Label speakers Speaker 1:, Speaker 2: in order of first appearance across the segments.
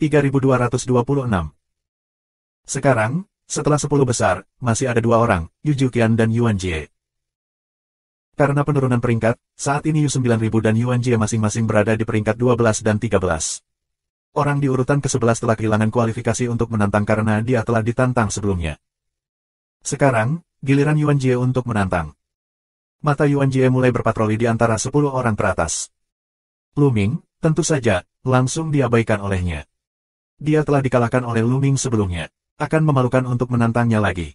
Speaker 1: 3226. Sekarang, setelah 10 besar, masih ada 2 orang, Yu Juqian dan Yuan Jie. Karena penurunan peringkat, saat ini Yu 9000 dan Yuan Jie masing-masing berada di peringkat 12 dan 13. Orang di urutan ke-11 telah kehilangan kualifikasi untuk menantang karena dia telah ditantang sebelumnya. Sekarang, giliran Yuan Jie untuk menantang. Mata Yuan Jie mulai berpatroli di antara 10 orang teratas. Lu Ming, tentu saja, langsung diabaikan olehnya. Dia telah dikalahkan oleh Lu Ming sebelumnya. Akan memalukan untuk menantangnya lagi.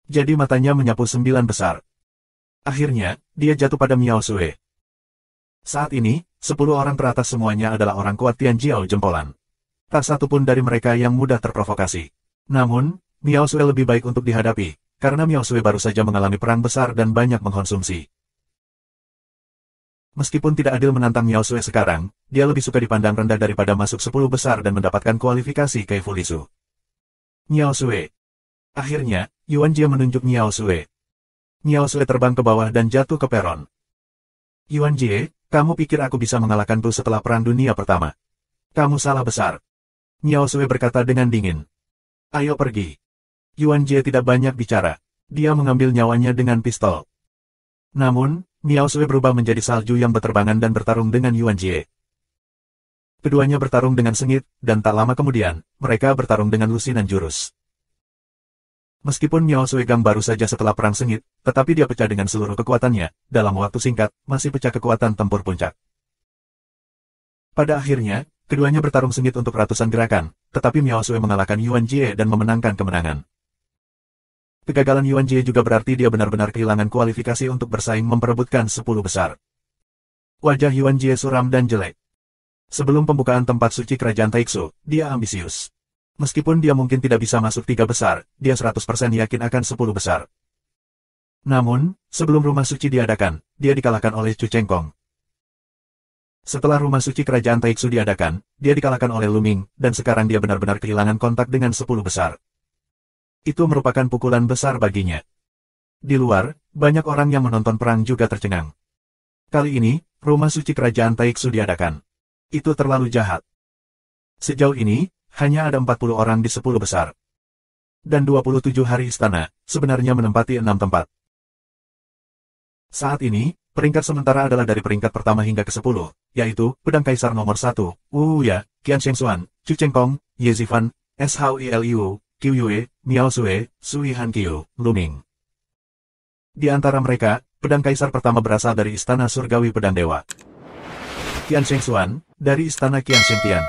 Speaker 1: Jadi matanya menyapu 9 besar. Akhirnya, dia jatuh pada Miao Sue. Saat ini, 10 orang teratas semuanya adalah orang kuat Tian Jiao jempolan. Tak satu pun dari mereka yang mudah terprovokasi. Namun, Miao Sue lebih baik untuk dihadapi, karena Miao Sue baru saja mengalami perang besar dan banyak mengkonsumsi. Meskipun tidak adil menantang Miao Sue sekarang, dia lebih suka dipandang rendah daripada masuk 10 besar dan mendapatkan kualifikasi ke Fulisu. Miao Sue. Akhirnya, Yuan Jie menunjuk Miao Sue. Miao Sue terbang ke bawah dan jatuh ke peron. Yuan Jie, kamu pikir aku bisa mengalahkanku setelah Perang Dunia Pertama? Kamu salah besar. Miao Sue berkata dengan dingin. Ayo pergi. Yuan Jie tidak banyak bicara. Dia mengambil nyawanya dengan pistol. Namun, Miao Sue berubah menjadi salju yang berterbangan dan bertarung dengan Yuan Jie. Keduanya bertarung dengan sengit, dan tak lama kemudian, mereka bertarung dengan lusinan jurus. Meskipun Miao Sue Gang baru saja setelah perang sengit, tetapi dia pecah dengan seluruh kekuatannya, dalam waktu singkat, masih pecah kekuatan tempur puncak. Pada akhirnya, keduanya bertarung sengit untuk ratusan gerakan, tetapi Miao Sue mengalahkan Yuan Jie dan memenangkan kemenangan. Kegagalan Yuan Jie juga berarti dia benar-benar kehilangan kualifikasi untuk bersaing memperebutkan 10 besar. Wajah Yuan Jie suram dan jelek. Sebelum pembukaan tempat suci kerajaan Taixu, dia ambisius. Meskipun dia mungkin tidak bisa masuk 3 besar, dia 100% yakin akan 10 besar. Namun, sebelum rumah suci diadakan, dia dikalahkan oleh Chu Chengkong. Setelah rumah suci kerajaan Taixu diadakan, dia dikalahkan oleh Lu Ming, dan sekarang dia benar-benar kehilangan kontak dengan 10 besar. Itu merupakan pukulan besar baginya. Di luar, banyak orang yang menonton perang juga tercengang. Kali ini, rumah suci kerajaan Taixu diadakan. Itu terlalu jahat. Sejauh ini, hanya ada 40 orang di 10 besar. Dan 27 hari istana, sebenarnya menempati 6 tempat. Saat ini, peringkat sementara adalah dari peringkat pertama hingga ke-10, yaitu, Pedang Kaisar nomor 1, Wu Ya, Qian Shengxuan, Chu Chengkong, Ye Zifan, Shou, Qiu Yue, Miao Sue, Sui Han Qiu, Lu Ming. Di antara mereka, pedang kaisar pertama berasal dari Istana Surgawi Pedang Dewa. Qian Shengxuan, dari Istana Qian Shengtian.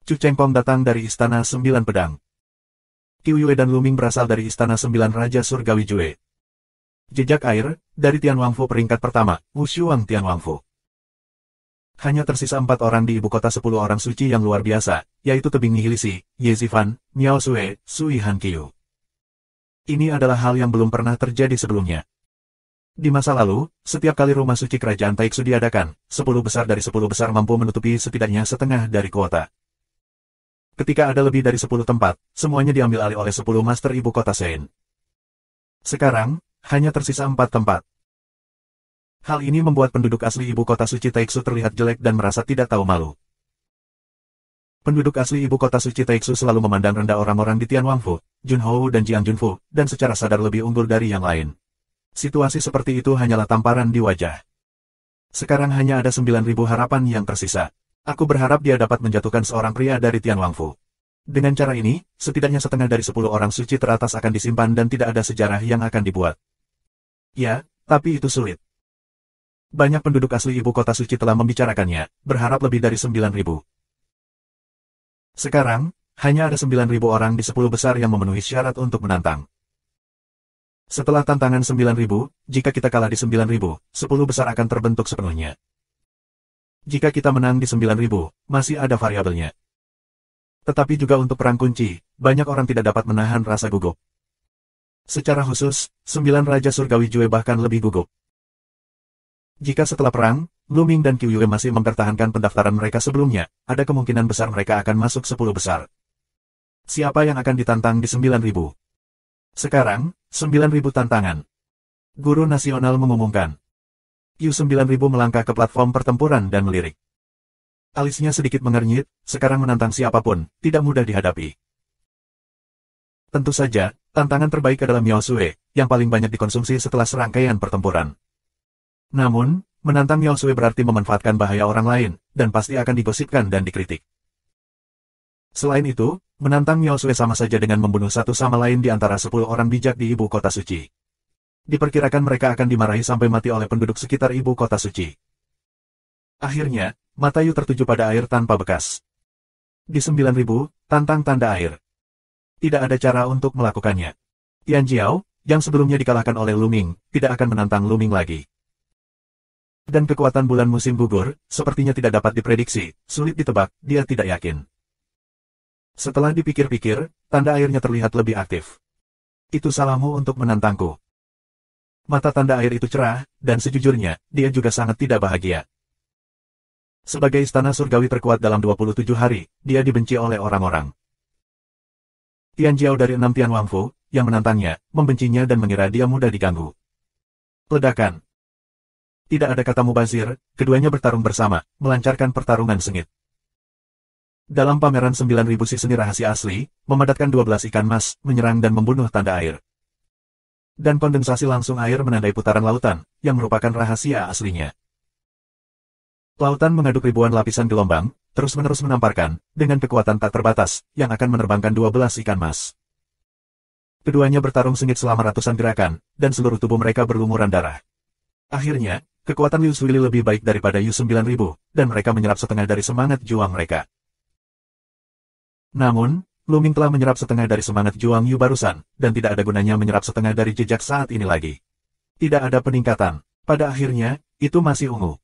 Speaker 1: Chu Chengkong datang dari Istana 9 Pedang. Qiu Yue dan Lu Ming berasal dari Istana 9 Raja Surgawi Jue. Jejak air, dari Tian Wangfu peringkat pertama, Wu Shuang Tian Wangfu. Hanya tersisa 4 orang di ibu kota 10 orang suci yang luar biasa, yaitu Tebing Nihilisi, Ye Zifan, Miao Sue, Sui Han Qiu. Ini adalah hal yang belum pernah terjadi sebelumnya. Di masa lalu, setiap kali rumah suci kerajaan Taixu diadakan, 10 besar dari 10 besar mampu menutupi setidaknya setengah dari kuota. Ketika ada lebih dari 10 tempat, semuanya diambil alih oleh 10 master ibu kota Sein. Sekarang, hanya tersisa 4 tempat. Hal ini membuat penduduk asli ibu kota suci Taixu terlihat jelek dan merasa tidak tahu malu. Penduduk asli ibu kota suci Taixu selalu memandang rendah orang-orang di Tian Wangfu, Junhou dan Jiang Junfu, dan secara sadar lebih unggul dari yang lain. Situasi seperti itu hanyalah tamparan di wajah. Sekarang hanya ada 9.000 harapan yang tersisa. Aku berharap dia dapat menjatuhkan seorang pria dari Tian Wangfu. Dengan cara ini, setidaknya setengah dari 10 orang suci teratas akan disimpan dan tidak ada sejarah yang akan dibuat. Ya, tapi itu sulit. Banyak penduduk asli ibu kota suci telah membicarakannya, berharap lebih dari 9.000. Sekarang, hanya ada 9.000 orang di 10 besar yang memenuhi syarat untuk menantang. Setelah tantangan 9.000, jika kita kalah di 9.000, 10 besar akan terbentuk sepenuhnya. Jika kita menang di 9.000, masih ada variabelnya. Tetapi juga untuk perang kunci, banyak orang tidak dapat menahan rasa gugup. Secara khusus, 9 Raja Surgawi Jue bahkan lebih gugup. Jika setelah perang, Lu Ming dan Qiu Yue masih mempertahankan pendaftaran mereka sebelumnya, ada kemungkinan besar mereka akan masuk 10 besar. Siapa yang akan ditantang di 9.000? Sekarang, 9.000 tantangan. Guru Nasional mengumumkan. Yu 9.000 melangkah ke platform pertempuran dan melirik. Alisnya sedikit mengernyit, sekarang menantang siapapun, tidak mudah dihadapi. Tentu saja, tantangan terbaik adalah Miao Sue, yang paling banyak dikonsumsi setelah serangkaian pertempuran. Namun, menantang Miao Sue berarti memanfaatkan bahaya orang lain, dan pasti akan digosipkan dan dikritik. Selain itu, menantang Miao Sue sama saja dengan membunuh satu sama lain di antara 10 orang bijak di ibu kota suci. Diperkirakan mereka akan dimarahi sampai mati oleh penduduk sekitar ibu kota suci. Akhirnya, mata Yu tertuju pada air tanpa bekas. Di 9.000, tantang tanda air. Tidak ada cara untuk melakukannya. Tian Jiao, yang sebelumnya dikalahkan oleh Luming, tidak akan menantang Luming lagi. Dan kekuatan bulan musim gugur, sepertinya tidak dapat diprediksi, sulit ditebak, dia tidak yakin. Setelah dipikir-pikir, tanda airnya terlihat lebih aktif. Itu salahmu untuk menantangku. Mata tanda air itu cerah, dan sejujurnya, dia juga sangat tidak bahagia. Sebagai istana surgawi terkuat dalam 27 hari, dia dibenci oleh orang-orang. Tian Jiao dari 6 Tian Wangfu, yang menantangnya, membencinya dan mengira dia mudah diganggu. Ledakan. Tidak ada kata mubazir, keduanya bertarung bersama, melancarkan pertarungan sengit. Dalam pameran 9.000 seni rahasia asli, memadatkan 12 ikan mas, menyerang dan membunuh tanda air. Dan kondensasi langsung air menandai putaran lautan, yang merupakan rahasia aslinya. Lautan mengaduk ribuan lapisan gelombang, terus-menerus menamparkan, dengan kekuatan tak terbatas, yang akan menerbangkan 12 ikan mas. Keduanya bertarung sengit selama ratusan gerakan, dan seluruh tubuh mereka berlumuran darah. Akhirnya, kekuatan Liu Suili lebih baik daripada Yu 9.000, dan mereka menyerap setengah dari semangat juang mereka. Namun, Luming telah menyerap setengah dari semangat juang Yu barusan, dan tidak ada gunanya menyerap setengah dari jejak saat ini lagi. Tidak ada peningkatan. Pada akhirnya, itu masih ungu.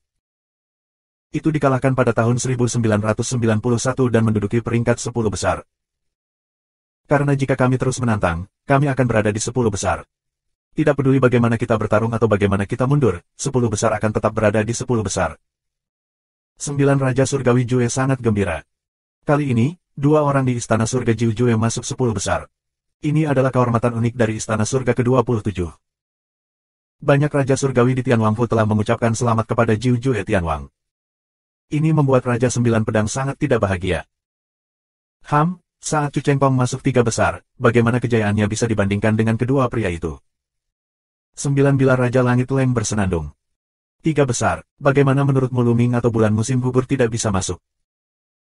Speaker 1: Itu dikalahkan pada tahun 1991 dan menduduki peringkat 10 besar. Karena jika kami terus menantang, kami akan berada di 10 besar. Tidak peduli bagaimana kita bertarung atau bagaimana kita mundur, 10 besar akan tetap berada di 10 besar. 9 Raja Surgawi Jue sangat gembira. Kali ini, 2 orang di Istana Surga Jiu Jue masuk 10 besar. Ini adalah kehormatan unik dari Istana Surga ke-27. Banyak Raja Surgawi di Tianwangfu telah mengucapkan selamat kepada Jiu Jue Tianwang. Ini membuat Raja 9 Pedang sangat tidak bahagia. Saat Chu Chengpong masuk 3 besar, bagaimana kejayaannya bisa dibandingkan dengan kedua pria itu? 9 Bilar Raja Langit Leng bersenandung. 3 besar, bagaimana menurutmu Luming atau bulan musim gugur tidak bisa masuk?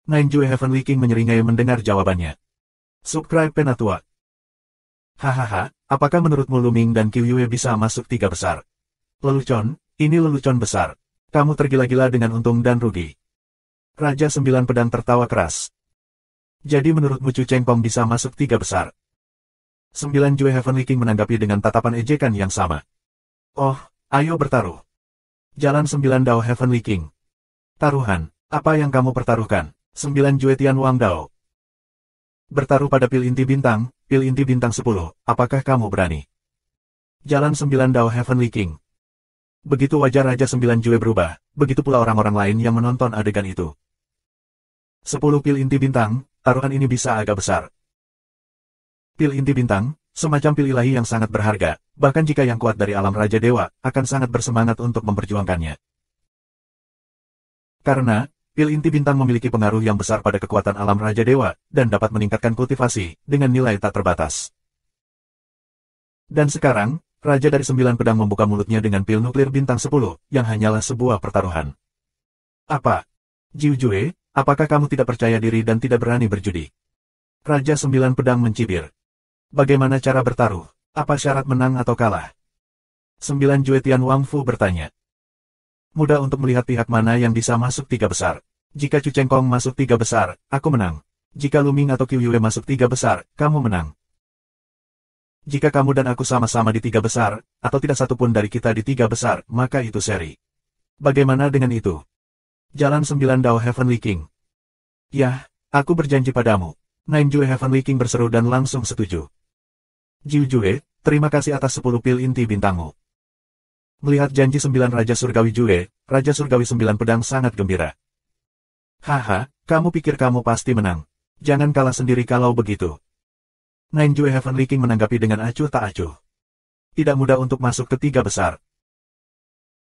Speaker 1: Nine Jue Heavenly King menyeringai mendengar jawabannya. Subscribe Penatua. Hahaha, apakah menurutmu Luming dan Qiu Yue bisa masuk 3 besar? Lelucon, ini lelucon besar. Kamu tergila-gila dengan untung dan rugi. Raja 9 Pedang tertawa keras. Jadi menurutmu Chu Chengpong bisa masuk 3 besar? 9 Jue Heavenly King menanggapi dengan tatapan ejekan yang sama. Oh, ayo bertaruh. Jalan 9 Dao Heavenly King. Taruhan, apa yang kamu pertaruhkan? 9 Jue Tian Wang Dao. Bertaruh pada pil inti bintang 10, apakah kamu berani? Jalan 9 Dao Heavenly King. Begitu wajah Raja 9 Jue berubah, begitu pula orang-orang lain yang menonton adegan itu. 10 pil inti bintang, taruhan ini bisa agak besar. Pil inti bintang, semacam pil ilahi yang sangat berharga, bahkan jika yang kuat dari alam Raja Dewa, akan sangat bersemangat untuk memperjuangkannya. Karena, pil inti bintang memiliki pengaruh yang besar pada kekuatan alam Raja Dewa, dan dapat meningkatkan kultivasi, dengan nilai tak terbatas. Dan sekarang, Raja dari 9 Pedang membuka mulutnya dengan pil nuklir bintang 10, yang hanyalah sebuah pertaruhan. Apa? Jiu Jue, apakah kamu tidak percaya diri dan tidak berani berjudi? Raja 9 Pedang mencibir. Bagaimana cara bertaruh? Apa syarat menang atau kalah? 9 Jue Tian Wangfu bertanya. Mudah untuk melihat pihak mana yang bisa masuk 3 besar. Jika Chu Chengpong masuk 3 besar, aku menang. Jika Luming atau Qiu Yue masuk 3 besar, kamu menang. Jika kamu dan aku sama-sama di 3 besar, atau tidak satupun dari kita di 3 besar, maka itu seri. Bagaimana dengan itu? Jalan 9 Dao Heavenly King. Yah, aku berjanji padamu. Nine Jue Heavenly King berseru dan langsung setuju. Jiu Jue, terima kasih atas 10 pil inti bintangmu. Melihat janji 9 Raja Surgawi Jue, Raja Surgawi 9 Pedang sangat gembira. Haha, kamu pikir kamu pasti menang. Jangan kalah sendiri kalau begitu. Nine Jue Heavenly King menanggapi dengan acuh tak acuh. Tidak mudah untuk masuk ke 3 besar.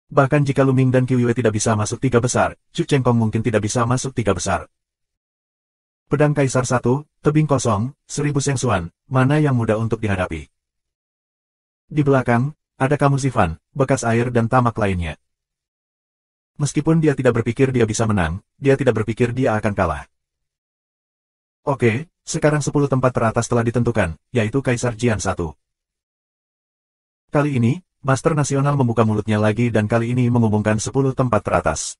Speaker 1: Bahkan jika Luming dan Qiuyue tidak bisa masuk tiga besar, Chu Chengkong mungkin tidak bisa masuk tiga besar. Pedang Kaisar 1, tebing kosong, 1000 Sengsuan, mana yang mudah untuk dihadapi. Di belakang, ada Kamu Zifan, bekas air dan tamak lainnya. Meskipun dia tidak berpikir dia bisa menang, dia tidak berpikir dia akan kalah. Oke, sekarang 10 tempat teratas telah ditentukan, yaitu Kaisar Jian 1. Kali ini, Master Nasional membuka mulutnya lagi dan kali ini mengumumkan 10 tempat teratas.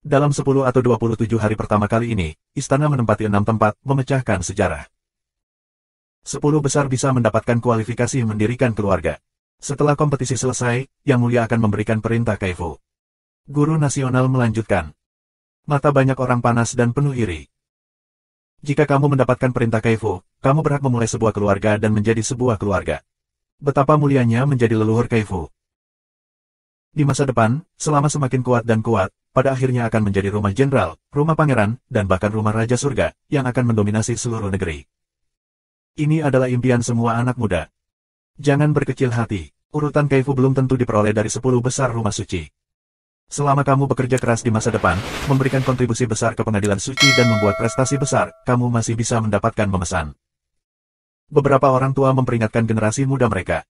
Speaker 1: Dalam 10 atau 27 hari pertama kali ini, istana menempati 6 tempat, memecahkan sejarah. 10 besar bisa mendapatkan kualifikasi mendirikan keluarga. Setelah kompetisi selesai, Yang Mulia akan memberikan perintah Kaifu. Guru Nasional melanjutkan. Mata banyak orang panas dan penuh iri. Jika kamu mendapatkan perintah Kaifu, kamu berhak memulai sebuah keluarga dan menjadi sebuah keluarga. Betapa mulianya menjadi leluhur Kaifu. Di masa depan, selama semakin kuat dan kuat, pada akhirnya akan menjadi rumah jenderal, rumah pangeran, dan bahkan rumah raja surga, yang akan mendominasi seluruh negeri. Ini adalah impian semua anak muda. Jangan berkecil hati, urutan Kaifu belum tentu diperoleh dari 10 besar rumah suci. Selama kamu bekerja keras di masa depan, memberikan kontribusi besar ke pengadilan suci dan membuat prestasi besar, kamu masih bisa mendapatkan memesan. Beberapa orang tua memperingatkan generasi muda mereka.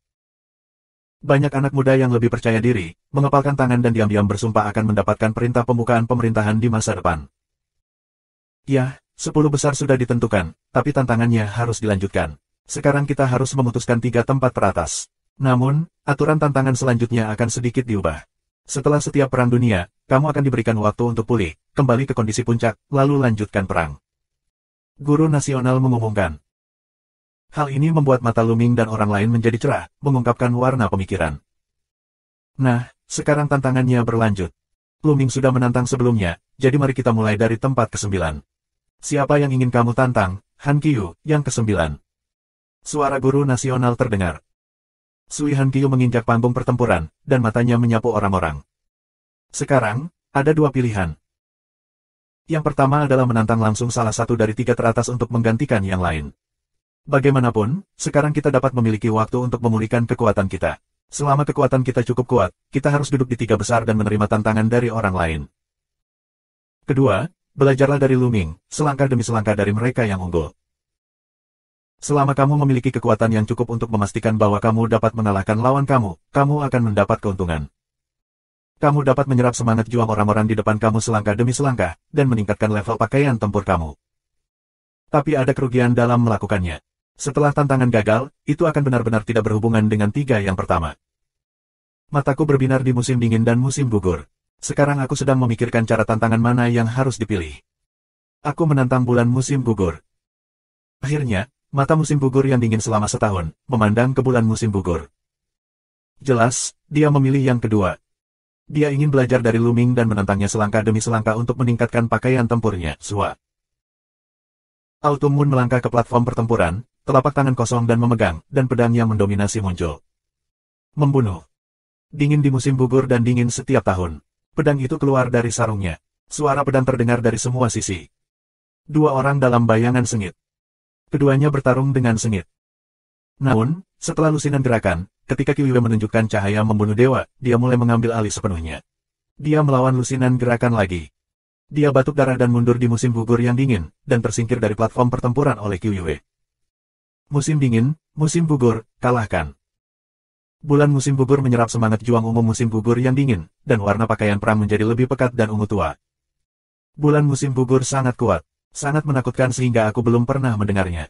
Speaker 1: Banyak anak muda yang lebih percaya diri, mengepalkan tangan dan diam-diam bersumpah akan mendapatkan perintah pembukaan pemerintahan di masa depan. Ya, 10 besar sudah ditentukan, tapi tantangannya harus dilanjutkan. Sekarang kita harus memutuskan 3 tempat teratas. Namun, aturan tantangan selanjutnya akan sedikit diubah. Setelah setiap perang dunia, kamu akan diberikan waktu untuk pulih, kembali ke kondisi puncak, lalu lanjutkan perang. Guru Nasional mengumumkan. Hal ini membuat mata Luming dan orang lain menjadi cerah, mengungkapkan warna pemikiran. Nah, sekarang tantangannya berlanjut. Luming sudah menantang sebelumnya, jadi mari kita mulai dari tempat ke-9. Siapa yang ingin kamu tantang? Han Qiyu, yang ke-9. Suara Guru Nasional terdengar. Sui Han Qiyu menginjak panggung pertempuran, dan matanya menyapu orang-orang. Sekarang, ada 2 pilihan. Yang pertama adalah menantang langsung salah satu dari 3 teratas untuk menggantikan yang lain. Bagaimanapun, sekarang kita dapat memiliki waktu untuk memulihkan kekuatan kita. Selama kekuatan kita cukup kuat, kita harus duduk di 3 besar dan menerima tantangan dari orang lain. Kedua, belajarlah dari Luming, selangkah demi selangkah dari mereka yang unggul. Selama kamu memiliki kekuatan yang cukup untuk memastikan bahwa kamu dapat mengalahkan lawan kamu, kamu akan mendapat keuntungan. Kamu dapat menyerap semangat juang orang-orang di depan kamu selangkah demi selangkah, dan meningkatkan level pakaian tempur kamu. Tapi ada kerugian dalam melakukannya. Setelah tantangan gagal, itu akan benar-benar tidak berhubungan dengan 3 yang pertama. Mataku berbinar di musim dingin dan musim gugur. Sekarang aku sedang memikirkan cara tantangan mana yang harus dipilih. Aku menantang bulan musim gugur. Akhirnya, mata musim gugur yang dingin selama setahun, memandang ke bulan musim gugur. Jelas, dia memilih yang kedua. Dia ingin belajar dari Luming dan menantangnya selangkah demi selangkah untuk meningkatkan pakaian tempurnya, Sua. Autumn Moon melangkah ke platform pertempuran, telapak tangan kosong dan memegang, dan pedang yang mendominasi muncul. Membunuh. Dingin di musim gugur dan dingin setiap tahun. Pedang itu keluar dari sarungnya. Suara pedang terdengar dari semua sisi. 2 orang dalam bayangan sengit. Keduanya bertarung dengan sengit. Namun, setelah lusinan gerakan, ketika Qiuyue menunjukkan cahaya membunuh dewa, dia mulai mengambil alih sepenuhnya. Dia melawan lusinan gerakan lagi. Dia batuk darah dan mundur di musim gugur yang dingin, dan tersingkir dari platform pertempuran oleh Qiuyue. Musim dingin, musim gugur, kalahkan. Bulan musim gugur menyerap semangat juang umum musim gugur yang dingin, dan warna pakaian perang menjadi lebih pekat dan ungu tua. Bulan musim gugur sangat kuat, sangat menakutkan sehingga aku belum pernah mendengarnya.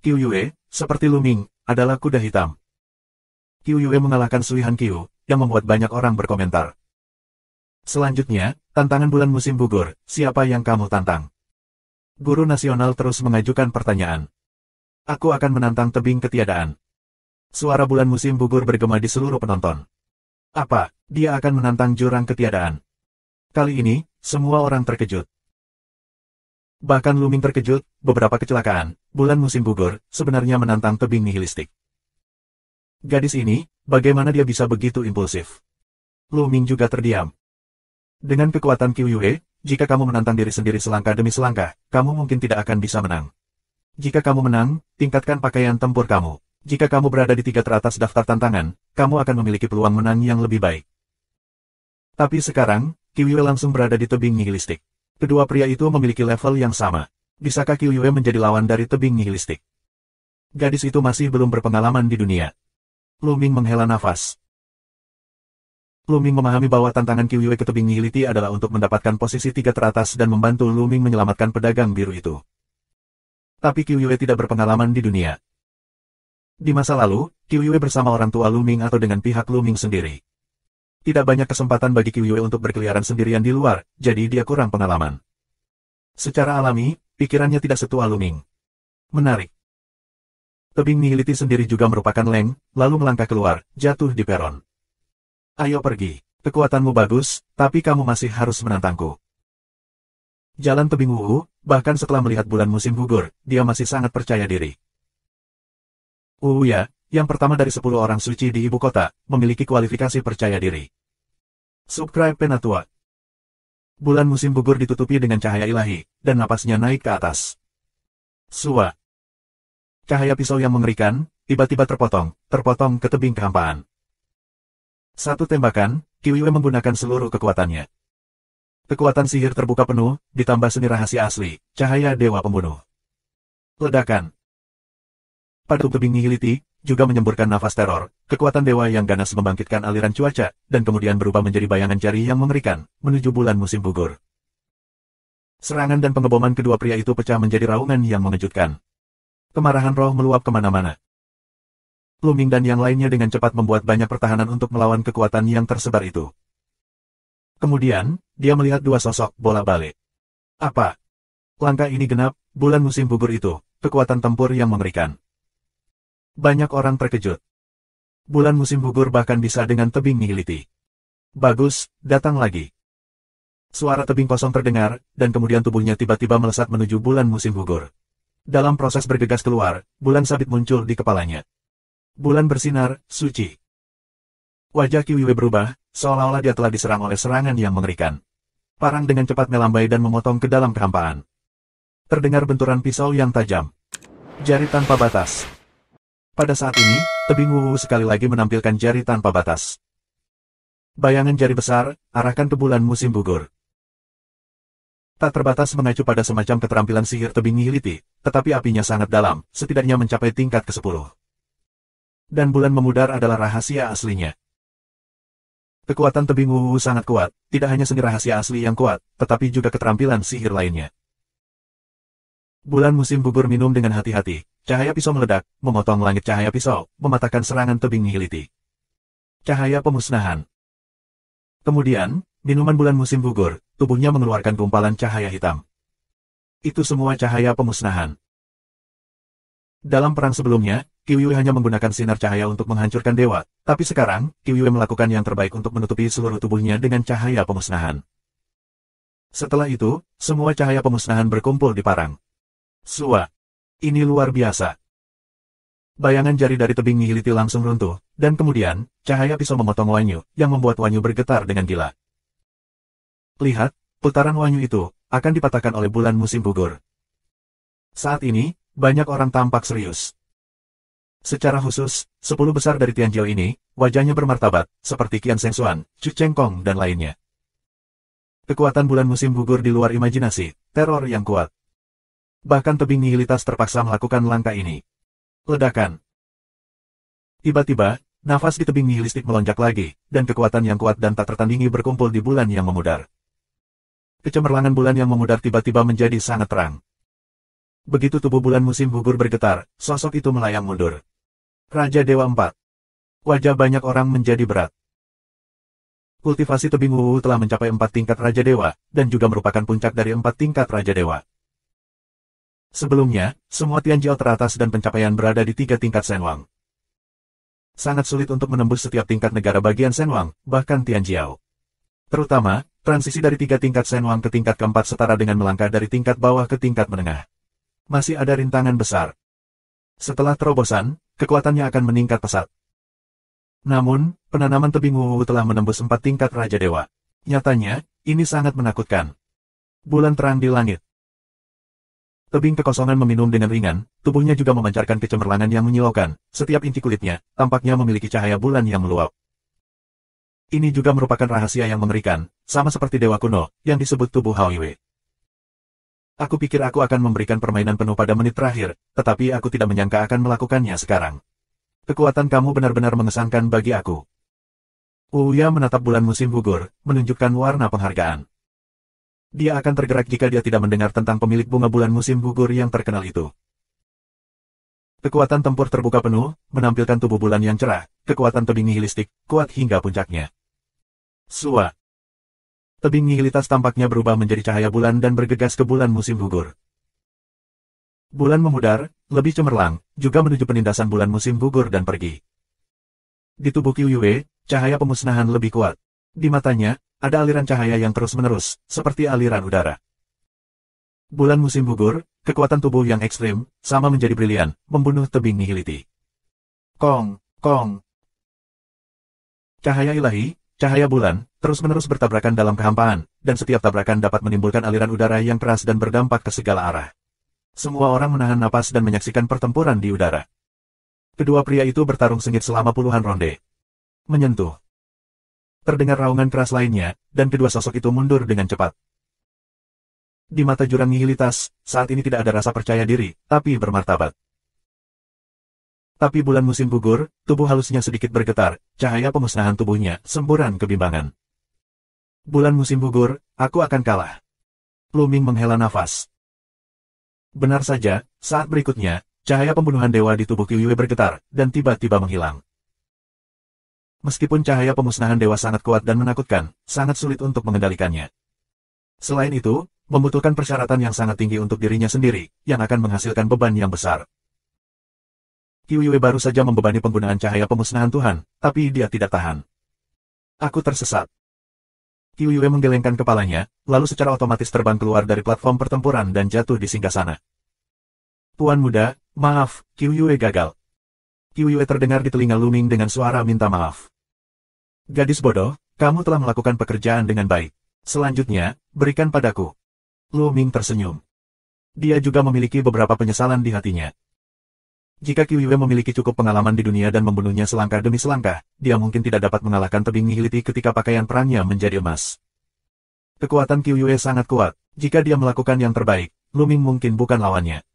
Speaker 1: Qiuyue, seperti Luming, adalah kuda hitam. Qiuyue mengalahkan Sui Han Qiyu, yang membuat banyak orang berkomentar. Selanjutnya, tantangan bulan musim gugur, siapa yang kamu tantang? Guru Nasional terus mengajukan pertanyaan. Aku akan menantang tebing ketiadaan. Suara bulan musim gugur bergema di seluruh penonton. Apa, dia akan menantang jurang ketiadaan? Kali ini, semua orang terkejut. Bahkan Luming terkejut, beberapa kecelakaan, bulan musim gugur, sebenarnya menantang tebing nihilistik. Gadis ini, bagaimana dia bisa begitu impulsif? Luming juga terdiam. Dengan kekuatan Qiuyue, jika kamu menantang diri sendiri selangkah demi selangkah, kamu mungkin tidak akan bisa menang. Jika kamu menang, tingkatkan pakaian tempur kamu. Jika kamu berada di 3 teratas daftar tantangan, kamu akan memiliki peluang menang yang lebih baik. Tapi sekarang, Qiuye langsung berada di tebing nihilistik. Kedua pria itu memiliki level yang sama. Bisakah Qiuye menjadi lawan dari tebing nihilistik? Gadis itu masih belum berpengalaman di dunia. Lu Ming menghela nafas. Lu Ming memahami bahwa tantangan Qiuye ke tebing nihiliti adalah untuk mendapatkan posisi 3 teratas dan membantu Lu Ming menyelamatkan pedagang biru itu. Tapi Qiuye tidak berpengalaman di dunia. Di masa lalu, Qiuye bersama orang tua Lu Ming atau dengan pihak Lu Ming sendiri. Tidak banyak kesempatan bagi Qiuye untuk berkeliaran sendirian di luar, jadi dia kurang pengalaman. Secara alami, pikirannya tidak setua Lu Ming. Menarik. Tebing nihiliti sendiri juga merupakan leng, lalu melangkah keluar, jatuh di peron. Ayo pergi, kekuatanmu bagus, tapi kamu masih harus menantangku. Jalan tebing Wu, bahkan setelah melihat bulan musim gugur, dia masih sangat percaya diri. Wu ya, yang pertama dari 10 orang suci di ibu kota, memiliki kualifikasi percaya diri. Subscribe Penatua. Bulan musim gugur ditutupi dengan cahaya ilahi, dan napasnya naik ke atas. Sua. Cahaya pisau yang mengerikan, tiba-tiba terpotong ke tebing kehampaan. Satu tembakan, Qiuye menggunakan seluruh kekuatannya. Kekuatan sihir terbuka penuh, ditambah seni rahasia asli, cahaya dewa pembunuh. Ledakan. Pada tebing nihiliti, juga menyemburkan nafas teror, kekuatan dewa yang ganas membangkitkan aliran cuaca, dan kemudian berubah menjadi bayangan jari yang mengerikan, menuju bulan musim gugur. Serangan dan pengeboman kedua pria itu pecah menjadi raungan yang mengejutkan. Kemarahan roh meluap kemana-mana. Lu Ming dan yang lainnya dengan cepat membuat banyak pertahanan untuk melawan kekuatan yang tersebar itu. Kemudian, dia melihat dua sosok bola-balik. Apa? Langkah ini genap, bulan musim gugur itu, kekuatan tempur yang mengerikan. Banyak orang terkejut. Bulan musim gugur bahkan bisa dengan tebing nihiliti. Bagus, datang lagi. Suara tebing kosong terdengar, dan kemudian tubuhnya tiba-tiba melesat menuju bulan musim gugur. Dalam proses bergegas keluar, bulan sabit muncul di kepalanya. Bulan bersinar, suci. Wajah Qiuye berubah, seolah-olah dia telah diserang oleh serangan yang mengerikan. Parang dengan cepat melambai dan memotong ke dalam kehampaan. Terdengar benturan pisau yang tajam. Jari tanpa batas. Pada saat ini, tebing Wu sekali lagi menampilkan jari tanpa batas. Bayangan jari besar, arahkan ke bulan musim gugur. Tak terbatas mengacu pada semacam keterampilan sihir tebing nihiliti, tetapi apinya sangat dalam, setidaknya mencapai tingkat ke-10. Dan bulan memudar adalah rahasia aslinya. Kekuatan tebing Wu sangat kuat, tidak hanya seni rahasia asli yang kuat, tetapi juga keterampilan sihir lainnya. Bulan musim gugur minum dengan hati-hati, cahaya pisau meledak, memotong langit cahaya pisau, mematahkan serangan tebing nihiliti. Cahaya pemusnahan. Kemudian, minuman bulan musim gugur, tubuhnya mengeluarkan gumpalan cahaya hitam. Itu semua cahaya pemusnahan. Dalam perang sebelumnya, Qiuye hanya menggunakan sinar cahaya untuk menghancurkan dewa, tapi sekarang, Qiuye melakukan yang terbaik untuk menutupi seluruh tubuhnya dengan cahaya pemusnahan. Setelah itu, semua cahaya pemusnahan berkumpul di parang. Sua. Ini luar biasa. Bayangan jari dari tebing nihiliti langsung runtuh, dan kemudian, cahaya pisau memotong Wanyu, yang membuat Wanyu bergetar dengan gila. Lihat, putaran Wanyu itu, akan dipatahkan oleh bulan musim gugur. Saat ini, banyak orang tampak serius. Secara khusus, 10 besar dari Tianjiao ini, wajahnya bermartabat, seperti Qian Shengxuan, Chu Chengkong dan lainnya. Kekuatan bulan musim gugur di luar imajinasi, teror yang kuat. Bahkan tebing nihilitas terpaksa melakukan langkah ini. Ledakan. Tiba-tiba, nafas di tebing nihilistik melonjak lagi, dan kekuatan yang kuat dan tak tertandingi berkumpul di bulan yang memudar. Kecemerlangan bulan yang memudar tiba-tiba menjadi sangat terang. Begitu tubuh bulan musim gugur bergetar, sosok itu melayang mundur. Raja Dewa 4. Wajah banyak orang menjadi berat. Kultivasi tebing Wu telah mencapai 4 tingkat Raja Dewa, dan juga merupakan puncak dari 4 tingkat Raja Dewa. Sebelumnya, semua Tianjiao teratas dan pencapaian berada di 3 tingkat Shenwang. Sangat sulit untuk menembus setiap tingkat negara bagian Shenwang, bahkan Tianjiao. Terutama, transisi dari 3 tingkat Shenwang ke tingkat keempat setara dengan melangkah dari tingkat bawah ke tingkat menengah. Masih ada rintangan besar. Setelah terobosan, kekuatannya akan meningkat pesat. Namun, penanaman tebing Wu telah menembus 4 tingkat Raja Dewa. Nyatanya, ini sangat menakutkan. Bulan terang di langit. Tebing kekosongan meminum dengan ringan, tubuhnya juga memancarkan kecemerlangan yang menyilaukan, setiap inti kulitnya, tampaknya memiliki cahaya bulan yang meluap. Ini juga merupakan rahasia yang mengerikan, sama seperti dewa kuno, yang disebut tubuh Haoiwe. Aku pikir aku akan memberikan permainan penuh pada menit terakhir, tetapi aku tidak menyangka akan melakukannya sekarang. Kekuatan kamu benar-benar mengesankan bagi aku. Uya menatap bulan musim gugur, menunjukkan warna penghargaan. Dia akan tergerak jika dia tidak mendengar tentang pemilik bunga bulan musim gugur yang terkenal itu. Kekuatan tempur terbuka penuh, menampilkan tubuh bulan yang cerah, kekuatan tebing nihilistik, kuat hingga puncaknya. Sua. Tebing nihilitas tampaknya berubah menjadi cahaya bulan dan bergegas ke bulan musim gugur. Bulan memudar, lebih cemerlang, juga menuju penindasan bulan musim gugur dan pergi. Di tubuh Qiuyue, cahaya pemusnahan lebih kuat. Di matanya, ada aliran cahaya yang terus-menerus, seperti aliran udara. Bulan musim gugur, kekuatan tubuh yang ekstrim, sama menjadi brilian, membunuh tebing nihiliti. Kong, kong. Cahaya ilahi, cahaya bulan, terus-menerus bertabrakan dalam kehampaan, dan setiap tabrakan dapat menimbulkan aliran udara yang keras dan berdampak ke segala arah. Semua orang menahan napas dan menyaksikan pertempuran di udara. Kedua pria itu bertarung sengit selama puluhan ronde. Menyentuh. Terdengar raungan keras lainnya, dan kedua sosok itu mundur dengan cepat. Di mata jurang nihilitas, saat ini tidak ada rasa percaya diri, tapi bermartabat. Tapi bulan musim gugur, tubuh halusnya sedikit bergetar, cahaya pemusnahan tubuhnya, semburan kebimbangan. Bulan musim gugur, aku akan kalah. Lu Ming menghela nafas. Benar saja, saat berikutnya, cahaya pembunuhan dewa di tubuh Qiuyue bergetar, dan tiba-tiba menghilang. Meskipun cahaya pemusnahan dewa sangat kuat dan menakutkan, sangat sulit untuk mengendalikannya. Selain itu, membutuhkan persyaratan yang sangat tinggi untuk dirinya sendiri, yang akan menghasilkan beban yang besar. Qiuyue baru saja membebani penggunaan cahaya pemusnahan Tuhan, tapi dia tidak tahan. Aku tersesat. Qiuyue menggelengkan kepalanya, lalu secara otomatis terbang keluar dari platform pertempuran dan jatuh di singgasana. Tuan muda, maaf, Qiuyue gagal. Qiuyue terdengar di telinga Lu Ming dengan suara minta maaf. Gadis bodoh, kamu telah melakukan pekerjaan dengan baik. Selanjutnya, berikan padaku. Lu Ming tersenyum. Dia juga memiliki beberapa penyesalan di hatinya. Jika Qiuyue memiliki cukup pengalaman di dunia dan membunuhnya selangkah demi selangkah, dia mungkin tidak dapat mengalahkan tebing nihiliti ketika pakaian perangnya menjadi emas. Kekuatan Qiuyue sangat kuat, jika dia melakukan yang terbaik, Lu Ming mungkin bukan lawannya.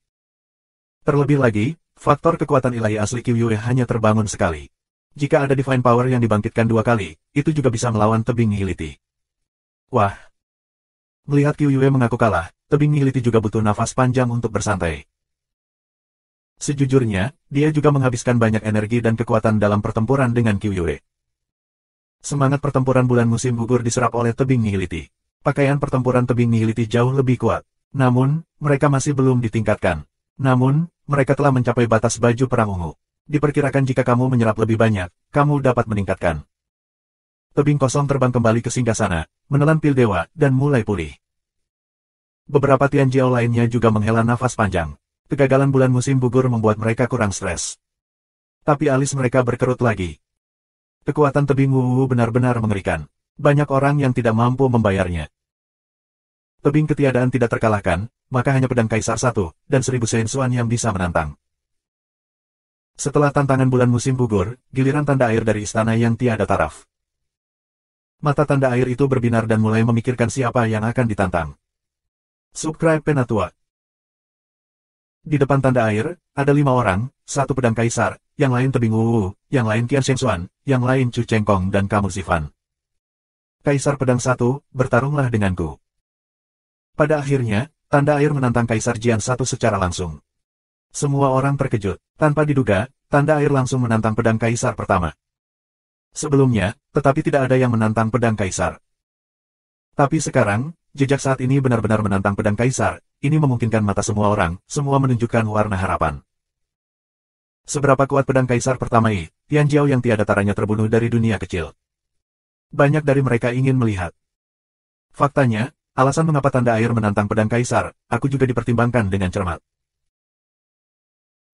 Speaker 1: Terlebih lagi, faktor kekuatan ilahi asli Qiuyue hanya terbangun sekali. Jika ada divine power yang dibangkitkan 2 kali, itu juga bisa melawan tebing nihiliti. Wah! Melihat Qiuyue mengaku kalah, tebing nihiliti juga butuh nafas panjang untuk bersantai. Sejujurnya, dia juga menghabiskan banyak energi dan kekuatan dalam pertempuran dengan Qiuyue. Semangat pertempuran bulan musim gugur diserap oleh tebing nihiliti. Pakaian pertempuran tebing nihiliti jauh lebih kuat. Namun, mereka masih belum ditingkatkan. Namun, mereka telah mencapai batas baju perang ungu. Diperkirakan jika kamu menyerap lebih banyak, kamu dapat meningkatkan. Tebing kosong terbang kembali ke singgasana, menelan pil dewa, dan mulai pulih. Beberapa Tianjiao lainnya juga menghela nafas panjang. Kegagalan bulan musim gugur membuat mereka kurang stres. Tapi alis mereka berkerut lagi. Kekuatan tebing Wu benar-benar mengerikan. Banyak orang yang tidak mampu membayarnya. Tebing ketiadaan tidak terkalahkan, maka hanya pedang Kaisar 1, dan 1000 Shensuan yang bisa menantang. Setelah tantangan bulan musim gugur, giliran tanda air dari istana yang tiada taraf. Mata tanda air itu berbinar dan mulai memikirkan siapa yang akan ditantang. Subscribe Penatua. Di depan tanda air, ada 5 orang, 1 pedang Kaisar, yang lain tebing Wu, yang lain Qian Shengxuan, yang lain Chu Chengkong dan Kamu Sifan. Kaisar pedang 1, bertarunglah denganku. Pada akhirnya, tanda air menantang Kaisar Jian 1 secara langsung. Semua orang terkejut, tanpa diduga, tanda air langsung menantang pedang Kaisar pertama. Sebelumnya, tetapi tidak ada yang menantang pedang Kaisar. Tapi sekarang, jejak saat ini benar-benar menantang pedang Kaisar. Ini memungkinkan mata semua orang, semua menunjukkan warna harapan. Seberapa kuat pedang Kaisar pertama ini, Tianjiao yang tiada taranya terbunuh dari dunia kecil. Banyak dari mereka ingin melihat. Faktanya, alasan mengapa tanda air menantang pedang Kaisar, aku juga dipertimbangkan dengan cermat.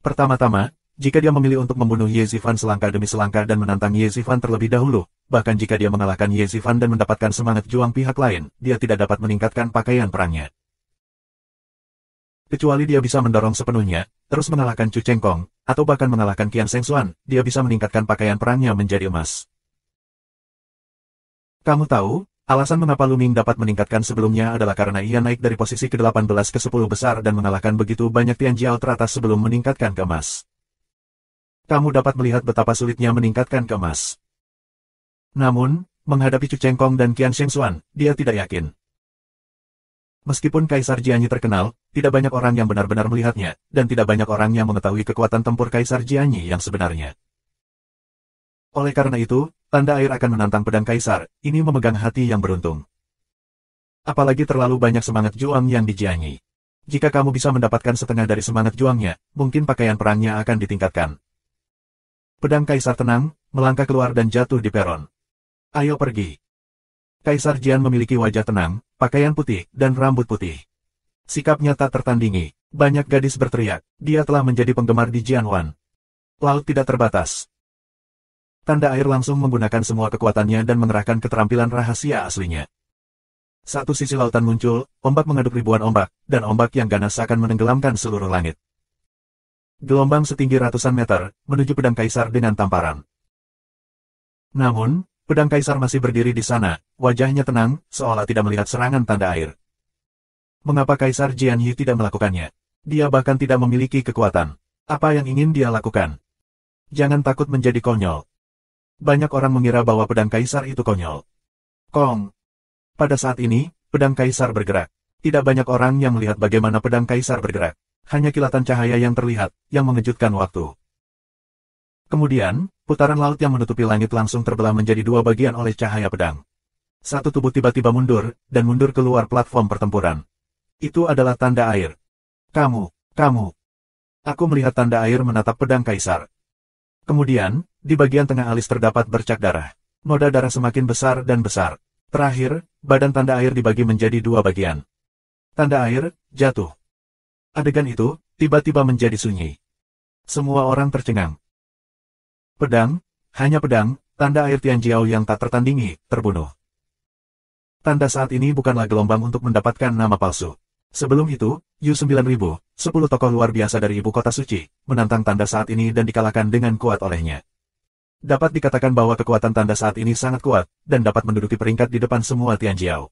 Speaker 1: Pertama-tama, jika dia memilih untuk membunuh Ye Zifan selangkah demi selangkah dan menantang Ye Zifan terlebih dahulu, bahkan jika dia mengalahkan Ye Zifan dan mendapatkan semangat juang pihak lain, dia tidak dapat meningkatkan pakaian perangnya. Kecuali dia bisa mendorong sepenuhnya, terus mengalahkan Chu Chengkong, atau bahkan mengalahkan Qian Shengxuan, dia bisa meningkatkan pakaian perangnya menjadi emas. Kamu tahu, alasan mengapa Lu Ming dapat meningkatkan sebelumnya adalah karena ia naik dari posisi ke-18 ke 10 besar dan mengalahkan begitu banyak Tian Jiao teratas sebelum meningkatkan ke emas. Kamu dapat melihat betapa sulitnya meningkatkan ke emas. Namun, menghadapi Chu Chengkong dan Qian Shengxuan, dia tidak yakin. Meskipun Kaisar Jianyi terkenal, tidak banyak orang yang benar-benar melihatnya, dan tidak banyak orang yang mengetahui kekuatan tempur Kaisar Jianyi yang sebenarnya. Oleh karena itu, tanda air akan menantang pedang Kaisar, ini memegang hati yang beruntung. Apalagi terlalu banyak semangat juang yang di Jianyi. Jika kamu bisa mendapatkan setengah dari semangat juangnya, mungkin pakaian perangnya akan ditingkatkan. Pedang Kaisar tenang, melangkah keluar dan jatuh di peron. Ayo pergi. Kaisar Jian memiliki wajah tenang, pakaian putih, dan rambut putih. Sikapnya tak tertandingi. Banyak gadis berteriak, dia telah menjadi penggemar di Jianwan. Laut tidak terbatas. Tanda air langsung menggunakan semua kekuatannya dan mengerahkan keterampilan rahasia aslinya. Satu sisi lautan muncul, ombak mengaduk ribuan ombak, dan ombak yang ganas akan menenggelamkan seluruh langit. Gelombang setinggi ratusan meter, menuju pedang Kaisar dengan tamparan. Namun, pedang Kaisar masih berdiri di sana, wajahnya tenang, seolah tidak melihat serangan tanda air. Mengapa Kaisar Jianyi tidak melakukannya? Dia bahkan tidak memiliki kekuatan. Apa yang ingin dia lakukan? Jangan takut menjadi konyol. Banyak orang mengira bahwa pedang Kaisar itu konyol. Kong. Pada saat ini, pedang Kaisar bergerak. Tidak banyak orang yang melihat bagaimana pedang Kaisar bergerak. Hanya kilatan cahaya yang terlihat, yang mengejutkan waktu. Kemudian, putaran laut yang menutupi langit langsung terbelah menjadi dua bagian oleh cahaya pedang. Satu tubuh tiba-tiba mundur, dan mundur keluar platform pertempuran. Itu adalah tanda air. Kamu. Aku melihat tanda air menatap pedang Kaisar. Kemudian, di bagian tengah alis terdapat bercak darah. Noda darah semakin besar dan besar. Terakhir, badan tanda air dibagi menjadi dua bagian. Tanda air, jatuh. Adegan itu, tiba-tiba menjadi sunyi. Semua orang tercengang. Pedang, hanya pedang, tanda air Tian Jiao yang tak tertandingi, terbunuh. Tanda saat ini bukanlah gelombang untuk mendapatkan nama palsu. Sebelum itu, Yu 9000, 10 tokoh luar biasa dari ibu kota suci, menantang tanda saat ini dan dikalahkan dengan kuat olehnya. Dapat dikatakan bahwa kekuatan tanda saat ini sangat kuat, dan dapat menduduki peringkat di depan semua Tian Jiao.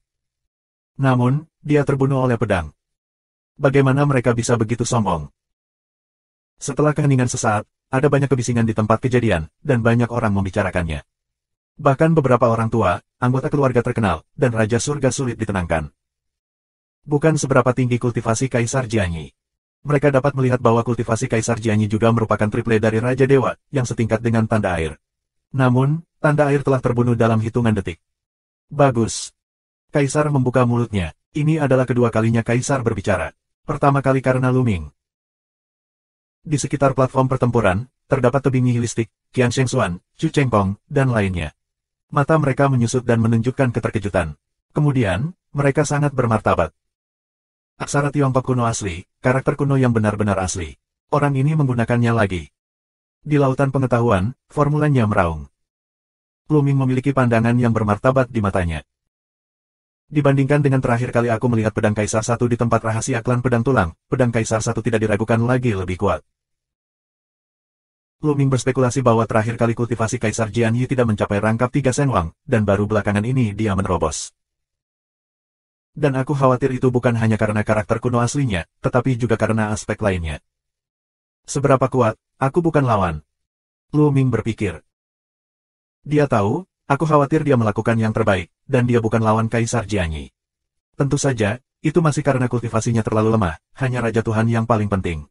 Speaker 1: Namun, dia terbunuh oleh pedang. Bagaimana mereka bisa begitu sombong? Setelah keheningan sesaat, ada banyak kebisingan di tempat kejadian, dan banyak orang membicarakannya. Bahkan beberapa orang tua, anggota keluarga terkenal, dan Raja Surga sulit ditenangkan. Bukan seberapa tinggi kultivasi Kaisar Jianyi. Mereka dapat melihat bahwa kultivasi Kaisar Jianyi juga merupakan triple dari Raja Dewa, yang setingkat dengan tanda air. Namun, tanda air telah terbunuh dalam hitungan detik. Bagus. Kaisar membuka mulutnya. Ini adalah kedua kalinya Kaisar berbicara. Pertama kali karena Lu Ming. Di sekitar platform pertempuran, terdapat tebing nihilistik, Qian Shengxuan, Chu Chengkong, dan lainnya. Mata mereka menyusut dan menunjukkan keterkejutan. Kemudian, mereka sangat bermartabat. Aksara Tiongkok kuno asli, karakter kuno yang benar-benar asli. Orang ini menggunakannya lagi. Di lautan pengetahuan, formulanya meraung. Lu Ming memiliki pandangan yang bermartabat di matanya. Dibandingkan dengan terakhir kali aku melihat pedang Kaisar satu di tempat rahasia klan pedang tulang, pedang Kaisar satu tidak diragukan lagi lebih kuat. Lu Ming berspekulasi bahwa terakhir kali kultivasi Kaisar Jianyi tidak mencapai rangkap 3 senwang, dan baru belakangan ini dia menerobos. Dan aku khawatir itu bukan hanya karena karakter kuno aslinya, tetapi juga karena aspek lainnya. Seberapa kuat, aku bukan lawan. Lu Ming berpikir. Dia tahu, aku khawatir dia melakukan yang terbaik, dan dia bukan lawan Kaisar Jianyi. Tentu saja, itu masih karena kultivasinya terlalu lemah, hanya Raja Tuhan yang paling penting.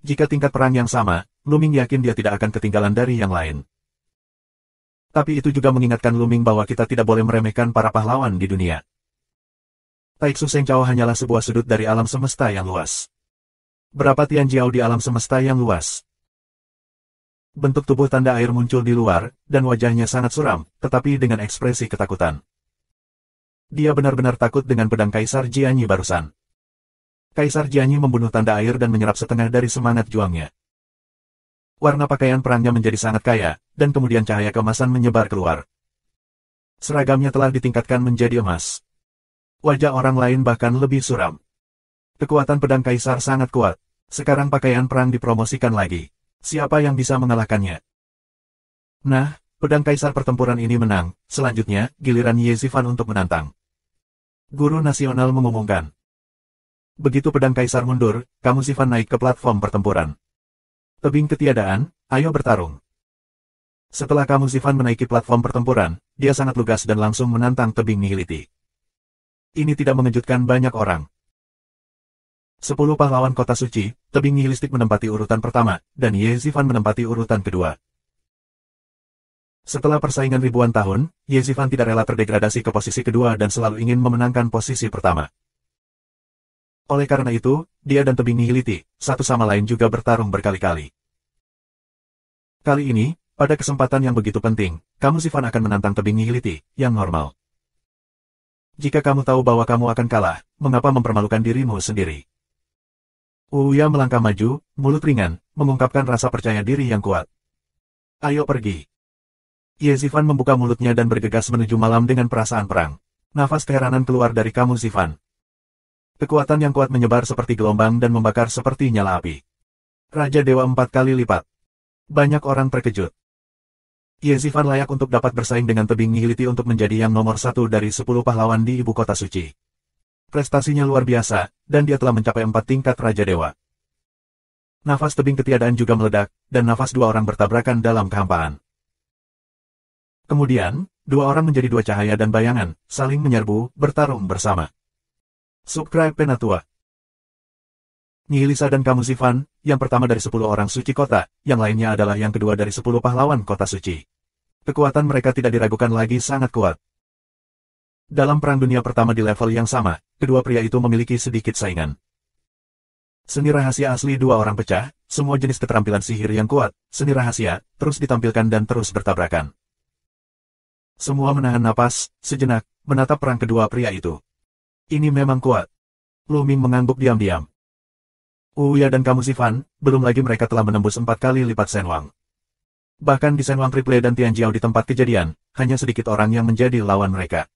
Speaker 1: Jika tingkat perang yang sama, Lu Ming yakin dia tidak akan ketinggalan dari yang lain. Tapi itu juga mengingatkan Lu Ming bahwa kita tidak boleh meremehkan para pahlawan di dunia. Taiksu Seng Chao hanyalah sebuah sudut dari alam semesta yang luas. Berapa Tian Jiao di alam semesta yang luas? Bentuk tubuh tanda air muncul di luar, dan wajahnya sangat suram, tetapi dengan ekspresi ketakutan. Dia benar-benar takut dengan pedang Kaisar Jianyi barusan. Kaisar Jianyi membunuh tanda air dan menyerap setengah dari semangat juangnya. Warna pakaian perangnya menjadi sangat kaya, dan kemudian cahaya keemasan menyebar keluar. Seragamnya telah ditingkatkan menjadi emas. Wajah orang lain bahkan lebih suram. Kekuatan pedang kaisar sangat kuat. Sekarang pakaian perang dipromosikan lagi. Siapa yang bisa mengalahkannya? Nah, pedang kaisar pertempuran ini menang. Selanjutnya, giliran Ye Zifan untuk menantang. Guru nasional mengumumkan. Begitu pedang kaisar mundur, kamu Zifan naik ke platform pertempuran. Tebing ketiadaan, ayo bertarung. Setelah kamu Zifan menaiki platform pertempuran, dia sangat lugas dan langsung menantang tebing nihiliti. Ini tidak mengejutkan banyak orang. 10 pahlawan kota suci, tebing nihilistik menempati urutan pertama, dan Ye Zifan menempati urutan kedua. Setelah persaingan ribuan tahun, Ye Zifan tidak rela terdegradasi ke posisi kedua dan selalu ingin memenangkan posisi pertama. Oleh karena itu, dia dan tebing nihiliti, satu sama lain juga bertarung berkali-kali. Kali ini, pada kesempatan yang begitu penting, kamu Zifan akan menantang tebing nihiliti, yang normal. Jika kamu tahu bahwa kamu akan kalah, mengapa mempermalukan dirimu sendiri? Uya melangkah maju, mulut ringan, mengungkapkan rasa percaya diri yang kuat. Ayo pergi. Ye Zifan membuka mulutnya dan bergegas menuju malam dengan perasaan perang. Nafas keheranan keluar dari kamu Zifan. Kekuatan yang kuat menyebar seperti gelombang dan membakar seperti nyala api. Raja Dewa 4 kali lipat. Banyak orang terkejut. Ye Zifan layak untuk dapat bersaing dengan tebing nihiliti untuk menjadi yang nomor 1 dari 10 pahlawan di ibu kota suci. Prestasinya luar biasa, dan dia telah mencapai 4 tingkat Raja Dewa. Nafas tebing ketiadaan juga meledak, dan nafas dua orang bertabrakan dalam kehampaan. Kemudian, dua orang menjadi dua cahaya dan bayangan, saling menyerbu, bertarung bersama. Subscribe Penatua. Nihilisa dan kamu Zifan, yang pertama dari 10 orang suci kota, yang lainnya adalah yang kedua dari 10 pahlawan kota suci. Kekuatan mereka tidak diragukan lagi sangat kuat. Dalam Perang Dunia Pertama di level yang sama, kedua pria itu memiliki sedikit saingan. Seni rahasia asli dua orang pecah, semua jenis keterampilan sihir yang kuat, seni rahasia, terus ditampilkan dan terus bertabrakan. Semua menahan napas, sejenak, menatap perang kedua pria itu. Ini memang kuat. Lu Ming mengangguk diam-diam. Uya dan kamu Zifan, belum lagi mereka telah menembus 4 kali lipat Shenwang. Bahkan di Shenwang Triple dan Tianjiao di tempat kejadian, hanya sedikit orang yang menjadi lawan mereka.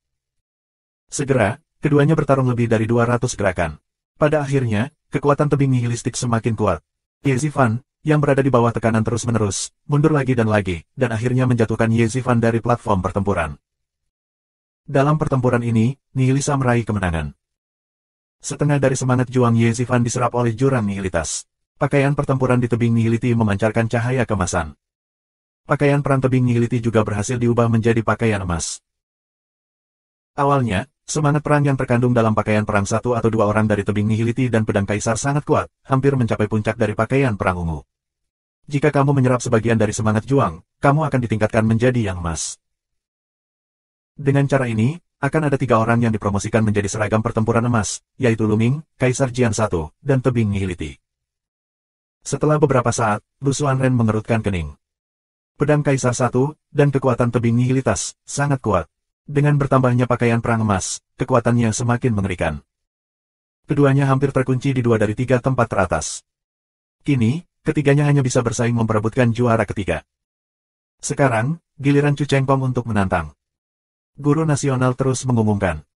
Speaker 1: Segera, keduanya bertarung lebih dari 200 gerakan. Pada akhirnya, kekuatan tebing nihilistik semakin kuat. Ye Zifan, yang berada di bawah tekanan terus-menerus, mundur lagi, dan akhirnya menjatuhkan Ye Zifan dari platform pertempuran. Dalam pertempuran ini, Nihilisa meraih kemenangan. Setengah dari semangat juang Ye Zifan diserap oleh jurang nihilitas. Pakaian pertempuran di tebing nihiliti memancarkan cahaya kemasan. Pakaian perang tebing nihiliti juga berhasil diubah menjadi pakaian emas. Awalnya, semangat perang yang terkandung dalam pakaian perang satu atau dua orang dari tebing nihiliti dan pedang kaisar sangat kuat, hampir mencapai puncak dari pakaian perang ungu. Jika kamu menyerap sebagian dari semangat juang, kamu akan ditingkatkan menjadi yang emas. Dengan cara ini, akan ada 3 orang yang dipromosikan menjadi seragam pertempuran emas, yaitu Lu Ming, Kaisar Jian I, dan tebing nihiliti. Setelah beberapa saat, Lu Xuanren mengerutkan kening. Pedang Kaisar I, dan kekuatan tebing nihilitas, sangat kuat. Dengan bertambahnya pakaian perang emas, kekuatannya semakin mengerikan. Keduanya hampir terkunci di 2 dari 3 tempat teratas. Kini, ketiganya hanya bisa bersaing memperebutkan juara ketiga. Sekarang, giliran Chu Chengkong untuk menantang. Guru nasional terus mengumumkan.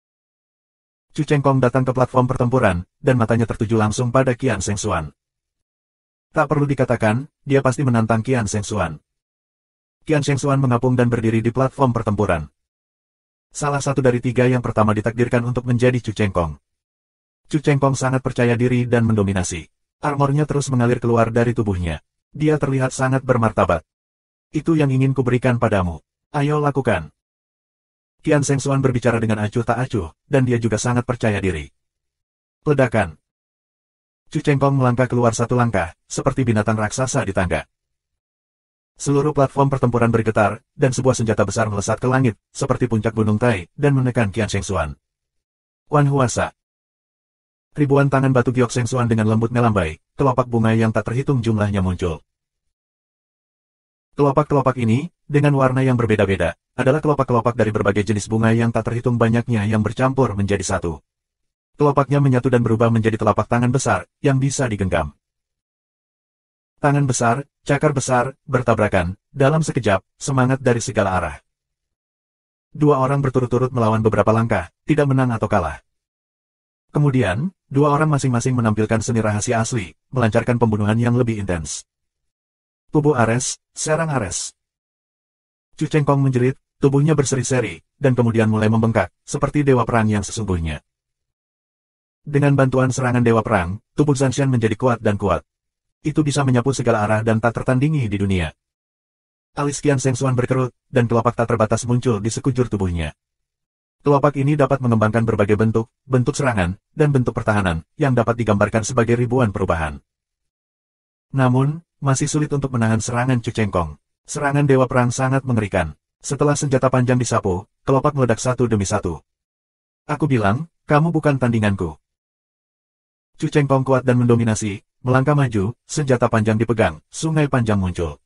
Speaker 1: Chu Chengkong datang ke platform pertempuran, dan matanya tertuju langsung pada Qian Shengxuan. Tak perlu dikatakan, dia pasti menantang Qian Shengxuan. Qian Shengxuan mengapung dan berdiri di platform pertempuran. Salah satu dari 3 yang pertama ditakdirkan untuk menjadi Chu Chengkong. Chu Chengkong sangat percaya diri dan mendominasi. Armornya terus mengalir keluar dari tubuhnya. Dia terlihat sangat bermartabat. Itu yang ingin kuberikan padamu. Ayo lakukan. Qian Shengxuan berbicara dengan acuh tak acuh, dan dia juga sangat percaya diri. Ledakan. Chu Chengkong melangkah keluar 1 langkah, seperti binatang raksasa di tangga. Seluruh platform pertempuran bergetar, dan sebuah senjata besar melesat ke langit, seperti puncak gunung Tai, dan menekan Qian Shengxuan. Wan Huasa. Ribuan tangan batu giok Shengxuan dengan lembut melambai, kelopak bunga yang tak terhitung jumlahnya muncul. Kelopak-kelopak ini, dengan warna yang berbeda-beda, adalah kelopak-kelopak dari berbagai jenis bunga yang tak terhitung banyaknya yang bercampur menjadi satu. Kelopaknya menyatu dan berubah menjadi telapak tangan besar, yang bisa digenggam. Tangan besar, cakar besar, bertabrakan, dalam sekejap, semangat dari segala arah. 2 orang berturut-turut melawan beberapa langkah, tidak menang atau kalah. Kemudian, dua orang masing-masing menampilkan seni rahasia asli, melancarkan pembunuhan yang lebih intens. Tubuh Ares, serang Ares. Chu Chengkong menjerit, tubuhnya berseri-seri, dan kemudian mulai membengkak, seperti dewa perang yang sesungguhnya. Dengan bantuan serangan dewa perang, tubuh Zanshan menjadi kuat dan kuat. Itu bisa menyapu segala arah dan tak tertandingi di dunia. Alis Qian Sheng Xuan berkerut, dan kelopak tak terbatas muncul di sekujur tubuhnya. Kelopak ini dapat mengembangkan berbagai bentuk serangan, dan bentuk pertahanan, yang dapat digambarkan sebagai ribuan perubahan. Namun, masih sulit untuk menahan serangan Chu Chengkong. Serangan Dewa Perang sangat mengerikan. Setelah senjata panjang disapu, kelopak meledak satu demi satu. Aku bilang, kamu bukan tandinganku. Chu Chengkong kuat dan mendominasi, melangkah maju, senjata panjang dipegang, sungai panjang muncul.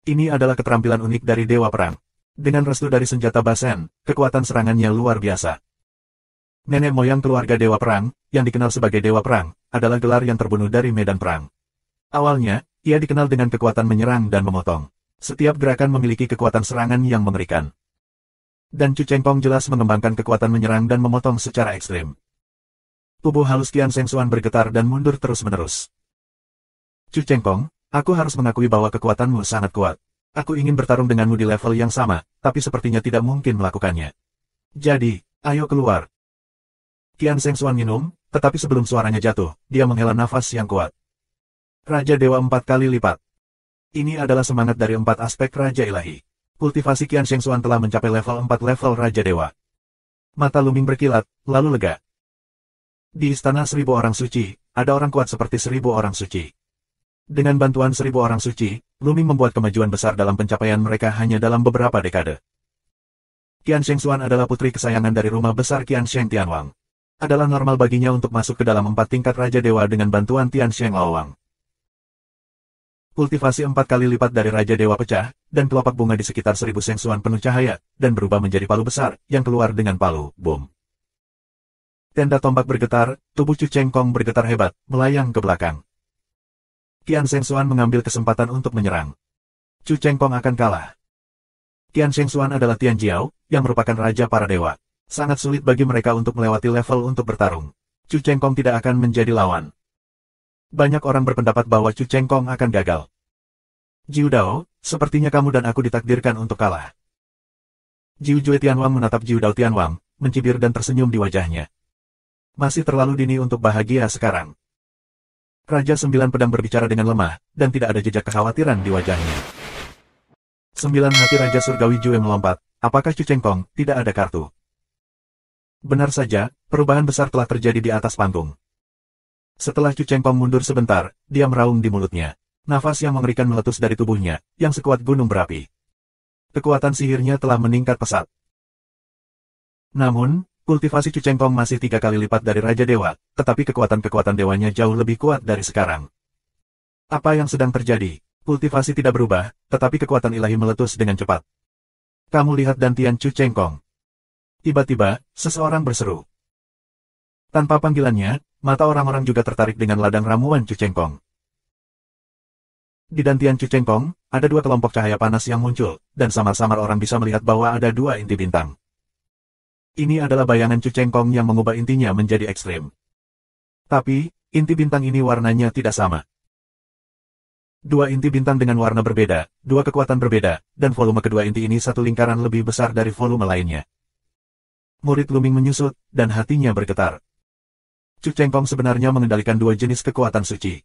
Speaker 1: Ini adalah keterampilan unik dari Dewa Perang. Dengan restu dari senjata Basen, kekuatan serangannya luar biasa. Nenek moyang keluarga Dewa Perang, yang dikenal sebagai Dewa Perang, adalah gelar yang terbunuh dari medan perang. Awalnya, ia dikenal dengan kekuatan menyerang dan memotong. Setiap gerakan memiliki kekuatan serangan yang mengerikan. Dan Chu Chengkong jelas mengembangkan kekuatan menyerang dan memotong secara ekstrim. Tubuh halus Qian Sheng Xuan bergetar dan mundur terus-menerus. Chu Chengkong, aku harus mengakui bahwa kekuatanmu sangat kuat. Aku ingin bertarung denganmu di level yang sama, tapi sepertinya tidak mungkin melakukannya. Jadi, ayo keluar. Qian Sheng Xuan minum, tetapi sebelum suaranya jatuh, dia menghela nafas yang kuat. Raja Dewa 4 kali lipat. Ini adalah semangat dari 4 aspek Raja Ilahi. Kultivasi Qian Sheng Xuan telah mencapai level 4 level Raja Dewa. Mata Luming berkilat, lalu lega. Di istana 1000 orang suci, ada orang kuat seperti 1000 orang suci. Dengan bantuan 1000 orang suci, Luming membuat kemajuan besar dalam pencapaian mereka hanya dalam beberapa dekade. Qian Sheng Xuan adalah putri kesayangan dari rumah besar Qian Sheng Tianwang. Adalah normal baginya untuk masuk ke dalam 4 tingkat Raja Dewa dengan bantuan Tian Sheng Laowang. Kultivasi 4 kali lipat dari Raja Dewa pecah, dan kelopak bunga di sekitar 1000 Sheng Xuan penuh cahaya, dan berubah menjadi palu besar, yang keluar dengan palu, bom. Tenda tombak bergetar, tubuh Chu Chengkong bergetar hebat, melayang ke belakang. Qian Sheng Xuan mengambil kesempatan untuk menyerang. Chu Chengkong akan kalah. Qian Sheng Xuan adalah Tian Jiao, yang merupakan Raja para Dewa. Sangat sulit bagi mereka untuk melewati level untuk bertarung. Chu Chengkong tidak akan menjadi lawan. Banyak orang berpendapat bahwa Chu Chengkong akan gagal. Jiu Dao, sepertinya kamu dan aku ditakdirkan untuk kalah. Jiu Jue Tianwang menatap Jiu Dao Tianwang, mencibir dan tersenyum di wajahnya. Masih terlalu dini untuk bahagia sekarang. Raja 9 Pedang berbicara dengan lemah, dan tidak ada jejak kekhawatiran di wajahnya. 9 hati Raja Surgawi Jue melompat, apakah Chu Chengkong tidak ada kartu? Benar saja, perubahan besar telah terjadi di atas panggung. Setelah Chu Chengkong mundur sebentar, dia meraung di mulutnya. Nafas yang mengerikan meletus dari tubuhnya, yang sekuat gunung berapi. Kekuatan sihirnya telah meningkat pesat. Namun, kultivasi Chu Chengkong masih 3 kali lipat dari Raja Dewa, tetapi kekuatan-kekuatan dewanya jauh lebih kuat dari sekarang. Apa yang sedang terjadi? Kultivasi tidak berubah, tetapi kekuatan ilahi meletus dengan cepat. Kamu lihat dantian Chu Chengkong. Tiba-tiba, seseorang berseru. Tanpa panggilannya, mata orang-orang juga tertarik dengan ladang ramuan Chu Chengkong. Di dantian Chu Chengkong, ada 2 kelompok cahaya panas yang muncul, dan samar-samar orang bisa melihat bahwa ada 2 inti bintang. Ini adalah bayangan Chu Chengkong yang mengubah intinya menjadi ekstrim. Tapi, inti bintang ini warnanya tidak sama. 2 inti bintang dengan warna berbeda, 2 kekuatan berbeda, dan volume kedua inti ini satu lingkaran lebih besar dari volume lainnya. Murid Luming menyusut, dan hatinya bergetar. Chu Chengkong sebenarnya mengendalikan 2 jenis kekuatan suci.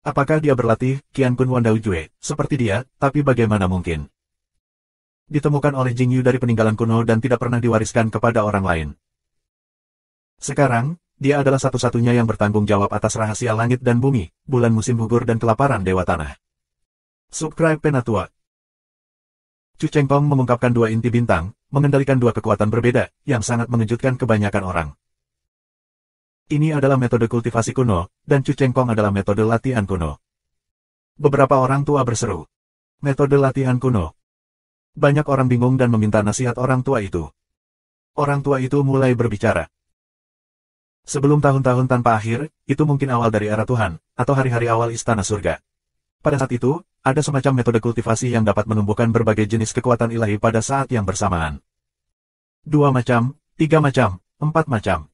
Speaker 1: Apakah dia berlatih, Qian Kun Wandao Jue, seperti dia, tapi bagaimana mungkin? Ditemukan oleh Jing Yu dari peninggalan kuno dan tidak pernah diwariskan kepada orang lain. Sekarang, dia adalah satu-satunya yang bertanggung jawab atas rahasia langit dan bumi, bulan musim gugur dan kelaparan Dewa Tanah. Subscribe Penatua. Chu Chengkong mengungkapkan 2 inti bintang, mengendalikan 2 kekuatan berbeda, yang sangat mengejutkan kebanyakan orang. Ini adalah metode kultivasi kuno, dan Chu Chengkong adalah metode latihan kuno. Beberapa orang tua berseru. Metode latihan kuno. Banyak orang bingung dan meminta nasihat orang tua itu. Orang tua itu mulai berbicara. Sebelum tahun-tahun tanpa akhir, itu mungkin awal dari era Tuhan, atau hari-hari awal istana surga. Pada saat itu, ada semacam metode kultivasi yang dapat menumbuhkan berbagai jenis kekuatan ilahi pada saat yang bersamaan. 2 macam, 3 macam, 4 macam.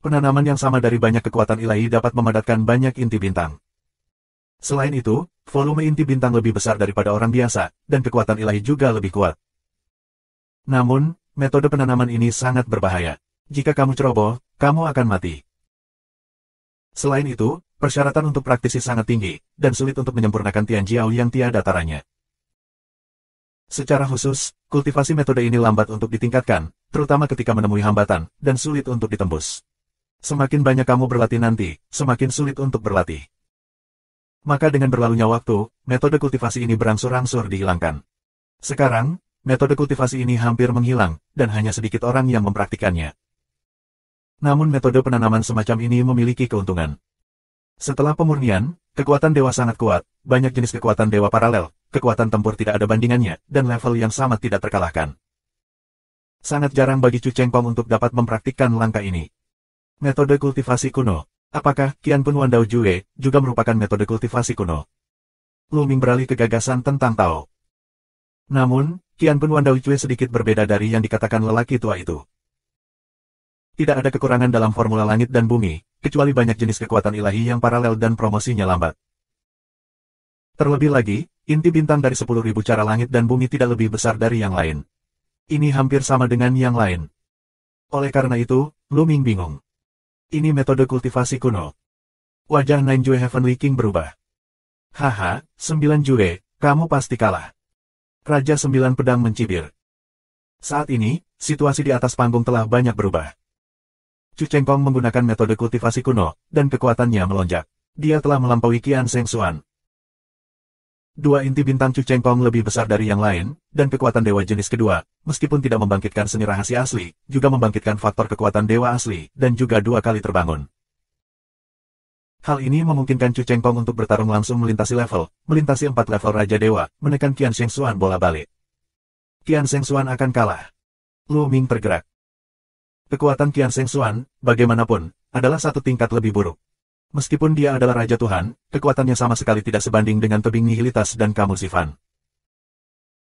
Speaker 1: Penanaman yang sama dari banyak kekuatan ilahi dapat memadatkan banyak inti bintang. Selain itu, volume inti bintang lebih besar daripada orang biasa, dan kekuatan ilahi juga lebih kuat. Namun, metode penanaman ini sangat berbahaya. Jika kamu ceroboh, kamu akan mati. Selain itu, persyaratan untuk praktisi sangat tinggi, dan sulit untuk menyempurnakan Tianjiao yang tiada taranya. Secara khusus, kultivasi metode ini lambat untuk ditingkatkan, terutama ketika menemui hambatan, dan sulit untuk ditembus. Semakin banyak kamu berlatih nanti, semakin sulit untuk berlatih. Maka dengan berlalunya waktu, metode kultivasi ini berangsur-angsur dihilangkan. Sekarang, metode kultivasi ini hampir menghilang, dan hanya sedikit orang yang mempraktikannya. Namun metode penanaman semacam ini memiliki keuntungan. Setelah pemurnian, kekuatan dewa sangat kuat, banyak jenis kekuatan dewa paralel, kekuatan tempur tidak ada bandingannya, dan level yang sama tidak terkalahkan. Sangat jarang bagi Chu Chengkong untuk dapat mempraktikkan langkah ini. Metode kultivasi kuno. Apakah Qianpun Wandao Jue juga merupakan metode kultivasi kuno? Lu Ming beralih ke gagasan tentang Tao. Namun, Qianpun Wandao Jue sedikit berbeda dari yang dikatakan lelaki tua itu. Tidak ada kekurangan dalam formula langit dan bumi, kecuali banyak jenis kekuatan ilahi yang paralel dan promosinya lambat. Terlebih lagi, inti bintang dari 10.000 cara langit dan bumi tidak lebih besar dari yang lain. Ini hampir sama dengan yang lain. Oleh karena itu, Lu Ming bingung. Ini metode kultivasi kuno. Wajah Nine Jue Heavenly King berubah. Haha, 9 Jue, kamu pasti kalah. Raja 9 Pedang mencibir. Saat ini, situasi di atas panggung telah banyak berubah. Chu Chengkong menggunakan metode kultivasi kuno, dan kekuatannya melonjak. Dia telah melampaui Qian Sheng Xuan. Dua inti bintang Chu Chengkong lebih besar dari yang lain, dan kekuatan dewa jenis kedua, meskipun tidak membangkitkan seni rahasia asli, juga membangkitkan faktor kekuatan dewa asli, dan juga 2 kali terbangun. Hal ini memungkinkan Chu Chengkong untuk bertarung langsung melintasi 4 level Raja Dewa, menekan Qian Sheng Xuan bola-balik. Qian Sheng Xuan akan kalah. Lu Ming tergerak. Kekuatan Qian Sheng Xuan, bagaimanapun, adalah satu tingkat lebih buruk. Meskipun dia adalah Raja Tuhan, kekuatannya sama sekali tidak sebanding dengan tebing nihilitas dan kamulsifan.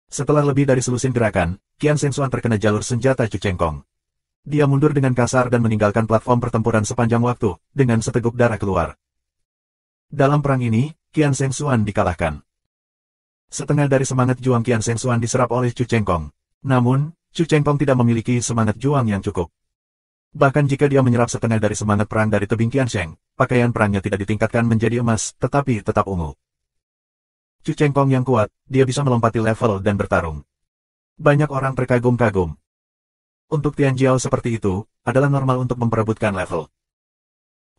Speaker 1: Setelah lebih dari selusin gerakan, Qian Sheng Xuan terkena jalur senjata Chu Chengkong. Dia mundur dengan kasar dan meninggalkan platform pertempuran sepanjang waktu, dengan seteguk darah keluar. Dalam perang ini, Qian Sheng Xuan dikalahkan. Setengah dari semangat juang Qian Sheng Xuan diserap oleh Chu Chengkong. Namun, Chu Chengkong tidak memiliki semangat juang yang cukup. Bahkan jika dia menyerap setengah dari semangat perang dari tebing Qiansheng, pakaian perangnya tidak ditingkatkan menjadi emas, tetapi tetap ungu. Chu Chengkong yang kuat, dia bisa melompati level dan bertarung. Banyak orang terkagum-kagum. Untuk Tianjiao seperti itu, adalah normal untuk memperebutkan level.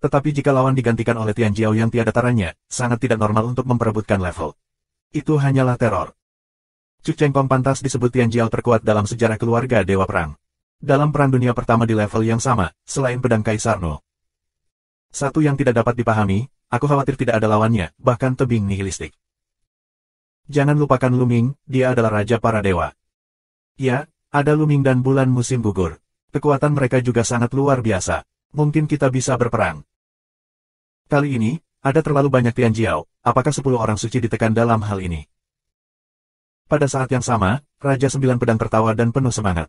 Speaker 1: Tetapi jika lawan digantikan oleh Tianjiao yang tiada taranya, sangat tidak normal untuk memperebutkan level. Itu hanyalah teror. Chu Chengkong pantas disebut Tianjiao terkuat dalam sejarah keluarga Dewa Perang. Dalam Perang Dunia Pertama di level yang sama, selain pedang Kaisar No. Satu yang tidak dapat dipahami, aku khawatir tidak ada lawannya, bahkan tebing nihilistik. Jangan lupakan Lu Ming, dia adalah Raja para Dewa. Ya, ada Lu Ming dan bulan musim gugur. Kekuatan mereka juga sangat luar biasa. Mungkin kita bisa berperang. Kali ini, ada terlalu banyak Tianjiao, apakah 10 orang suci ditekan dalam hal ini? Pada saat yang sama, Raja 9 Pedang tertawa dan penuh semangat.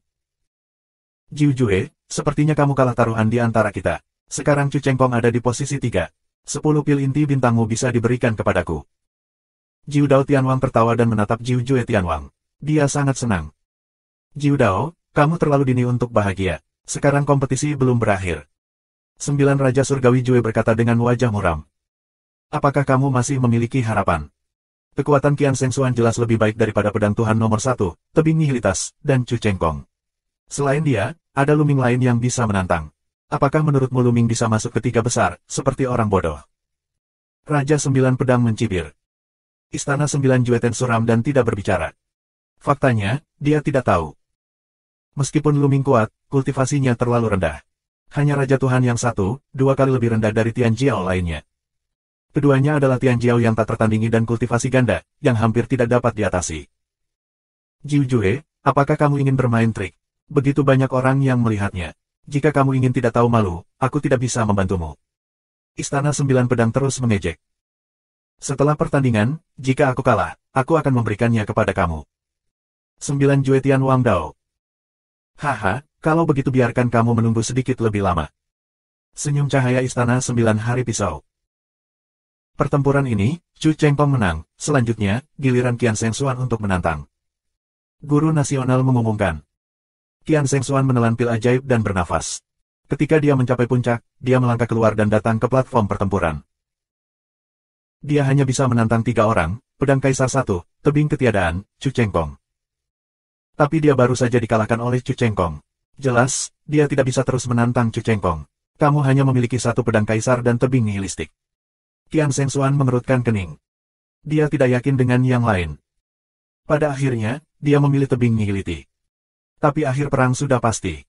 Speaker 1: Jiu Jue, sepertinya kamu kalah taruhan di antara kita. Sekarang Chu Chengkong ada di posisi 3. 10 pil inti bintangmu bisa diberikan kepadaku. Jiu Dao Tianwang tertawa dan menatap Jiu Jue Tianwang. Dia sangat senang. Jiu Dao, kamu terlalu dini untuk bahagia. Sekarang kompetisi belum berakhir. 9 Raja Surgawi Jue berkata dengan wajah muram. Apakah kamu masih memiliki harapan? Kekuatan Qian Sheng Xuan jelas lebih baik daripada pedang Tuhan nomor 1, tebing nihilitas, dan Chu Chengkong. Selain dia, ada Lu Ming lain yang bisa menantang. Apakah menurutmu Lu Ming bisa masuk ke 3 besar, seperti orang bodoh? Raja 9 Pedang mencibir. Istana 9 Jueten suram dan tidak berbicara. Faktanya, dia tidak tahu. Meskipun Lu Ming kuat, kultivasinya terlalu rendah. Hanya Raja Tuhan yang 1, 2 kali lebih rendah dari Tianjiao lainnya. Keduanya adalah Tianjiao yang tak tertandingi dan kultivasi ganda, yang hampir tidak dapat diatasi. Jiu Jue, apakah kamu ingin bermain trik? Begitu banyak orang yang melihatnya. Jika kamu ingin tidak tahu malu, aku tidak bisa membantumu. Istana 9 Pedang terus mengejek. Setelah pertandingan, jika aku kalah, aku akan memberikannya kepada kamu. 9 Jue Tian Wang Dao. Haha, kalau begitu biarkan kamu menunggu sedikit lebih lama. Senyum cahaya istana 9 hari pisau. Pertempuran ini, Chu Chengtong menang, selanjutnya, giliran Qian Shengxuan untuk menantang. Guru nasional mengumumkan. Qian Shengxuan menelan pil ajaib dan bernafas. Ketika dia mencapai puncak, dia melangkah keluar dan datang ke platform pertempuran. Dia hanya bisa menantang 3 orang, pedang kaisar 1, tebing ketiadaan, Chu Chengtong. Tapi dia baru saja dikalahkan oleh Chu Chengtong. Jelas, dia tidak bisa terus menantang Chu Chengtong. Kamu hanya memiliki 1 pedang kaisar dan tebing nihilistik. Qian Shengxuan mengerutkan kening. Dia tidak yakin dengan yang lain. Pada akhirnya, dia memilih tebing nihiliti. Tapi akhir perang sudah pasti.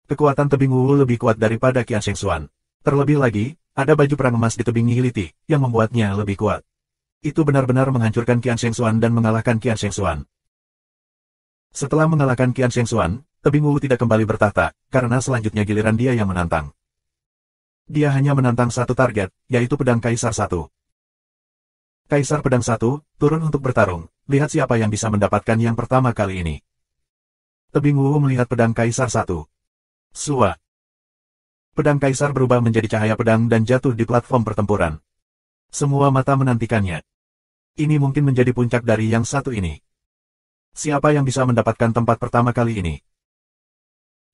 Speaker 1: Kekuatan tebing Wu lebih kuat daripada Qian Shengxuan. Terlebih lagi, ada baju perang emas di tebing nihiliti, yang membuatnya lebih kuat. Itu benar-benar menghancurkan Qian Shengxuan dan mengalahkan Qian Shengxuan. Setelah mengalahkan Qian Shengxuan, tebing Wu tidak kembali bertahta, karena selanjutnya giliran dia yang menantang. Dia hanya menantang 1 target, yaitu pedang kaisar 1. Kaisar pedang 1, turun untuk bertarung, lihat siapa yang bisa mendapatkan yang pertama kali ini. Tebing Wu melihat pedang kaisar 1. Sua. Pedang kaisar berubah menjadi cahaya pedang dan jatuh di platform pertempuran. Semua mata menantikannya. Ini mungkin menjadi puncak dari yang satu ini. Siapa yang bisa mendapatkan tempat pertama kali ini?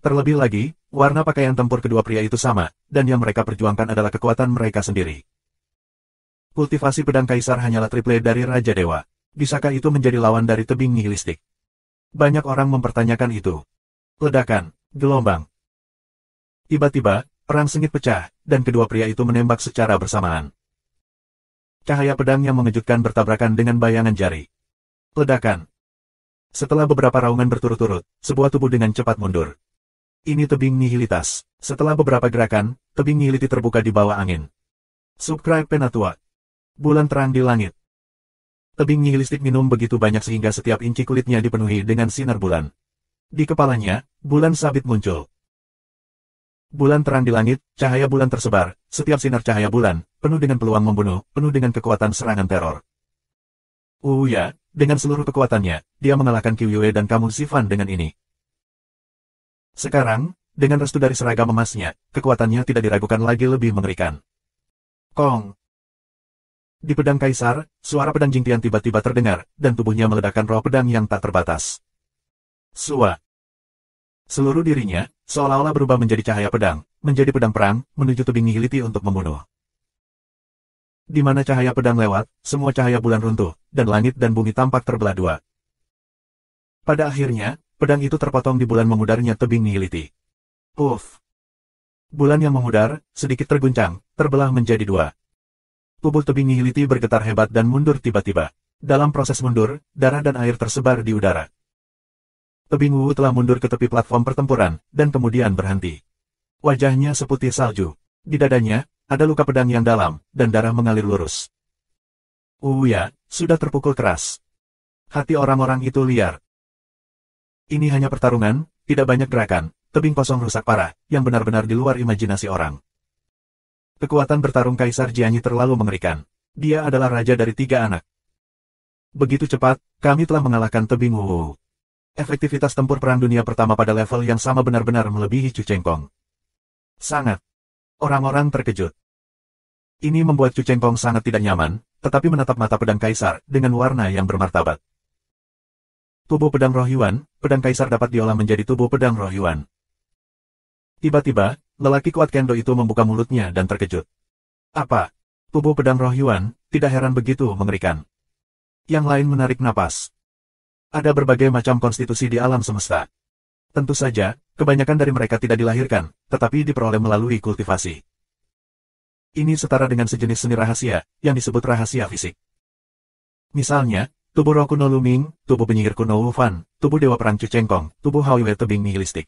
Speaker 1: Terlebih lagi, warna pakaian tempur kedua pria itu sama, dan yang mereka perjuangkan adalah kekuatan mereka sendiri. Kultivasi pedang kaisar hanyalah triple dari Raja Dewa. Bisakah itu menjadi lawan dari tebing nihilistik? Banyak orang mempertanyakan itu. Ledakan, gelombang. Tiba-tiba, perang sengit pecah, dan kedua pria itu menembak secara bersamaan. Cahaya pedang yang mengejutkan bertabrakan dengan bayangan jari. Ledakan. Setelah beberapa raungan berturut-turut, sebuah tubuh dengan cepat mundur. Ini tebing nihilitas. Setelah beberapa gerakan, tebing nihiliti terbuka di bawah angin. Subscribe Penatua. Bulan terang di langit. Tebing nihilistik minum begitu banyak sehingga setiap inci kulitnya dipenuhi dengan sinar bulan. Di kepalanya, bulan sabit muncul. Bulan terang di langit, cahaya bulan tersebar, setiap sinar cahaya bulan, penuh dengan peluang membunuh, penuh dengan kekuatan serangan teror. Ya, dengan seluruh kekuatannya, dia mengalahkan Qiu Yue dan Kamu Sifan dengan ini. Sekarang, dengan restu dari seragam emasnya, kekuatannya tidak diragukan lagi lebih mengerikan. Kong. Di pedang kaisar, suara pedang Jingtian tiba-tiba terdengar, dan tubuhnya meledakkan roh pedang yang tak terbatas. Sua. Seluruh dirinya, seolah-olah berubah menjadi cahaya pedang, menjadi pedang perang, menuju tebing nihiliti untuk membunuh. Di mana cahaya pedang lewat, semua cahaya bulan runtuh, dan langit dan bumi tampak terbelah dua. Pada akhirnya, pedang itu terpotong di bulan memudarnya tebing nihiliti. Uff! Bulan yang memudar, sedikit terguncang, terbelah menjadi 2. Tubuh tebing nihiliti bergetar hebat dan mundur tiba-tiba. Dalam proses mundur, darah dan air tersebar di udara. Tebing Wu telah mundur ke tepi platform pertempuran, dan kemudian berhenti. Wajahnya seputih salju. Di dadanya, ada luka pedang yang dalam, dan darah mengalir lurus. Ya, sudah terpukul keras. Hati orang-orang itu liar. Ini hanya pertarungan, tidak banyak gerakan, tebing kosong rusak parah, yang benar-benar di luar imajinasi orang. Kekuatan bertarung Kaisar Jianyi terlalu mengerikan. Dia adalah raja dari 3 anak. Begitu cepat, kami telah mengalahkan tebing Wu. Efektivitas tempur Perang Dunia Pertama pada level yang sama benar-benar melebihi Chu Chengkong. Sangat. Orang-orang terkejut. Ini membuat Chu Chengkong sangat tidak nyaman, tetapi menatap mata pedang kaisar dengan warna yang bermartabat. Tubuh pedang roh Yuan, pedang kaisar dapat diolah menjadi tubuh pedang roh Yuan. Tiba-tiba, lelaki kuat Kendo itu membuka mulutnya dan terkejut. Apa? Tubuh pedang roh Yuan, tidak heran begitu mengerikan. Yang lain menarik napas. Ada berbagai macam konstitusi di alam semesta. Tentu saja, kebanyakan dari mereka tidak dilahirkan, tetapi diperoleh melalui kultivasi. Ini setara dengan sejenis seni rahasia, yang disebut rahasia fisik. Misalnya, tubuh roh kuno Lu Ming, tubuh penyihir kuno Wu Fan, tubuh dewa perang Chu Chengkong, tubuh Hao Yue tebing nihilistik.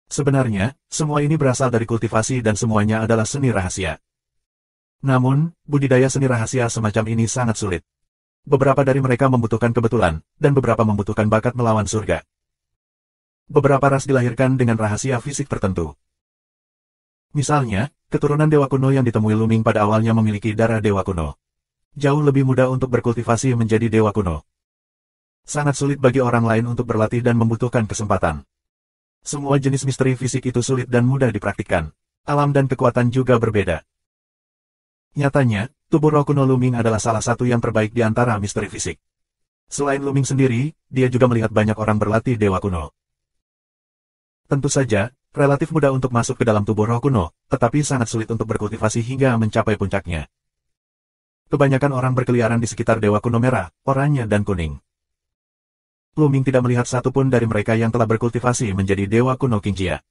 Speaker 1: Sebenarnya, semua ini berasal dari kultivasi dan semuanya adalah seni rahasia. Namun, budidaya seni rahasia semacam ini sangat sulit. Beberapa dari mereka membutuhkan kebetulan, dan beberapa membutuhkan bakat melawan surga. Beberapa ras dilahirkan dengan rahasia fisik tertentu. Misalnya, keturunan dewa kuno yang ditemui Lu Ming pada awalnya memiliki darah dewa kuno. Jauh lebih mudah untuk berkultivasi menjadi dewa kuno. Sangat sulit bagi orang lain untuk berlatih dan membutuhkan kesempatan. Semua jenis misteri fisik itu sulit dan mudah dipraktikkan. Alam dan kekuatan juga berbeda. Nyatanya, tubuh roh kuno Luming adalah salah satu yang terbaik di antara misteri fisik. Selain Luming sendiri, dia juga melihat banyak orang berlatih dewa kuno. Tentu saja, relatif mudah untuk masuk ke dalam tubuh roh kuno, tetapi sangat sulit untuk berkultivasi hingga mencapai puncaknya. Kebanyakan orang berkeliaran di sekitar dewa kuno merah, oranye dan kuning. Luming tidak melihat satupun dari mereka yang telah berkultivasi menjadi dewa kuno Qingjia.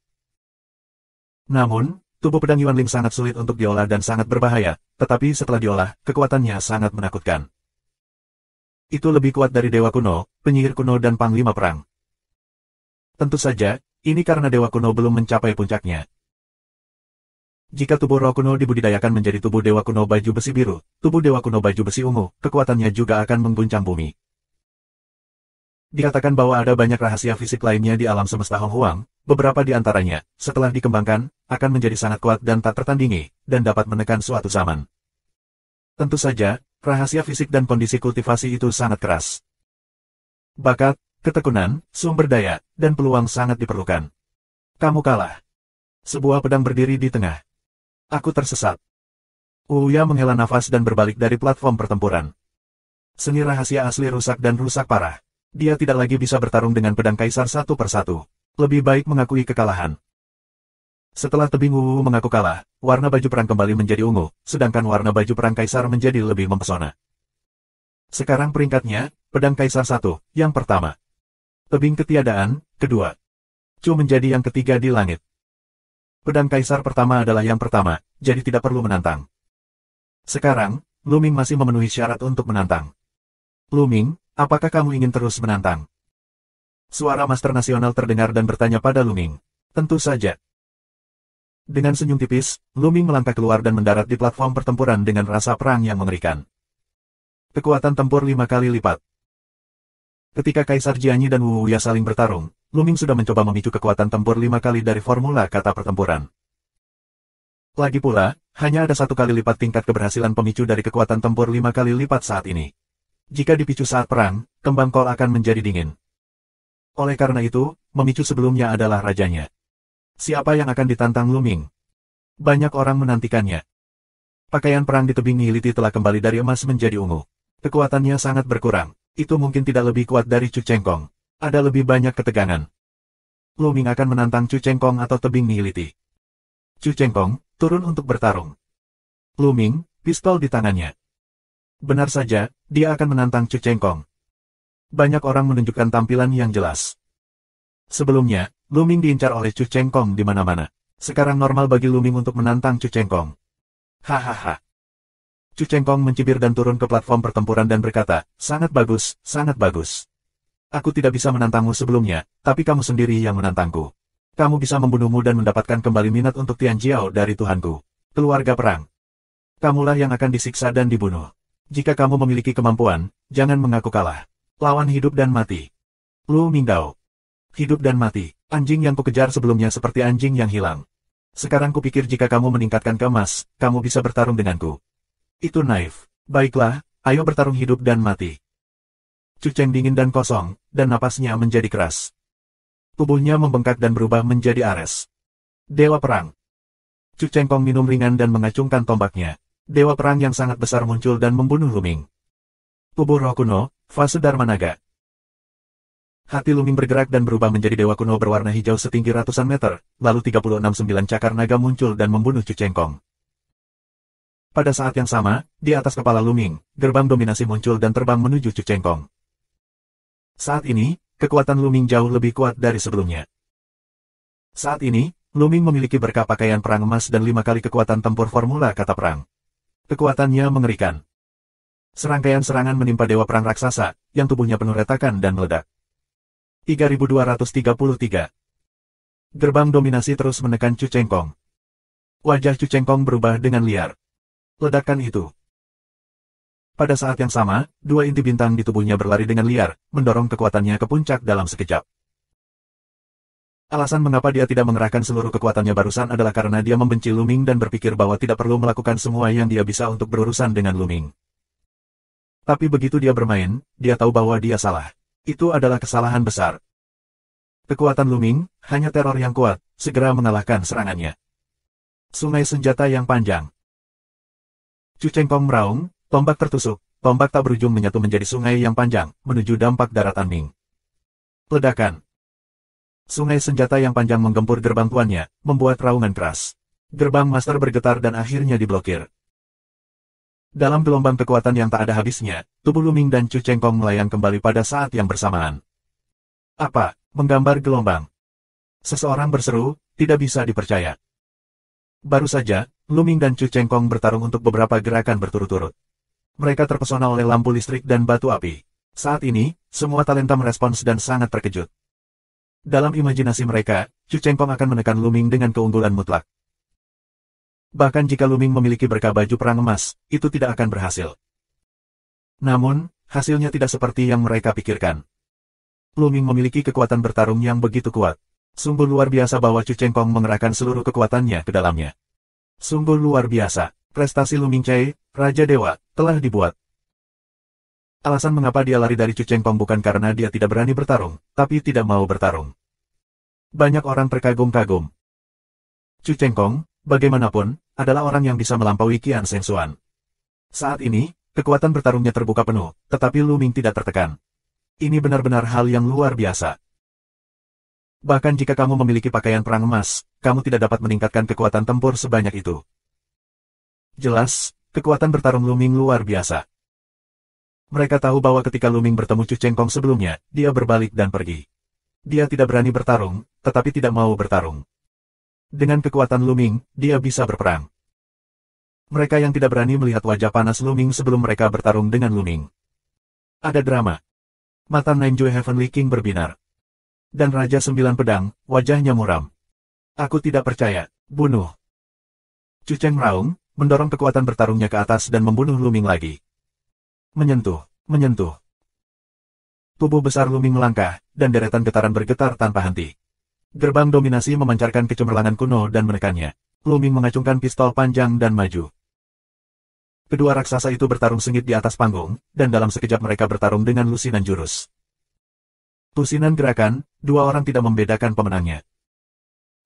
Speaker 1: Namun, tubuh pedang Yuanling sangat sulit untuk diolah dan sangat berbahaya, tetapi setelah diolah, kekuatannya sangat menakutkan. Itu lebih kuat dari dewa kuno, penyihir kuno dan panglima perang. Tentu saja, ini karena dewa kuno belum mencapai puncaknya. Jika tubuh roh kuno dibudidayakan menjadi tubuh dewa kuno baju besi biru, tubuh dewa kuno baju besi ungu, kekuatannya juga akan mengguncang bumi. Dikatakan bahwa ada banyak rahasia fisik lainnya di alam semesta Hong Huang, beberapa di antaranya, setelah dikembangkan, akan menjadi sangat kuat dan tak tertandingi, dan dapat menekan suatu zaman. Tentu saja, rahasia fisik dan kondisi kultivasi itu sangat keras. Bakat, ketekunan, sumber daya, dan peluang sangat diperlukan. Kamu kalah. Sebuah pedang berdiri di tengah. Aku tersesat. Uya menghela nafas dan berbalik dari platform pertempuran. Seni rahasia asli rusak dan rusak parah. Dia tidak lagi bisa bertarung dengan pedang kaisar satu persatu. Lebih baik mengakui kekalahan. Setelah tebing Wu mengaku kalah, warna baju perang kembali menjadi ungu, sedangkan warna baju perang kaisar menjadi lebih mempesona. Sekarang peringkatnya, pedang kaisar 1, yang pertama. Tebing ketiadaan, kedua. Chu menjadi yang ketiga di langit. Pedang kaisar pertama adalah yang pertama, jadi tidak perlu menantang. Sekarang, Luming masih memenuhi syarat untuk menantang. Luming, apakah kamu ingin terus menantang? Suara Master Nasional terdengar dan bertanya pada Luming. Tentu saja. Dengan senyum tipis, Luming melangkah keluar dan mendarat di platform pertempuran dengan rasa perang yang mengerikan. Kekuatan tempur 5 kali lipat. Ketika Kaisar Jianyi dan Wu Wuya saling bertarung, Luming sudah mencoba memicu kekuatan tempur 5 kali dari formula kata pertempuran. Lagi pula, hanya ada 1 kali lipat tingkat keberhasilan pemicu dari kekuatan tempur 5 kali lipat saat ini. Jika dipicu saat perang, kembang kol akan menjadi dingin. Oleh karena itu, memicu sebelumnya adalah rajanya. Siapa yang akan ditantang Luming? Banyak orang menantikannya. Pakaian perang di tebing Nihiliti telah kembali dari emas menjadi ungu. Kekuatannya sangat berkurang. Itu mungkin tidak lebih kuat dari Chu Chengkong. Ada lebih banyak ketegangan. Luming akan menantang Chu Chengkong atau tebing Nihiliti. Chu Chengkong, turun untuk bertarung. Luming, pistol di tangannya. Benar saja, dia akan menantang Chu Chengkong. Banyak orang menunjukkan tampilan yang jelas. Sebelumnya, Luming diincar oleh Chu Chengkong di mana-mana. Sekarang normal bagi Luming untuk menantang Chu Chengkong. Hahaha. Chu Chengkong mencibir dan turun ke platform pertempuran dan berkata, sangat bagus, sangat bagus. Aku tidak bisa menantangmu sebelumnya, tapi kamu sendiri yang menantangku. Kamu bisa membunuhmu dan mendapatkan kembali minat untuk Tian Jiao dari Tuhanku. Keluarga perang. Kamulah yang akan disiksa dan dibunuh. Jika kamu memiliki kemampuan, jangan mengaku kalah. Lawan hidup dan mati. Lu Mingdao. Hidup dan mati. Anjing yang kukejar sebelumnya seperti anjing yang hilang. Sekarang kupikir jika kamu meningkatkan ke emas, kamu bisa bertarung denganku. Itu naif. Baiklah, ayo bertarung hidup dan mati. Chu Cheng dingin dan kosong, dan napasnya menjadi keras. Tubuhnya membengkak dan berubah menjadi Ares. Dewa Perang. Chu Chengkong minum ringan dan mengacungkan tombaknya. Dewa Perang yang sangat besar muncul dan membunuh Luming. Tubuh roh kuno, fase Dharma Naga. Hati Luming bergerak dan berubah menjadi dewa kuno berwarna hijau setinggi ratusan meter, lalu 36 cakar naga muncul dan membunuh Chu Chengkong. Pada saat yang sama, di atas kepala Luming, gerbang dominasi muncul dan terbang menuju Chu Chengkong. Saat ini, kekuatan Luming jauh lebih kuat dari sebelumnya. Saat ini, Luming memiliki berkah pakaian perang emas dan 5 kali kekuatan tempur formula kata perang. Kekuatannya mengerikan. Serangkaian serangan menimpa dewa perang raksasa, yang tubuhnya penuh retakan dan meledak. 3233. Gerbang dominasi terus menekan Chu Chengkong. Wajah Chu Chengkong berubah dengan liar. Ledakan itu. Pada saat yang sama, 2 inti bintang di tubuhnya berlari dengan liar, mendorong kekuatannya ke puncak dalam sekejap. Alasan mengapa dia tidak mengerahkan seluruh kekuatannya barusan adalah karena dia membenci Luming dan berpikir bahwa tidak perlu melakukan semua yang dia bisa untuk berurusan dengan Luming. Tapi begitu dia bermain, dia tahu bahwa dia salah. Itu adalah kesalahan besar. Kekuatan Luming, hanya teror yang kuat, segera mengalahkan serangannya. Sungai senjata yang panjang. Chu Chengkong meraung, tombak tertusuk, tombak tak berujung menyatu menjadi sungai yang panjang, menuju dampak daratan Ming. Ledakan. Sungai senjata yang panjang menggempur gerbang tuannya, membuat raungan keras. Gerbang master bergetar dan akhirnya diblokir. Dalam gelombang kekuatan yang tak ada habisnya, tubuh Lu Ming dan Chu Chengkong melayang kembali pada saat yang bersamaan. Apa? Menggambar gelombang. Seseorang berseru, tidak bisa dipercaya. Baru saja, Lu Ming dan Chu Chengkong bertarung untuk beberapa gerakan berturut-turut. Mereka terpesona oleh lampu listrik dan batu api. Saat ini, semua talenta merespons dan sangat terkejut. Dalam imajinasi mereka, Chu Chengkong akan menekan Lu Ming dengan keunggulan mutlak. Bahkan jika Lu Ming memiliki berkah baju perang emas, itu tidak akan berhasil. Namun, hasilnya tidak seperti yang mereka pikirkan. Lu Ming memiliki kekuatan bertarung yang begitu kuat. Sungguh luar biasa bahwa Chu Chengkong mengerahkan seluruh kekuatannya ke dalamnya. Sungguh luar biasa, prestasi Lu Ming Cai, Raja Dewa, telah dibuat. Alasan mengapa dia lari dari Chu Chengkong bukan karena dia tidak berani bertarung, tapi tidak mau bertarung. Banyak orang terkagum-kagum. Chu Chengkong, bagaimanapun, adalah orang yang bisa melampaui Qian Seng Xuan. Saat ini, kekuatan bertarungnya terbuka penuh, tetapi Lu Ming tidak tertekan. Ini benar-benar hal yang luar biasa. Bahkan jika kamu memiliki pakaian perang emas, kamu tidak dapat meningkatkan kekuatan tempur sebanyak itu. Jelas, kekuatan bertarung Lu Ming luar biasa. Mereka tahu bahwa ketika Lu Ming bertemu Chu Chengkong sebelumnya, dia berbalik dan pergi. Dia tidak berani bertarung, tetapi tidak mau bertarung. Dengan kekuatan Lu Ming, dia bisa berperang. Mereka yang tidak berani melihat wajah panas Lu Ming sebelum mereka bertarung dengan Lu Ming. Ada drama. Mata Nanjue Heavenly King berbinar. Dan Raja Sembilan Pedang, wajahnya muram. Aku tidak percaya, bunuh. Chu Cheng meraung, mendorong kekuatan bertarungnya ke atas dan membunuh Lu Ming lagi. Menyentuh. Tubuh besar Lu Ming melangkah, dan deretan getaran bergetar tanpa henti. Gerbang dominasi memancarkan kecemerlangan kuno dan menekannya. Lu Ming mengacungkan pistol panjang dan maju. Kedua raksasa itu bertarung sengit di atas panggung, dan dalam sekejap mereka bertarung dengan lusinan jurus. Lusinan gerakan, dua orang tidak membedakan pemenangnya.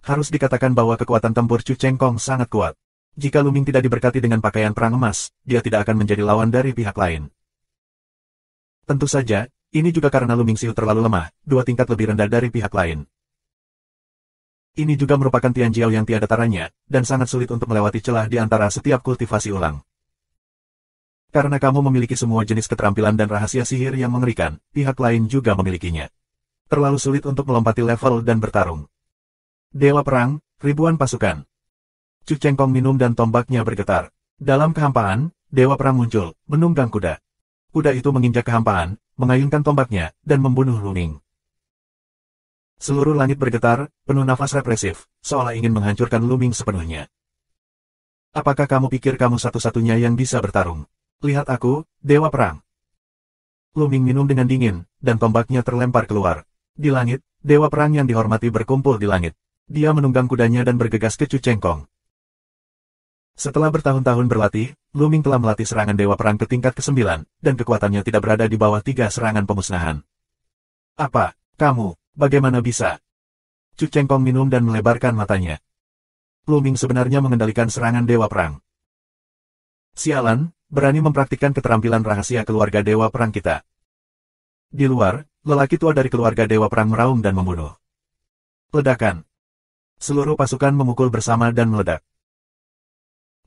Speaker 1: Harus dikatakan bahwa kekuatan tempur Chu Chengkong sangat kuat. Jika Lu Ming tidak diberkati dengan pakaian perang emas, dia tidak akan menjadi lawan dari pihak lain. Tentu saja, ini juga karena Lu Ming Xiu terlalu lemah, 2 tingkat lebih rendah dari pihak lain. Ini juga merupakan Tian Jiao yang tiada taranya, dan sangat sulit untuk melewati celah di antara setiap kultivasi ulang. Karena kamu memiliki semua jenis keterampilan dan rahasia sihir yang mengerikan, pihak lain juga memilikinya. Terlalu sulit untuk melompati level dan bertarung. Dewa Perang, ribuan pasukan. Chu Chengkong minum dan tombaknya bergetar. Dalam kehampaan, Dewa Perang muncul, menunggang kuda. Kuda itu menginjak kehampaan, mengayunkan tombaknya, dan membunuh Lu Ming. Seluruh langit bergetar, penuh nafas represif, seolah ingin menghancurkan Lu Ming sepenuhnya. Apakah kamu pikir kamu satu-satunya yang bisa bertarung? Lihat aku, Dewa Perang. Lu Ming minum dengan dingin, dan tombaknya terlempar keluar. Di langit, Dewa Perang yang dihormati berkumpul di langit. Dia menunggang kudanya dan bergegas ke Chu Chengkong. Setelah bertahun-tahun berlatih, Lu Ming telah melatih serangan Dewa Perang ke tingkat ke-9, dan kekuatannya tidak berada di bawah 3 serangan pemusnahan. Apa? Kamu? Bagaimana bisa? Chu Chengkong minum dan melebarkan matanya. Lu Ming sebenarnya mengendalikan serangan Dewa Perang. Sialan, berani mempraktikkan keterampilan rahasia keluarga Dewa Perang kita. Di luar, lelaki tua dari keluarga Dewa Perang meraung dan membunuh. Ledakan. Seluruh pasukan memukul bersama dan meledak.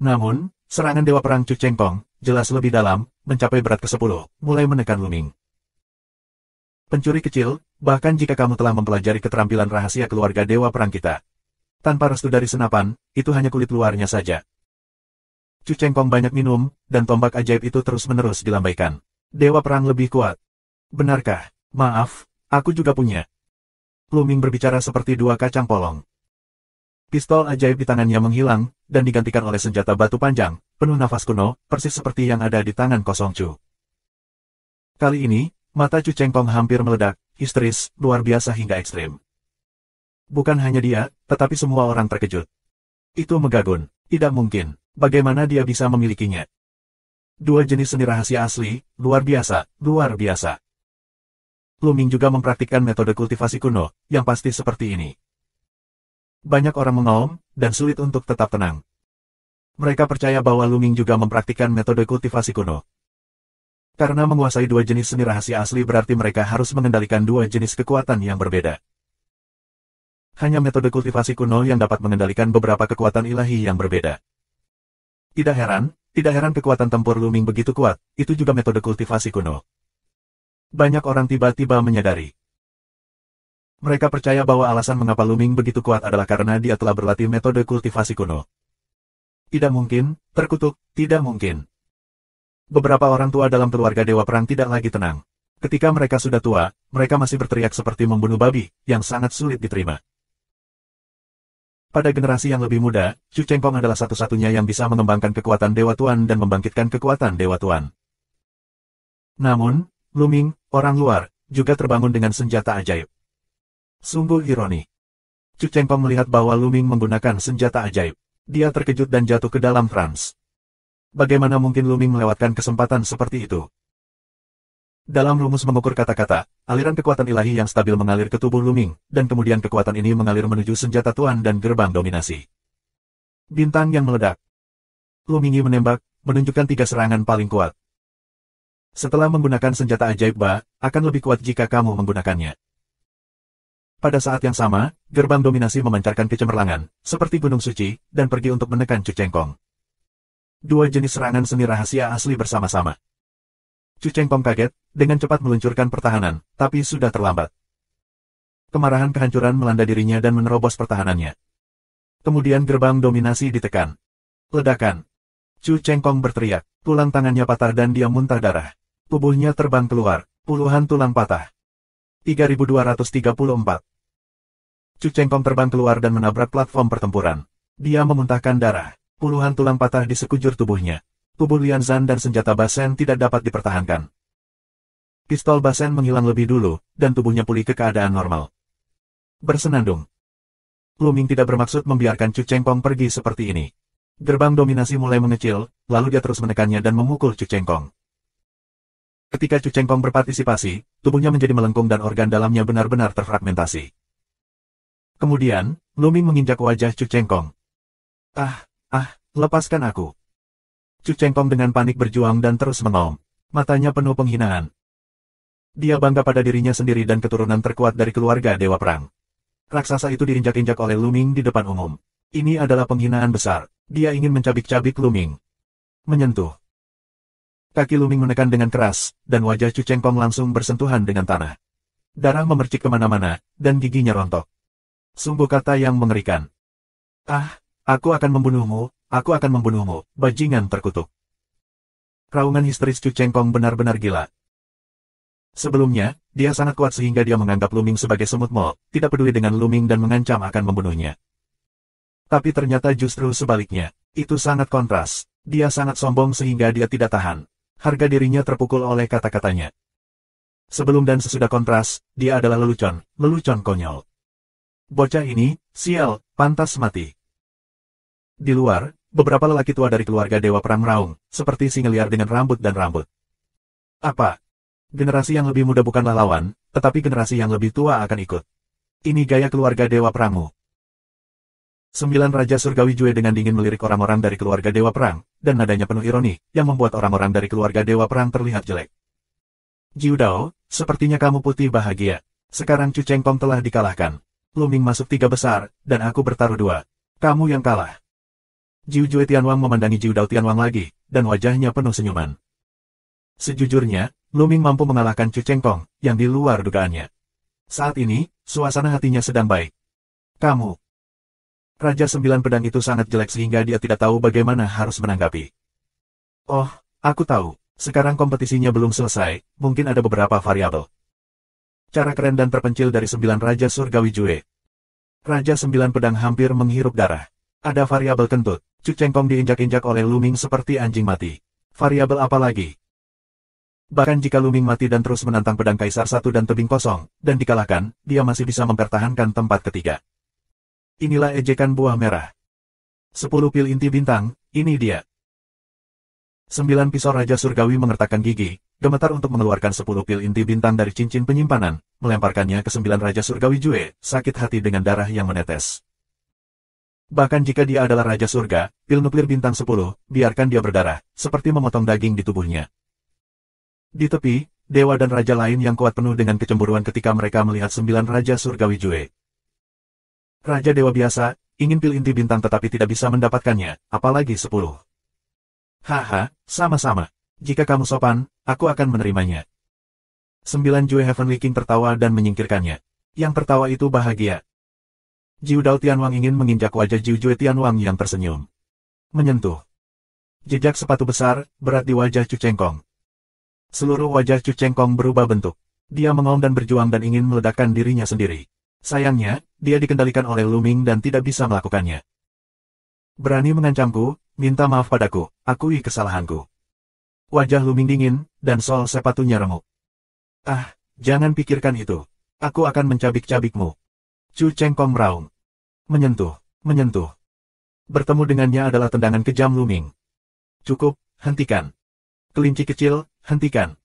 Speaker 1: Namun, serangan Dewa Perang Chu Chengkong, jelas lebih dalam, mencapai berat ke-10, mulai menekan Lu Ming. Pencuri kecil, bahkan jika kamu telah mempelajari keterampilan rahasia keluarga Dewa Perang kita. Tanpa restu dari senapan, itu hanya kulit luarnya saja. Chu Chengkong banyak minum, dan tombak ajaib itu terus-menerus dilambaikan. Dewa Perang lebih kuat. Benarkah? Maaf, aku juga punya. Lu Ming berbicara seperti 2 kacang polong. Pistol ajaib di tangannya menghilang, dan digantikan oleh senjata batu panjang, penuh nafas kuno, persis seperti yang ada di tangan kosong Chu. Kali ini, mata Chu Chengkong hampir meledak, histeris, luar biasa hingga ekstrim. Bukan hanya dia, tetapi semua orang terkejut. Itu Megagun, tidak mungkin, bagaimana dia bisa memilikinya. 2 jenis seni rahasia asli, luar biasa, luar biasa. Lu Ming juga mempraktikkan metode kultivasi kuno, yang pasti seperti ini. Banyak orang mengaum, dan sulit untuk tetap tenang. Mereka percaya bahwa Lu Ming juga mempraktikkan metode kultivasi kuno. Karena menguasai dua jenis seni rahasia asli berarti mereka harus mengendalikan dua jenis kekuatan yang berbeda. Hanya metode kultivasi kuno yang dapat mengendalikan beberapa kekuatan ilahi yang berbeda. Tidak heran kekuatan tempur Lu Ming begitu kuat, itu juga metode kultivasi kuno. Banyak orang tiba-tiba menyadari. Mereka percaya bahwa alasan mengapa Lu Ming begitu kuat adalah karena dia telah berlatih metode kultivasi kuno. Tidak mungkin, terkutuk, tidak mungkin. Beberapa orang tua dalam keluarga Dewa Perang tidak lagi tenang. Ketika mereka sudah tua, mereka masih berteriak seperti membunuh babi, yang sangat sulit diterima. Pada generasi yang lebih muda, Chu Chengkong adalah satu-satunya yang bisa mengembangkan kekuatan Dewa Tuan dan membangkitkan kekuatan Dewa Tuan. Namun, Lu Ming, orang luar, juga terbangun dengan senjata ajaib. Sungguh ironi. Chu Chengkong melihat bahwa Lu Ming menggunakan senjata ajaib. Dia terkejut dan jatuh ke dalam trans. Bagaimana mungkin Lu Ming melewatkan kesempatan seperti itu? Dalam rumus mengukur kata-kata, aliran kekuatan ilahi yang stabil mengalir ke tubuh Lu Ming, dan kemudian kekuatan ini mengalir menuju senjata tuan dan gerbang dominasi. Bintang yang meledak. Lu Ming menembak, menunjukkan 3 serangan paling kuat. Setelah menggunakan senjata ajaib Ba, akan lebih kuat jika kamu menggunakannya. Pada saat yang sama, gerbang dominasi memancarkan kecemerlangan, seperti gunung suci, dan pergi untuk menekan Chu Chengkong. Dua jenis serangan seni rahasia asli bersama-sama. Chu Chengkong kaget, dengan cepat meluncurkan pertahanan, tapi sudah terlambat. Kemarahan kehancuran melanda dirinya dan menerobos pertahanannya. Kemudian gerbang dominasi ditekan. Ledakan. Chu Chengkong berteriak, tulang tangannya patah dan dia muntah darah. Tubuhnya terbang keluar, puluhan tulang patah. 3234. Chu Chengkong terbang keluar dan menabrak platform pertempuran. Dia memuntahkan darah. Puluhan tulang patah di sekujur tubuhnya. Tubuh Lian Zhan dan senjata Basen tidak dapat dipertahankan. Pistol Basen menghilang lebih dulu, dan tubuhnya pulih ke keadaan normal. Bersenandung. Lu Ming tidak bermaksud membiarkan Chu Chengkong pergi seperti ini. Gerbang dominasi mulai mengecil, lalu dia terus menekannya dan memukul Chu Chengkong. Ketika Chu Chengkong berpartisipasi, tubuhnya menjadi melengkung dan organ dalamnya benar-benar terfragmentasi. Kemudian, Lu Ming menginjak wajah Chu Chengkong. Lepaskan aku. Chu Chengkong dengan panik berjuang dan terus mengaum. Matanya penuh penghinaan. Dia bangga pada dirinya sendiri dan keturunan terkuat dari keluarga Dewa Perang. Raksasa itu diinjak-injak oleh Lu Ming di depan umum. Ini adalah penghinaan besar. Dia ingin mencabik-cabik Lu Ming. Menyentuh. Kaki Lu Ming menekan dengan keras, dan wajah Chu Chengkong langsung bersentuhan dengan tanah. Darah memercik kemana-mana, dan giginya rontok. Sungguh kata yang mengerikan. Aku akan membunuhmu, bajingan terkutuk. Raungan histeris Chu Chengkong benar-benar gila. Sebelumnya, dia sangat kuat sehingga dia menganggap Lu Ming sebagai semut mo, tidak peduli dengan Lu Ming dan mengancam akan membunuhnya. Tapi ternyata justru sebaliknya, itu sangat kontras. Dia sangat sombong sehingga dia tidak tahan. Harga dirinya terpukul oleh kata-katanya. Sebelum dan sesudah kontras, dia adalah lelucon konyol. Bocah ini, sial, pantas mati. Di luar, beberapa lelaki tua dari keluarga Dewa Perang meraung, seperti singa liar dengan rambut dan rambut. Apa? Generasi yang lebih muda bukanlah lawan, tetapi generasi yang lebih tua akan ikut. Ini gaya keluarga Dewa Perangmu. 9 Raja Surgawi Jue dengan dingin melirik orang-orang dari keluarga Dewa Perang, dan nadanya penuh ironi, yang membuat orang-orang dari keluarga Dewa Perang terlihat jelek. Jiu Dao, sepertinya kamu putih bahagia. Sekarang Chu Chengkong telah dikalahkan. Lu Ming masuk 3 besar, dan aku bertaruh 2. Kamu yang kalah. Jiu Jue Tianwang memandangi Jiu Dao Tianwang lagi, dan wajahnya penuh senyuman. Sejujurnya, Lu Ming mampu mengalahkan Chu Chengkong, yang di luar dugaannya. Saat ini, suasana hatinya sedang baik. Kamu. Raja 9 pedang itu sangat jelek sehingga dia tidak tahu bagaimana harus menanggapi. Oh, aku tahu. Sekarang kompetisinya belum selesai, mungkin ada beberapa variabel. Cara keren dan terpencil dari 9 Raja Surgawi Jue. Raja 9 pedang hampir menghirup darah. Ada variabel kentut. Chu Chengkong diinjak-injak oleh Lu Ming seperti anjing mati. Variabel apa lagi? Bahkan jika Lu Ming mati dan terus menantang pedang Kaisar 1 dan tebing kosong, dan dikalahkan, dia masih bisa mempertahankan tempat ketiga. Inilah ejekan buah merah. 10 pil inti bintang, ini dia. 9 pisau Raja Surgawi mengertakkan gigi, gemetar untuk mengeluarkan 10 pil inti bintang dari cincin penyimpanan, melemparkannya ke 9 Raja Surgawi Jue, sakit hati dengan darah yang menetes. Bahkan jika dia adalah Raja Surga, pil nuklir bintang 10, biarkan dia berdarah, seperti memotong daging di tubuhnya. Di tepi, dewa dan raja lain yang kuat penuh dengan kecemburuan ketika mereka melihat 9 Raja Surgawi Jue. Raja Dewa biasa, ingin pil inti bintang tetapi tidak bisa mendapatkannya, apalagi 10. Haha, sama-sama. Jika kamu sopan, aku akan menerimanya. 9 Jue Heavenly King tertawa dan menyingkirkannya. Yang tertawa itu bahagia. Jiu Dao Tianwang ingin menginjak wajah Jiu Jue Tianwang yang tersenyum. Menyentuh. Jejak sepatu besar, berat di wajah Chu Chengkong. Seluruh wajah Chu Chengkong berubah bentuk. Dia mengaum dan berjuang dan ingin meledakkan dirinya sendiri. Sayangnya, dia dikendalikan oleh Lu Ming dan tidak bisa melakukannya. Berani mengancamku, minta maaf padaku, akui kesalahanku. Wajah Lu Ming dingin, dan sol sepatunya remuk. Ah, jangan pikirkan itu. Aku akan mencabik-cabikmu. Chu Chengkong meraung. Menyentuh, menyentuh. Bertemu dengannya adalah tendangan kejam Lu Ming. Cukup, hentikan. Kelinci kecil, hentikan.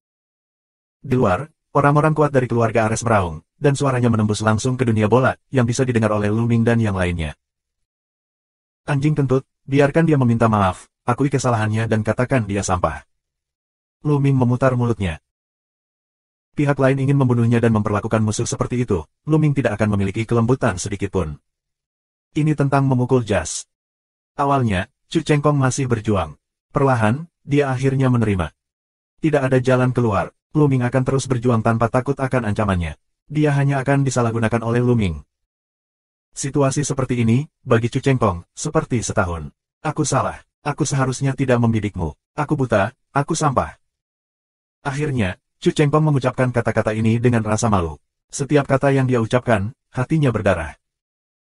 Speaker 1: Di luar, orang-orang kuat dari keluarga Ares meraung, dan suaranya menembus langsung ke dunia bola, yang bisa didengar oleh Lu Ming dan yang lainnya. Anjing kentut, biarkan dia meminta maaf, akui kesalahannya dan katakan dia sampah. Lu Ming memutar mulutnya. Pihak lain ingin membunuhnya dan memperlakukan musuh seperti itu, Lu Ming tidak akan memiliki kelembutan sedikitpun. Ini tentang memukul jas. Awalnya, Chu Chengkong masih berjuang. Perlahan, dia akhirnya menerima. Tidak ada jalan keluar, Lu Ming akan terus berjuang tanpa takut akan ancamannya. Dia hanya akan disalahgunakan oleh Lu Ming. Situasi seperti ini, bagi Chu Chengkong, seperti setahun. Aku salah, aku seharusnya tidak membidikmu. Aku buta, aku sampah. Akhirnya, Chu Chengkong mengucapkan kata-kata ini dengan rasa malu. Setiap kata yang dia ucapkan, hatinya berdarah.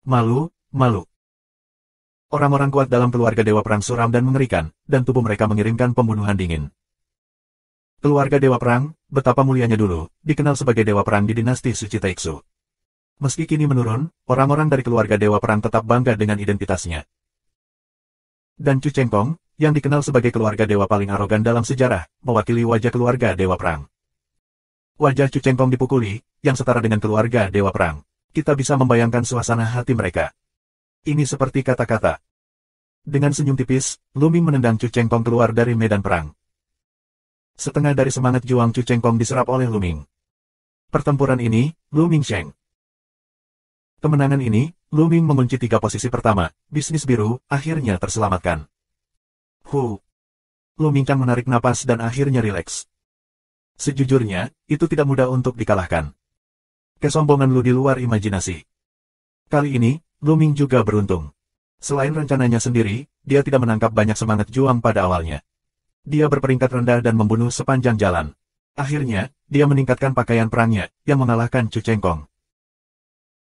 Speaker 1: Malu, malu. Orang-orang kuat dalam keluarga Dewa Perang suram dan mengerikan, dan tubuh mereka mengirimkan pembunuhan dingin. Keluarga Dewa Perang, betapa mulianya dulu, dikenal sebagai Dewa Perang di dinasti Suci Taixu. Meski kini menurun, orang-orang dari keluarga Dewa Perang tetap bangga dengan identitasnya. Dan Chu Chengkong, yang dikenal sebagai keluarga Dewa paling arogan dalam sejarah, mewakili wajah keluarga Dewa Perang. Wajah Chu Chengkong dipukuli, yang setara dengan keluarga Dewa Perang. Kita bisa membayangkan suasana hati mereka. Ini seperti kata-kata. Dengan senyum tipis, Lu Ming menendang Chu Chengkong keluar dari medan perang. Setengah dari semangat juang Chu Chengkong diserap oleh Lu Ming. Pertempuran ini, Lu Ming Sheng. Kemenangan ini, Lu Ming mengunci 3 posisi pertama, bisnis biru, akhirnya terselamatkan. Lu Ming Chang menarik napas dan akhirnya rileks. Sejujurnya, itu tidak mudah untuk dikalahkan. Kesombongan Lu di luar imajinasi. Kali ini, Lu Ming juga beruntung. Selain rencananya sendiri, dia tidak menangkap banyak semangat juang pada awalnya. Dia berperingkat rendah dan membunuh sepanjang jalan. Akhirnya, dia meningkatkan pakaian perangnya, yang mengalahkan Chu Chengkong.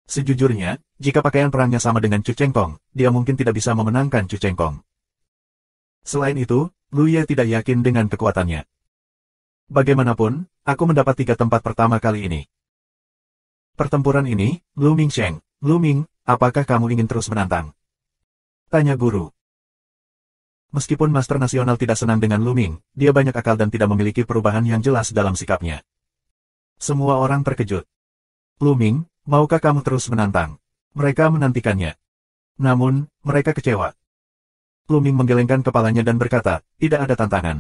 Speaker 1: Sejujurnya, jika pakaian perangnya sama dengan Chu Chengkong, dia mungkin tidak bisa memenangkan Chu Chengkong. Selain itu, Lu Ye tidak yakin dengan kekuatannya. Bagaimanapun, aku mendapat 3 tempat pertama kali ini. Pertempuran ini, Lu Ming Sheng, Lu Ming, apakah kamu ingin terus menantang? Tanya guru. Meskipun Master Nasional tidak senang dengan Lu Ming, dia banyak akal dan tidak memiliki perubahan yang jelas dalam sikapnya. Semua orang terkejut. Lu Ming, maukah kamu terus menantang? Mereka menantikannya. Namun, mereka kecewa. Lu Ming menggelengkan kepalanya dan berkata, tidak ada tantangan.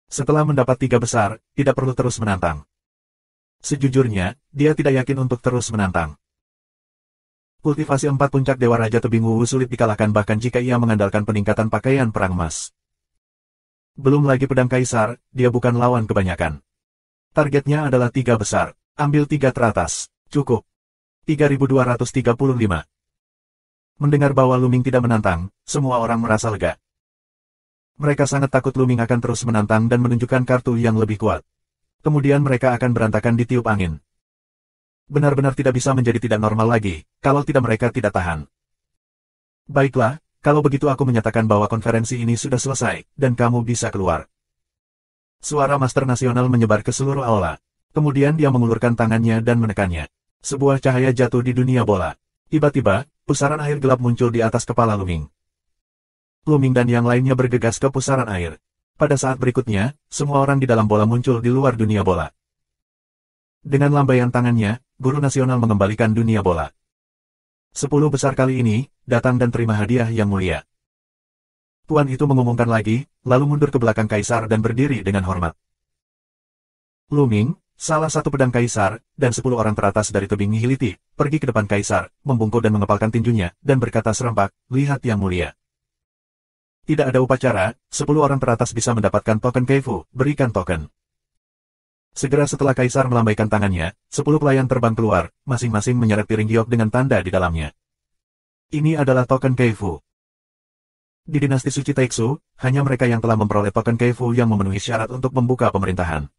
Speaker 1: Setelah mendapat 3 besar, tidak perlu terus menantang. Sejujurnya, dia tidak yakin untuk terus menantang. Kultivasi 4 puncak Dewa Raja Tebing Wu sulit dikalahkan bahkan jika ia mengandalkan peningkatan pakaian perang emas. Belum lagi pedang Kaisar, dia bukan lawan kebanyakan. Targetnya adalah 3 besar. Ambil 3 teratas. Cukup. 3235. Mendengar bahwa Lu Ming tidak menantang, semua orang merasa lega. Mereka sangat takut Lu Ming akan terus menantang dan menunjukkan kartu yang lebih kuat. Kemudian mereka akan berantakan ditiup angin. Benar-benar tidak bisa menjadi tidak normal lagi, kalau tidak mereka tidak tahan. Baiklah, kalau begitu aku menyatakan bahwa konferensi ini sudah selesai, dan kamu bisa keluar. Suara Master Nasional menyebar ke seluruh aula. Kemudian dia mengulurkan tangannya dan menekannya. Sebuah cahaya jatuh di dunia bola. Tiba-tiba, pusaran air gelap muncul di atas kepala Lu Ming. Lu Ming dan yang lainnya bergegas ke pusaran air. Pada saat berikutnya, semua orang di dalam bola muncul di luar dunia bola. Dengan lambaian tangannya, Guru Nasional mengembalikan dunia bola. 10 besar kali ini, datang dan terima hadiah yang mulia. Tuan itu mengumumkan lagi, lalu mundur ke belakang kaisar dan berdiri dengan hormat. Lu Ming, salah satu pedang kaisar, dan 10 orang teratas dari tebing Nihiliti, pergi ke depan kaisar, membungkuk dan mengepalkan tinjunya, dan berkata serempak, lihat yang mulia. Tidak ada upacara, 10 orang teratas bisa mendapatkan token Keifu, berikan token. Segera setelah kaisar melambaikan tangannya, 10 pelayan terbang keluar, masing-masing menyeret piring giok dengan tanda di dalamnya. Ini adalah token Keifu. Di dinasti suci Taixu, hanya mereka yang telah memperoleh token Keifu yang memenuhi syarat untuk membuka pemerintahan.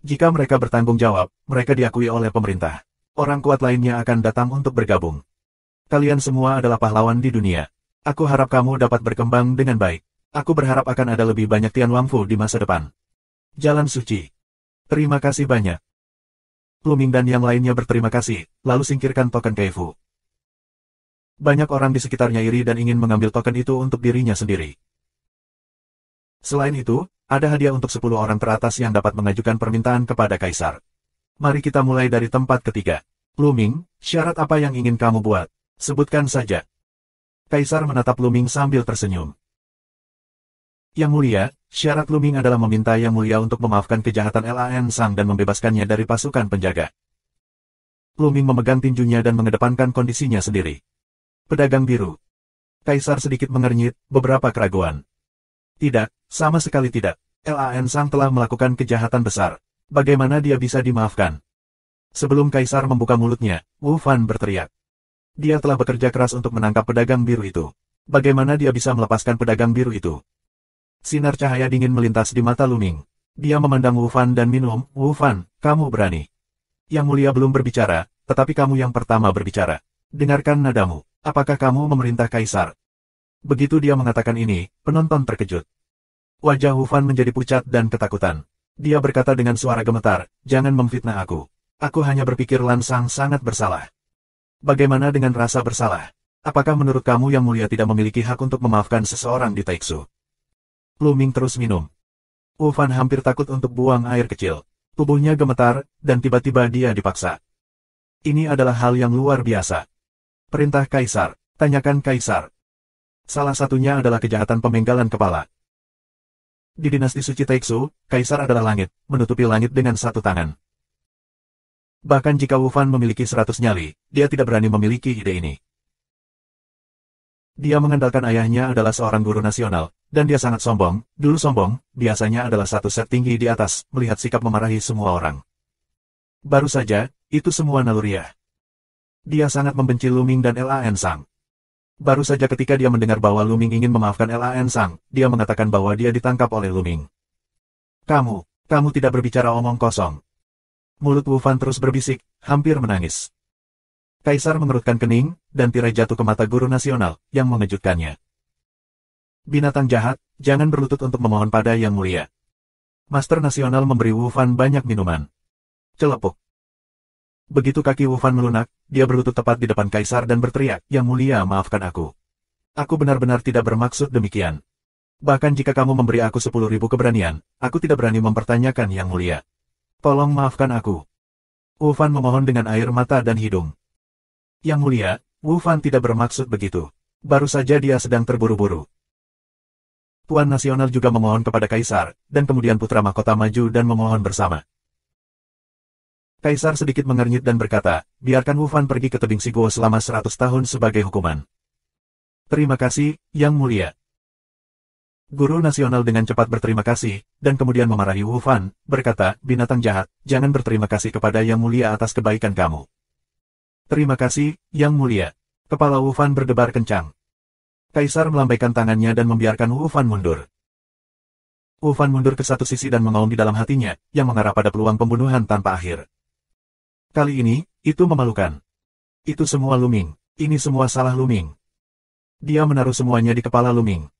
Speaker 1: Jika mereka bertanggung jawab, mereka diakui oleh pemerintah. Orang kuat lainnya akan datang untuk bergabung. Kalian semua adalah pahlawan di dunia. Aku harap kamu dapat berkembang dengan baik. Aku berharap akan ada lebih banyak Tian Wangfu di masa depan. Jalan suci. Terima kasih banyak. Lu Ming dan yang lainnya berterima kasih, lalu singkirkan token Keifu. Banyak orang di sekitarnya iri dan ingin mengambil token itu untuk dirinya sendiri. Selain itu, ada hadiah untuk 10 orang teratas yang dapat mengajukan permintaan kepada kaisar. Mari kita mulai dari tempat ketiga. Lu Ming, syarat apa yang ingin kamu buat? Sebutkan saja. Kaisar menatap Lu Ming sambil tersenyum. Yang mulia, syarat Lu Ming adalah meminta Yang Mulia untuk memaafkan kejahatan Lan Sang dan membebaskannya dari pasukan penjaga. Lu Ming memegang tinjunya dan mengedepankan kondisinya sendiri. Pedagang biru. Kaisar sedikit mengernyit, beberapa keraguan. Tidak, sama sekali tidak. Lan Sang telah melakukan kejahatan besar. Bagaimana dia bisa dimaafkan? Sebelum Kaisar membuka mulutnya, Wu Fan berteriak. Dia telah bekerja keras untuk menangkap pedagang biru itu. Bagaimana dia bisa melepaskan pedagang biru itu? Sinar cahaya dingin melintas di mata Lu Ming. Dia memandang Wu Fan dan minum, Wu Fan, kamu berani. Yang Mulia belum berbicara, tetapi kamu yang pertama berbicara. Dengarkan nadamu, apakah kamu memerintah Kaisar? Begitu dia mengatakan ini, penonton terkejut. Wajah Wu Fan menjadi pucat dan ketakutan. Dia berkata dengan suara gemetar, jangan memfitnah aku. Aku hanya berpikir Lan Sang sangat bersalah. Bagaimana dengan rasa bersalah? Apakah menurut kamu Yang Mulia tidak memiliki hak untuk memaafkan seseorang di Taixu? Lu Ming terus minum. Wu Fan hampir takut untuk buang air kecil. Tubuhnya gemetar, dan tiba-tiba dia dipaksa. Ini adalah hal yang luar biasa. Perintah Kaisar, tanyakan Kaisar. Salah satunya adalah kejahatan pemenggalan kepala. Di dinasti suci Taixu, Kaisar adalah langit, menutupi langit dengan satu tangan. Bahkan jika Wu Fan memiliki 100 nyali, dia tidak berani memiliki ide ini. Dia mengandalkan ayahnya adalah seorang guru nasional, dan dia sangat sombong. Dulu sombong, biasanya adalah satu set tinggi di atas, melihat sikap memarahi semua orang. Baru saja, itu semua naluriah. Dia sangat membenci Lu Ming dan Lan Sang. Baru saja ketika dia mendengar bahwa Lu Ming ingin memaafkan Lan Sang, dia mengatakan bahwa dia ditangkap oleh Lu Ming. Kamu tidak berbicara omong kosong. Mulut Wu Fan terus berbisik, hampir menangis. Kaisar mengerutkan kening, dan tirai jatuh ke mata guru nasional, yang mengejutkannya. Binatang jahat, jangan berlutut untuk memohon pada Yang Mulia. Master nasional memberi Wu Fan banyak minuman. Celepuk. Begitu kaki Wu Fan melunak, dia berlutut tepat di depan Kaisar dan berteriak, Yang Mulia maafkan aku. Aku benar-benar tidak bermaksud demikian. Bahkan jika kamu memberi aku 10.000 keberanian, aku tidak berani mempertanyakan Yang Mulia. Tolong maafkan aku. Wu Fan memohon dengan air mata dan hidung. Yang Mulia, Wu Fan tidak bermaksud begitu. Baru saja dia sedang terburu-buru. Tuan Nasional juga memohon kepada Kaisar, dan kemudian putra mahkota maju dan memohon bersama. Kaisar sedikit mengernyit dan berkata, biarkan Wu Fan pergi ke tebing Siguo selama 100 tahun sebagai hukuman. Terima kasih, Yang Mulia. Guru Nasional dengan cepat berterima kasih, dan kemudian memarahi Wu Fan, berkata, binatang jahat, jangan berterima kasih kepada Yang Mulia atas kebaikan kamu. Terima kasih, Yang Mulia. Kepala Wu Fan berdebar kencang. Kaisar melambaikan tangannya dan membiarkan Wu Fan mundur. Wu Fan mundur ke satu sisi dan mengaum di dalam hatinya, yang mengarah pada peluang pembunuhan tanpa akhir. Kali ini, itu memalukan. Itu semua Lu Ming. Ini semua salah Lu Ming. Dia menaruh semuanya di kepala Lu Ming.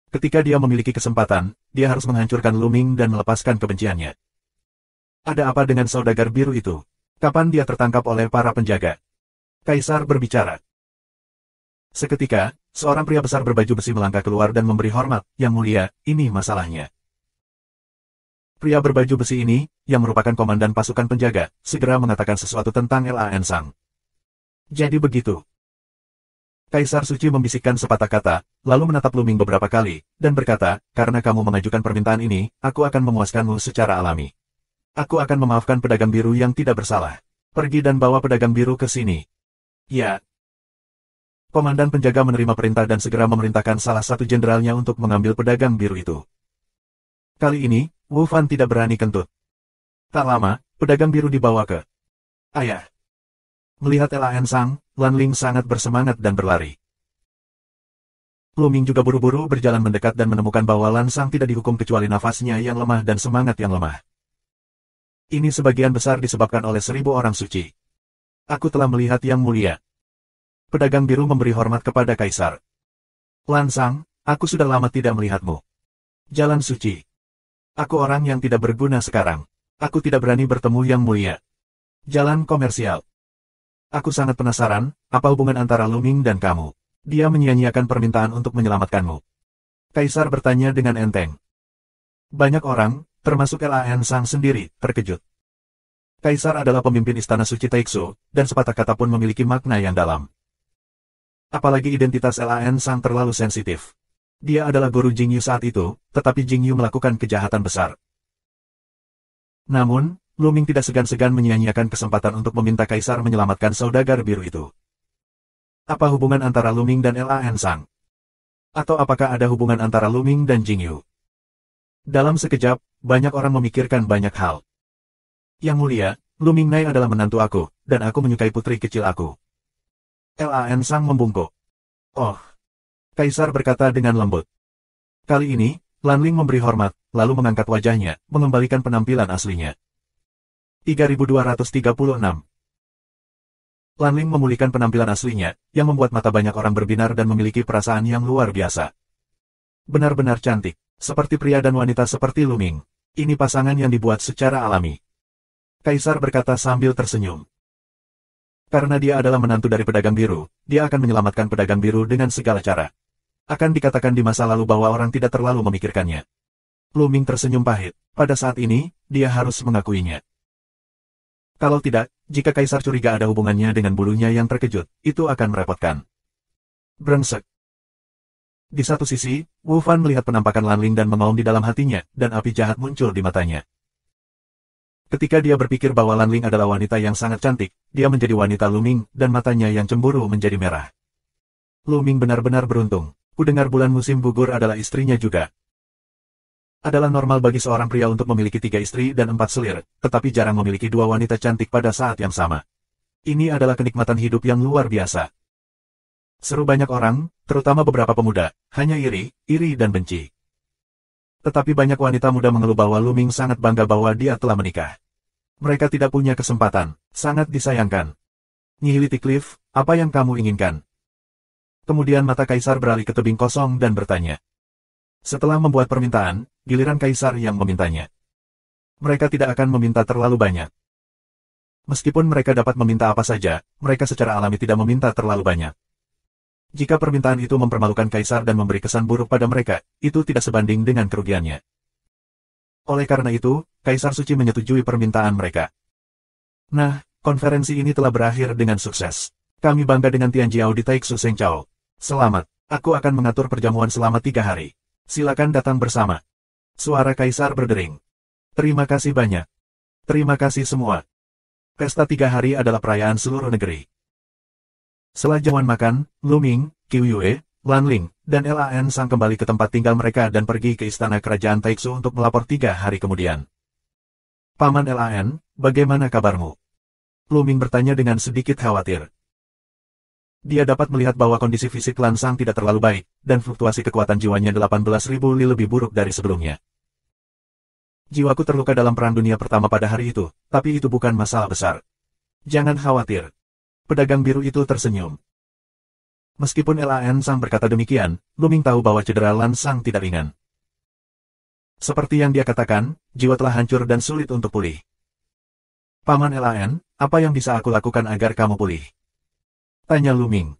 Speaker 1: Ketika dia memiliki kesempatan, dia harus menghancurkan Lu Ming dan melepaskan kebenciannya. Ada apa dengan saudagar biru itu? Kapan dia tertangkap oleh para penjaga? Kaisar berbicara. Seketika, seorang pria besar berbaju besi melangkah keluar dan memberi hormat, Yang Mulia, ini masalahnya. Pria berbaju besi ini, yang merupakan komandan pasukan penjaga, segera mengatakan sesuatu tentang Lan Sang. Jadi begitu. Kaisar Suci membisikkan sepatah kata, lalu menatap Luming beberapa kali, dan berkata, karena kamu mengajukan permintaan ini, aku akan memuaskanmu secara alami. Aku akan memaafkan pedagang biru yang tidak bersalah. Pergi dan bawa pedagang biru ke sini. Ya. Komandan penjaga menerima perintah dan segera memerintahkan salah satu jenderalnya untuk mengambil pedagang biru itu. Kali ini, Wu Fan tidak berani kentut. Tak lama, pedagang biru dibawa ke ayah. Melihat Lan Sang, Lan Ling sangat bersemangat dan berlari. Luming juga buru-buru berjalan mendekat dan menemukan bahwa Lan Sang tidak dihukum kecuali nafasnya yang lemah dan semangat yang lemah. Ini sebagian besar disebabkan oleh 1000 orang suci. Aku telah melihat yang mulia. Pedagang biru memberi hormat kepada Kaisar. Lan Sang, aku sudah lama tidak melihatmu. Jalan suci. Aku orang yang tidak berguna sekarang. Aku tidak berani bertemu yang mulia. Jalan komersial. Aku sangat penasaran, apa hubungan antara Luming dan kamu? Dia menyia-nyiakan permintaan untuk menyelamatkanmu. Kaisar bertanya dengan enteng. Banyak orang, termasuk Lan Sang sendiri, terkejut. Kaisar adalah pemimpin Istana Suci Taixu, dan sepatah kata pun memiliki makna yang dalam. Apalagi identitas Lan Sang terlalu sensitif. Dia adalah guru Jingyu saat itu, tetapi Jingyu melakukan kejahatan besar. Namun, Luming tidak segan-segan menyia-nyiakan kesempatan untuk meminta Kaisar menyelamatkan saudagar biru itu. Apa hubungan antara Luming dan Lan Sang? Atau apakah ada hubungan antara Luming dan Jingyu? Dalam sekejap, banyak orang memikirkan banyak hal. Yang mulia, Luming Nai adalah menantu aku, dan aku menyukai putri kecil aku. Lan Sang membungkuk. Oh. Kaisar berkata dengan lembut. Kali ini, Lan Ling memberi hormat, lalu mengangkat wajahnya, mengembalikan penampilan aslinya. 3236. Lan Ling memulihkan penampilan aslinya, yang membuat mata banyak orang berbinar dan memiliki perasaan yang luar biasa. Benar-benar cantik, seperti pria dan wanita seperti Luming. Ini pasangan yang dibuat secara alami. Kaisar berkata sambil tersenyum. Karena dia adalah menantu dari pedagang biru, dia akan menyelamatkan pedagang biru dengan segala cara. Akan dikatakan di masa lalu bahwa orang tidak terlalu memikirkannya. Luming tersenyum pahit. Pada saat ini, dia harus mengakuinya. Kalau tidak, jika Kaisar curiga ada hubungannya dengan bulunya yang terkejut, itu akan merepotkan. Brengsek. Di satu sisi, Wu Fan melihat penampakan Lan Ling dan mengaum di dalam hatinya, dan api jahat muncul di matanya. Ketika dia berpikir bahwa Lan Ling adalah wanita yang sangat cantik, dia menjadi wanita Luming, dan matanya yang cemburu menjadi merah. Luming benar-benar beruntung. Kudengar bulan musim gugur adalah istrinya juga. Adalah normal bagi seorang pria untuk memiliki 3 istri dan 4 selir, tetapi jarang memiliki 2 wanita cantik pada saat yang sama. Ini adalah kenikmatan hidup yang luar biasa. Seru banyak orang, terutama beberapa pemuda, hanya iri dan benci. Tetapi banyak wanita muda mengeluh bahwa Luming sangat bangga bahwa dia telah menikah. Mereka tidak punya kesempatan, sangat disayangkan. Nihility Cliff, apa yang kamu inginkan? Kemudian mata Kaisar beralih ke tebing kosong dan bertanya. Setelah membuat permintaan, giliran Kaisar yang memintanya. Mereka tidak akan meminta terlalu banyak. Meskipun mereka dapat meminta apa saja, mereka secara alami tidak meminta terlalu banyak. Jika permintaan itu mempermalukan Kaisar dan memberi kesan buruk pada mereka, itu tidak sebanding dengan kerugiannya. Oleh karena itu, Kaisar Suci menyetujui permintaan mereka. Nah, konferensi ini telah berakhir dengan sukses. Kami bangga dengan Tianjiao di Taixu Shengchao. Selamat, aku akan mengatur perjamuan selama 3 hari. Silakan datang bersama. Suara Kaisar berdering. Terima kasih banyak. Terima kasih semua. Pesta 3 hari adalah perayaan seluruh negeri. Setelah jamuan makan, Luming, Qiu Yue, Lan Ling, dan Lan Sang kembali ke tempat tinggal mereka dan pergi ke istana kerajaan Taixu untuk melapor 3 hari kemudian. Paman Lan, bagaimana kabarmu? Luming bertanya dengan sedikit khawatir. Dia dapat melihat bahwa kondisi fisik Lan Sang tidak terlalu baik, dan fluktuasi kekuatan jiwanya 18.000 li lebih buruk dari sebelumnya. Jiwaku terluka dalam Perang Dunia Pertama pada hari itu, tapi itu bukan masalah besar. Jangan khawatir. Pedagang biru itu tersenyum. Meskipun Lan Sang berkata demikian, Luming tahu bahwa cedera Lan Sang tidak ringan. Seperti yang dia katakan, jiwa telah hancur dan sulit untuk pulih. Paman Lan, apa yang bisa aku lakukan agar kamu pulih? Tanya Luming.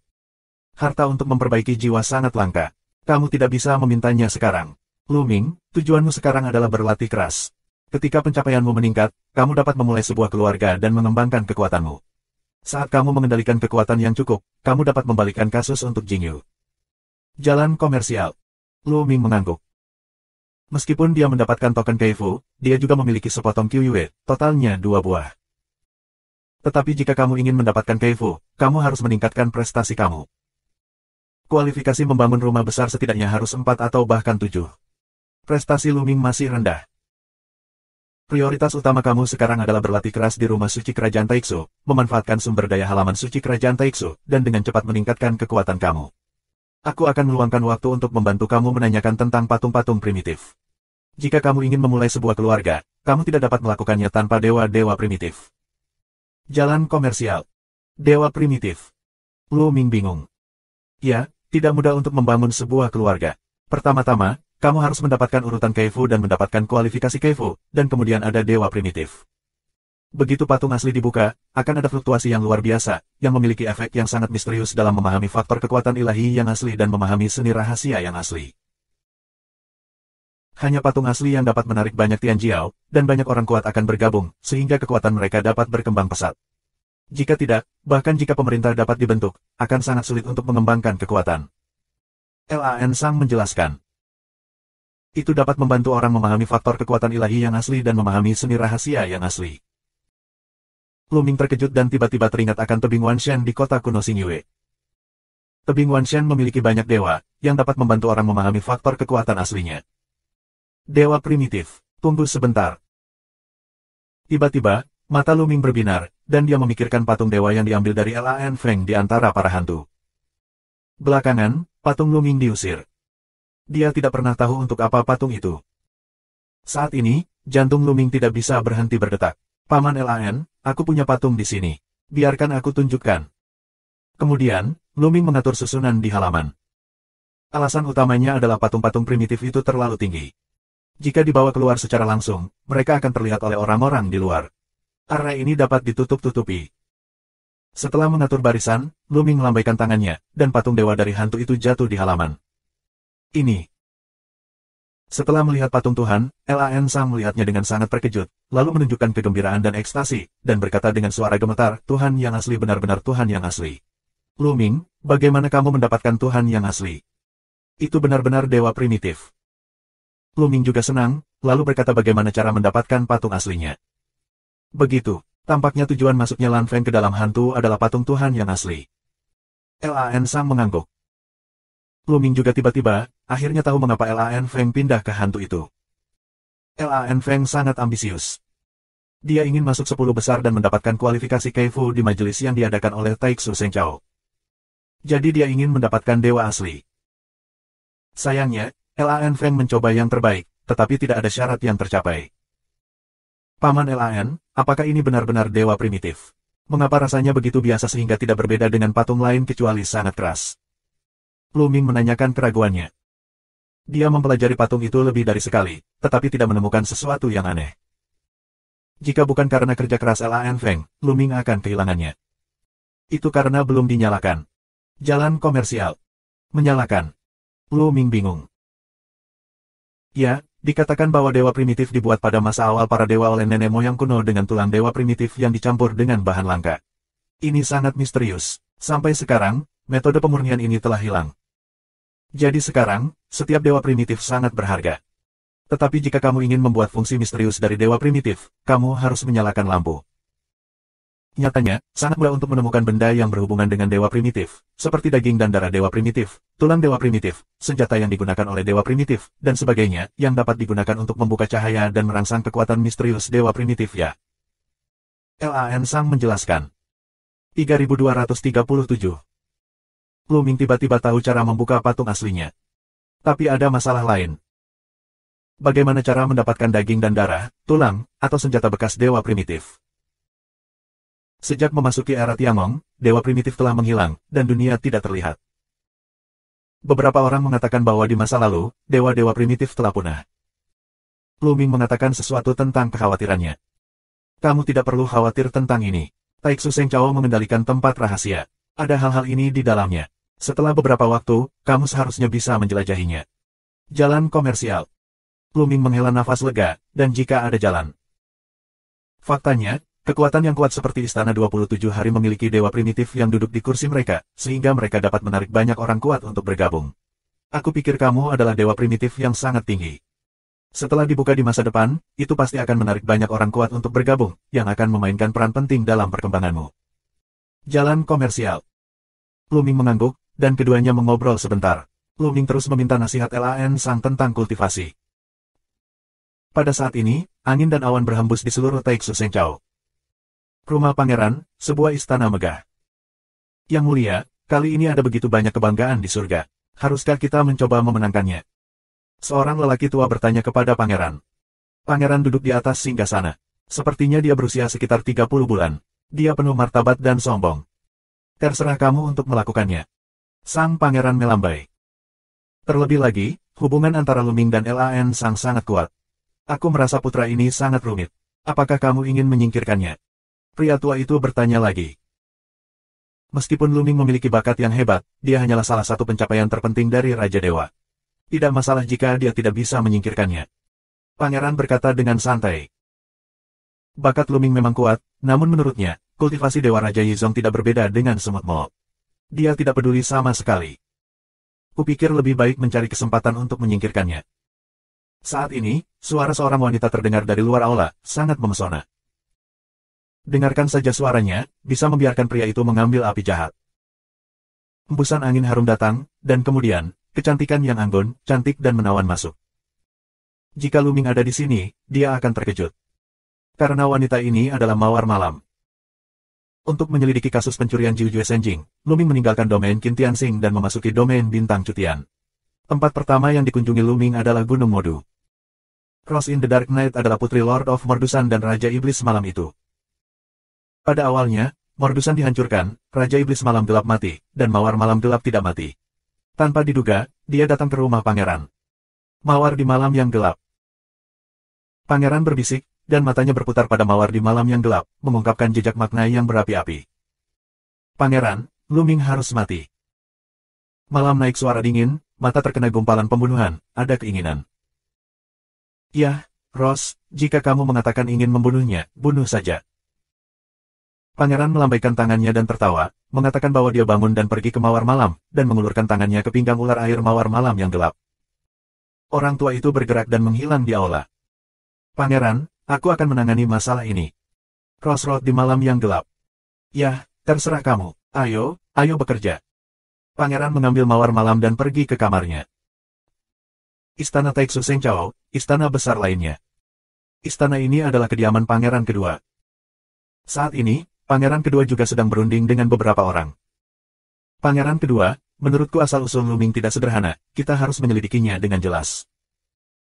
Speaker 1: Harta untuk memperbaiki jiwa sangat langka. Kamu tidak bisa memintanya sekarang. Luming, tujuanmu sekarang adalah berlatih keras. Ketika pencapaianmu meningkat, kamu dapat memulai sebuah keluarga dan mengembangkan kekuatanmu. Saat kamu mengendalikan kekuatan yang cukup, kamu dapat membalikkan kasus untuk Jingyu. Jalan komersial. Lu Ming mengangguk. Meskipun dia mendapatkan token Keifu, dia juga memiliki sepotong Kyuyue, totalnya 2 buah. Tetapi jika kamu ingin mendapatkan Keifu, kamu harus meningkatkan prestasi kamu. Kualifikasi membangun rumah besar setidaknya harus 4 atau bahkan 7. Prestasi Lu Ming masih rendah. Prioritas utama kamu sekarang adalah berlatih keras di rumah suci Kerajaan Taixu, memanfaatkan sumber daya halaman suci Kerajaan Taixu, dan dengan cepat meningkatkan kekuatan kamu. Aku akan meluangkan waktu untuk membantu kamu menanyakan tentang patung-patung primitif. Jika kamu ingin memulai sebuah keluarga, kamu tidak dapat melakukannya tanpa dewa-dewa primitif. Jalan komersial. Dewa primitif. Lu Ming bingung. Ya, tidak mudah untuk membangun sebuah keluarga. Pertama-tama, kamu harus mendapatkan urutan Keifu dan mendapatkan kualifikasi Keifu, dan kemudian ada dewa primitif. Begitu patung asli dibuka, akan ada fluktuasi yang luar biasa, yang memiliki efek yang sangat misterius dalam memahami faktor kekuatan ilahi yang asli dan memahami seni rahasia yang asli. Hanya patung asli yang dapat menarik banyak Tianjiao, dan banyak orang kuat akan bergabung, sehingga kekuatan mereka dapat berkembang pesat. Jika tidak, bahkan jika pemerintah dapat dibentuk, akan sangat sulit untuk mengembangkan kekuatan. Lan Sang menjelaskan. Itu dapat membantu orang memahami faktor kekuatan ilahi yang asli dan memahami seni rahasia yang asli. Lu Ming terkejut dan tiba-tiba teringat akan tebing Wanshan di kota kuno Xingyue. Tebing Wanshan memiliki banyak dewa, yang dapat membantu orang memahami faktor kekuatan aslinya. Dewa primitif, tunggu sebentar. Tiba-tiba, mata Lu Ming berbinar, dan dia memikirkan patung dewa yang diambil dari Lan Feng di antara para hantu. Belakangan, patung Lu Ming diusir. Dia tidak pernah tahu untuk apa patung itu. Saat ini, jantung Lu Ming tidak bisa berhenti berdetak. Paman Lan, aku punya patung di sini. Biarkan aku tunjukkan. Kemudian, Lu Ming mengatur susunan di halaman. Alasan utamanya adalah patung-patung primitif itu terlalu tinggi. Jika dibawa keluar secara langsung, mereka akan terlihat oleh orang-orang di luar. Area ini dapat ditutup-tutupi. Setelah mengatur barisan, Lu Ming melambaikan tangannya, dan patung dewa dari hantu itu jatuh di halaman. Ini. Setelah melihat patung Tuhan, Lan Sang melihatnya dengan sangat terkejut, lalu menunjukkan kegembiraan dan ekstasi, dan berkata dengan suara gemetar, Tuhan yang asli benar-benar Tuhan yang asli. Lu Ming, bagaimana kamu mendapatkan Tuhan yang asli? Itu benar-benar dewa primitif. Lu Ming juga senang, lalu berkata bagaimana cara mendapatkan patung aslinya. Begitu, tampaknya tujuan masuknya Lan Feng ke dalam hantu adalah patung Tuhan yang asli. Lan Sang mengangguk. Lu Ming juga tiba-tiba, akhirnya tahu mengapa Lan Feng pindah ke hantu itu. Lan Feng sangat ambisius. Dia ingin masuk 10 besar dan mendapatkan kualifikasi Keifu di majelis yang diadakan oleh Taixu Sengchao. Jadi dia ingin mendapatkan dewa asli. Sayangnya, Lan Feng mencoba yang terbaik, tetapi tidak ada syarat yang tercapai. Paman Lan, apakah ini benar-benar dewa primitif? Mengapa rasanya begitu biasa sehingga tidak berbeda dengan patung lain kecuali sangat keras? Lu Ming menanyakan keraguannya. Dia mempelajari patung itu lebih dari sekali, tetapi tidak menemukan sesuatu yang aneh. Jika bukan karena kerja keras Lan Feng, Lu Ming akan kehilangannya. Itu karena belum dinyalakan. Jalan komersial. Menyalakan. Lu Ming bingung. Ya, dikatakan bahwa dewa primitif dibuat pada masa awal para dewa oleh nenek moyang kuno dengan tulang dewa primitif yang dicampur dengan bahan langka. Ini sangat misterius. Sampai sekarang, metode pemurnian ini telah hilang. Jadi sekarang, setiap dewa primitif sangat berharga. Tetapi jika kamu ingin membuat fungsi misterius dari dewa primitif, kamu harus menyalakan lampu. Nyatanya, sangat mudah untuk menemukan benda yang berhubungan dengan dewa primitif, seperti daging dan darah dewa primitif, tulang dewa primitif, senjata yang digunakan oleh dewa primitif, dan sebagainya, yang dapat digunakan untuk membuka cahaya dan merangsang kekuatan misterius dewa primitif ya. Lan Sang menjelaskan. 3237. Lu Ming tiba-tiba tahu cara membuka patung aslinya. Tapi ada masalah lain. Bagaimana cara mendapatkan daging dan darah, tulang, atau senjata bekas dewa primitif? Sejak memasuki era Tiangong, dewa primitif telah menghilang, dan dunia tidak terlihat. Beberapa orang mengatakan bahwa di masa lalu, dewa-dewa primitif telah punah. Lu Ming mengatakan sesuatu tentang kekhawatirannya. Kamu tidak perlu khawatir tentang ini. Taixu Sengchao mengendalikan tempat rahasia. Ada hal-hal ini di dalamnya. Setelah beberapa waktu, kamu seharusnya bisa menjelajahinya. Jalan komersial. Lu Ming menghela nafas lega, dan jika ada jalan. Faktanya, Kekuatan yang kuat seperti Istana 27 Hari memiliki dewa primitif yang duduk di kursi mereka, sehingga mereka dapat menarik banyak orang kuat untuk bergabung. Aku pikir kamu adalah dewa primitif yang sangat tinggi. Setelah dibuka di masa depan, itu pasti akan menarik banyak orang kuat untuk bergabung, yang akan memainkan peran penting dalam perkembanganmu. Jalan komersial. Luming mengangguk, dan keduanya mengobrol sebentar. Luming terus meminta nasihat Lan Sang tentang kultivasi. Pada saat ini, angin dan awan berhembus di seluruh Taiksu Sengchao. Rumah pangeran, sebuah istana megah. Yang mulia, kali ini ada begitu banyak kebanggaan di surga. Haruskah kita mencoba memenangkannya? Seorang lelaki tua bertanya kepada pangeran. Pangeran duduk di atas singgasana. Sepertinya dia berusia sekitar 30 bulan. Dia penuh martabat dan sombong. Terserah kamu untuk melakukannya. Sang pangeran melambai. Terlebih lagi, hubungan antara Luming dan Lan Sang sangat kuat. Aku merasa putra ini sangat rumit. Apakah kamu ingin menyingkirkannya? Pria tua itu bertanya lagi. Meskipun Luming memiliki bakat yang hebat, dia hanyalah salah satu pencapaian terpenting dari Raja Dewa. Tidak masalah jika dia tidak bisa menyingkirkannya. Pangeran berkata dengan santai. Bakat Luming memang kuat, namun menurutnya, kultivasi Dewa Raja Yizong tidak berbeda dengan semut Mo. Dia tidak peduli sama sekali. Kupikir lebih baik mencari kesempatan untuk menyingkirkannya. Saat ini, suara seorang wanita terdengar dari luar aula, sangat memesona. Dengarkan saja suaranya, bisa membiarkan pria itu mengambil api jahat. Hembusan angin harum datang, dan kemudian, kecantikan yang anggun, cantik dan menawan masuk. Jika Luming ada di sini, dia akan terkejut. Karena wanita ini adalah Mawar Malam. Untuk menyelidiki kasus pencurian Jiujue Senjing, Luming meninggalkan domain Qin Tianxing dan memasuki domain Bintang Cutian. Tempat pertama yang dikunjungi Luming adalah Gunung Modu. Rose in the Dark Night adalah putri Lord of Mordusan dan Raja Iblis Malam itu. Pada awalnya, Mordusan dihancurkan, Raja Iblis Malam Gelap mati, dan Mawar Malam Gelap tidak mati. Tanpa diduga, dia datang ke rumah pangeran. Mawar di malam yang gelap. Pangeran berbisik, dan matanya berputar pada Mawar di malam yang gelap, mengungkapkan jejak makna yang berapi-api. Pangeran, Luming harus mati. Malam naik suara dingin, mata terkena gumpalan pembunuhan, ada keinginan. Yah, Rose, jika kamu mengatakan ingin membunuhnya, bunuh saja. Pangeran melambaikan tangannya dan tertawa, mengatakan bahwa dia bangun dan pergi ke Mawar Malam, dan mengulurkan tangannya ke pinggang ular air Mawar Malam yang gelap. Orang tua itu bergerak dan menghilang di aula. Pangeran, aku akan menangani masalah ini. Crossroad di malam yang gelap. Yah, terserah kamu. Ayo, ayo bekerja. Pangeran mengambil Mawar Malam dan pergi ke kamarnya. Istana Taiksu Sengchao, istana besar lainnya. Istana ini adalah kediaman pangeran kedua. Saat ini, pangeran kedua juga sedang berunding dengan beberapa orang. Pangeran kedua, menurutku asal-usul Luming tidak sederhana, kita harus menyelidikinya dengan jelas.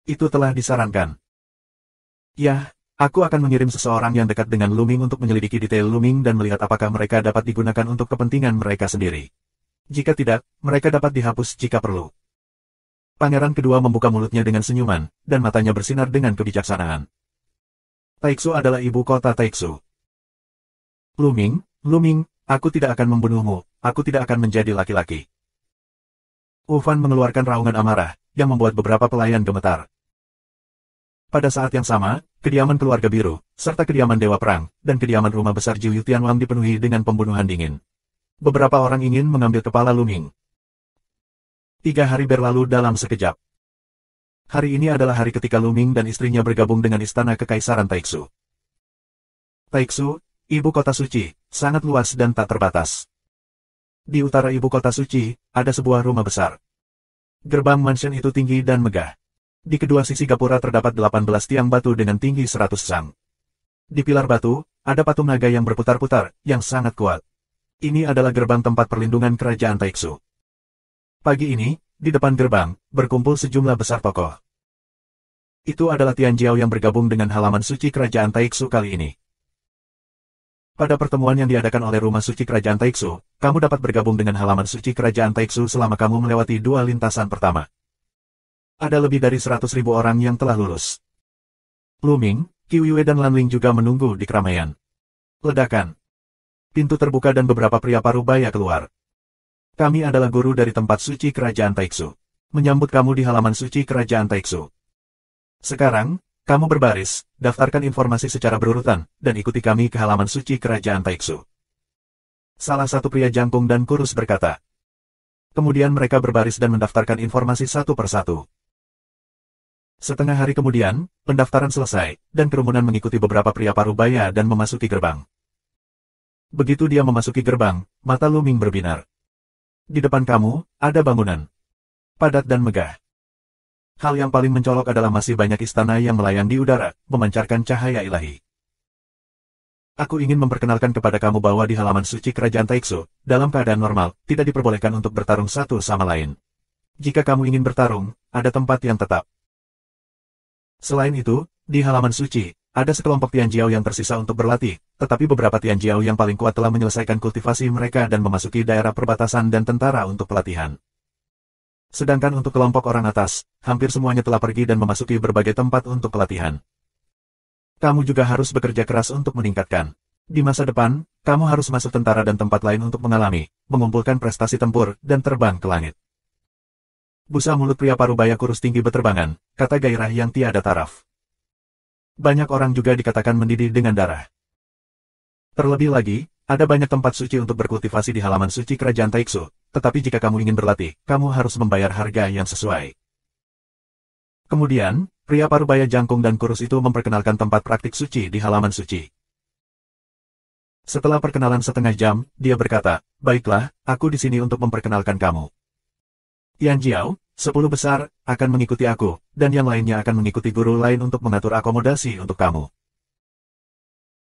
Speaker 1: Itu telah disarankan. Yah, aku akan mengirim seseorang yang dekat dengan Luming untuk menyelidiki detail Luming dan melihat apakah mereka dapat digunakan untuk kepentingan mereka sendiri. Jika tidak, mereka dapat dihapus jika perlu. Pangeran kedua membuka mulutnya dengan senyuman, dan matanya bersinar dengan kebijaksanaan. Taiksu adalah ibu kota Taiksu. Luming, aku tidak akan membunuhmu, aku tidak akan menjadi laki-laki. Ufan mengeluarkan raungan amarah, yang membuat beberapa pelayan gemetar. Pada saat yang sama, kediaman keluarga biru, serta kediaman Dewa Perang, dan kediaman rumah besar Jiu Tianwang dipenuhi dengan pembunuhan dingin. Beberapa orang ingin mengambil kepala Luming. 3 hari berlalu dalam sekejap. Hari ini adalah hari ketika Luming dan istrinya bergabung dengan Istana Kekaisaran Taiksu. Taiksu, ibu kota suci, sangat luas dan tak terbatas. Di utara ibu kota suci, ada sebuah rumah besar. Gerbang mansion itu tinggi dan megah. Di kedua sisi gapura terdapat 18 tiang batu dengan tinggi 100 sang. Di pilar batu, ada patung naga yang berputar-putar, yang sangat kuat. Ini adalah gerbang tempat perlindungan kerajaan Taiksu. Pagi ini, di depan gerbang, berkumpul sejumlah besar tokoh. Itu adalah Tian Jiao yang bergabung dengan halaman suci kerajaan Taiksu kali ini. Pada pertemuan yang diadakan oleh Rumah Suci Kerajaan Taiksu, kamu dapat bergabung dengan halaman suci Kerajaan Taiksu selama kamu melewati 2 lintasan pertama. Ada lebih dari 100.000 orang yang telah lulus. Luming, Qiuiwei dan Lanling juga menunggu di keramaian. Ledakan. Pintu terbuka dan beberapa pria parubaya keluar. Kami adalah guru dari tempat suci Kerajaan Taiksu. Menyambut kamu di halaman suci Kerajaan Taiksu. Sekarang, kamu berbaris, daftarkan informasi secara berurutan, dan ikuti kami ke halaman suci kerajaan Taiksu. Salah satu pria jangkung dan kurus berkata. Kemudian mereka berbaris dan mendaftarkan informasi satu persatu. Setengah hari kemudian, pendaftaran selesai, dan kerumunan mengikuti beberapa pria parubaya dan memasuki gerbang. Begitu dia memasuki gerbang, mata Lu Ming berbinar. Di depan kamu, ada bangunan. Padat dan megah. Hal yang paling mencolok adalah masih banyak istana yang melayang di udara, memancarkan cahaya ilahi. Aku ingin memperkenalkan kepada kamu bahwa di halaman suci kerajaan Taiksu, dalam keadaan normal, tidak diperbolehkan untuk bertarung satu sama lain. Jika kamu ingin bertarung, ada tempat yang tetap. Selain itu, di halaman suci, ada sekelompok Tianjiao yang tersisa untuk berlatih, tetapi beberapa Tianjiao yang paling kuat telah menyelesaikan kultivasi mereka dan memasuki daerah perbatasan dan tentara untuk pelatihan. Sedangkan untuk kelompok orang atas, hampir semuanya telah pergi dan memasuki berbagai tempat untuk pelatihan. Kamu juga harus bekerja keras untuk meningkatkan. Di masa depan, kamu harus masuk tentara dan tempat lain untuk mengumpulkan prestasi tempur, dan terbang ke langit. Busa mulut pria parubaya kurus tinggi beterbangan, kata gairah yang tiada taraf. Banyak orang juga dikatakan mendidih dengan darah. Terlebih lagi, ada banyak tempat suci untuk berkultivasi di halaman suci kerajaan Taiksu, tetapi jika kamu ingin berlatih, kamu harus membayar harga yang sesuai. Kemudian, pria parubaya jangkung dan kurus itu memperkenalkan tempat praktik suci di halaman suci. Setelah perkenalan setengah jam, dia berkata, baiklah, aku di sini untuk memperkenalkan kamu. Tianjiao, 10 besar, akan mengikuti aku, dan yang lainnya akan mengikuti guru lain untuk mengatur akomodasi untuk kamu.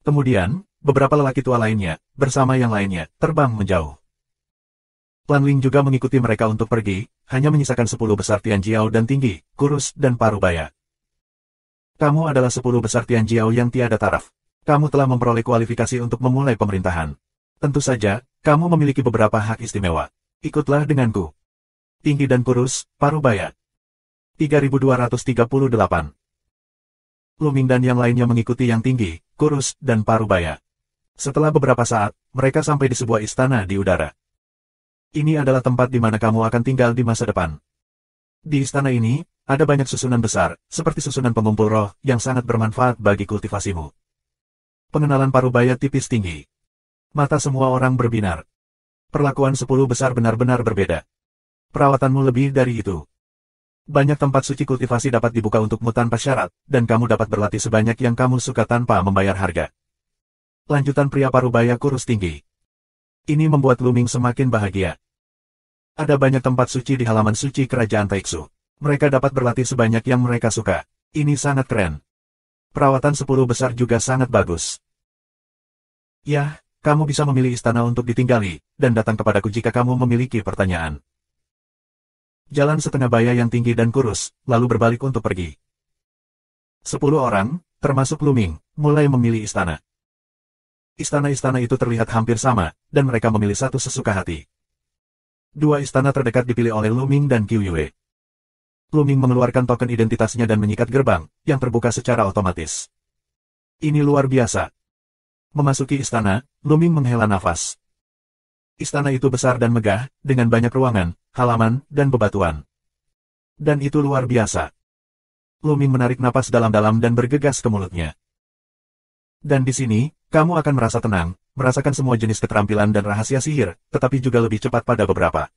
Speaker 1: Kemudian, beberapa lelaki tua lainnya, bersama yang lainnya, terbang menjauh. Lan Ling juga mengikuti mereka untuk pergi, hanya menyisakan 10 besar Tianjiao dan tinggi, kurus, dan parubaya. Kamu adalah 10 besar Tianjiao yang tiada taraf. Kamu telah memperoleh kualifikasi untuk memulai pemerintahan. Tentu saja, kamu memiliki beberapa hak istimewa. Ikutlah denganku. Tinggi dan kurus, parubaya. 3238. Lu Ming dan yang lainnya mengikuti yang tinggi, kurus, dan parubaya. Setelah beberapa saat, mereka sampai di sebuah istana di udara. Ini adalah tempat di mana kamu akan tinggal di masa depan. Di istana ini, ada banyak susunan besar, seperti susunan pengumpul roh, yang sangat bermanfaat bagi kultivasimu. Pengenalan parubaya tipis tinggi. Mata semua orang berbinar. Perlakuan 10 besar benar-benar berbeda. Perawatanmu lebih dari itu. Banyak tempat suci kultivasi dapat dibuka untukmu tanpa syarat, dan kamu dapat berlatih sebanyak yang kamu suka tanpa membayar harga. Lanjutan pria parubaya kurus tinggi. Ini membuat Lu Ming semakin bahagia. Ada banyak tempat suci di halaman suci kerajaan Taiksu. Mereka dapat berlatih sebanyak yang mereka suka. Ini sangat keren. Perawatan 10 besar juga sangat bagus. Ya, kamu bisa memilih istana untuk ditinggali, dan datang kepadaku jika kamu memiliki pertanyaan. Jalan setengah baya yang tinggi dan kurus, lalu berbalik untuk pergi. 10 orang, termasuk Lu Ming, mulai memilih istana. Istana-istana itu terlihat hampir sama, dan mereka memilih satu sesuka hati. 2 istana terdekat dipilih oleh Lu Ming dan Qiu Yue. Lu Ming mengeluarkan token identitasnya dan menyikat gerbang, yang terbuka secara otomatis. Ini luar biasa. Memasuki istana, Lu Ming menghela nafas. Istana itu besar dan megah, dengan banyak ruangan, halaman, dan bebatuan. Dan itu luar biasa. Lu Ming menarik napas dalam-dalam dan bergegas ke mulutnya. Dan di sini, kamu akan merasa tenang, merasakan semua jenis keterampilan dan rahasia sihir, tetapi juga lebih cepat pada beberapa.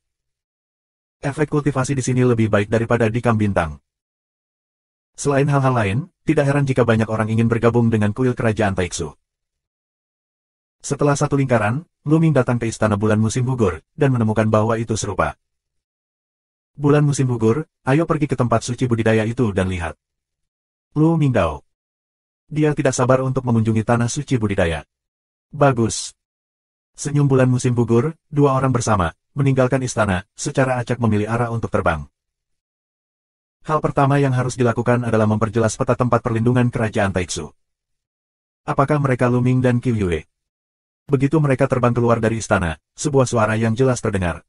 Speaker 1: Efek kultivasi di sini lebih baik daripada di Kam Bintang. Selain hal-hal lain, tidak heran jika banyak orang ingin bergabung dengan kuil kerajaan Taiksu. Setelah satu lingkaran, Lu Ming datang ke istana bulan musim gugur, dan menemukan bahwa itu serupa. Bulan musim gugur, ayo pergi ke tempat suci budidaya itu dan lihat. Lu Ming Dao. Dia tidak sabar untuk mengunjungi tanah suci budidaya. Bagus. Senyum bulan musim gugur, 2 orang bersama, meninggalkan istana, secara acak memilih arah untuk terbang. Hal pertama yang harus dilakukan adalah memperjelas peta tempat perlindungan kerajaan Taiksu. Apakah mereka Lu Ming dan Qiu Yue? Begitu mereka terbang keluar dari istana, sebuah suara yang jelas terdengar.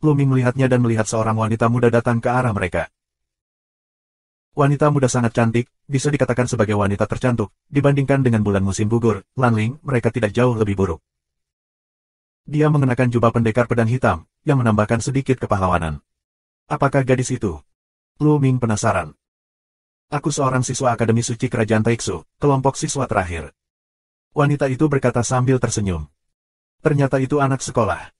Speaker 1: Lu Ming melihatnya dan melihat seorang wanita muda datang ke arah mereka. Wanita muda sangat cantik, bisa dikatakan sebagai wanita tercantik, dibandingkan dengan bulan musim gugur, Lan Ling, mereka tidak jauh lebih buruk. Dia mengenakan jubah pendekar pedang hitam, yang menambahkan sedikit kepahlawanan. Apakah gadis itu? Lu Ming penasaran. Aku seorang siswa Akademi Suci Kerajaan Taiksu, kelompok siswa terakhir. Wanita itu berkata sambil tersenyum. Ternyata itu anak sekolah.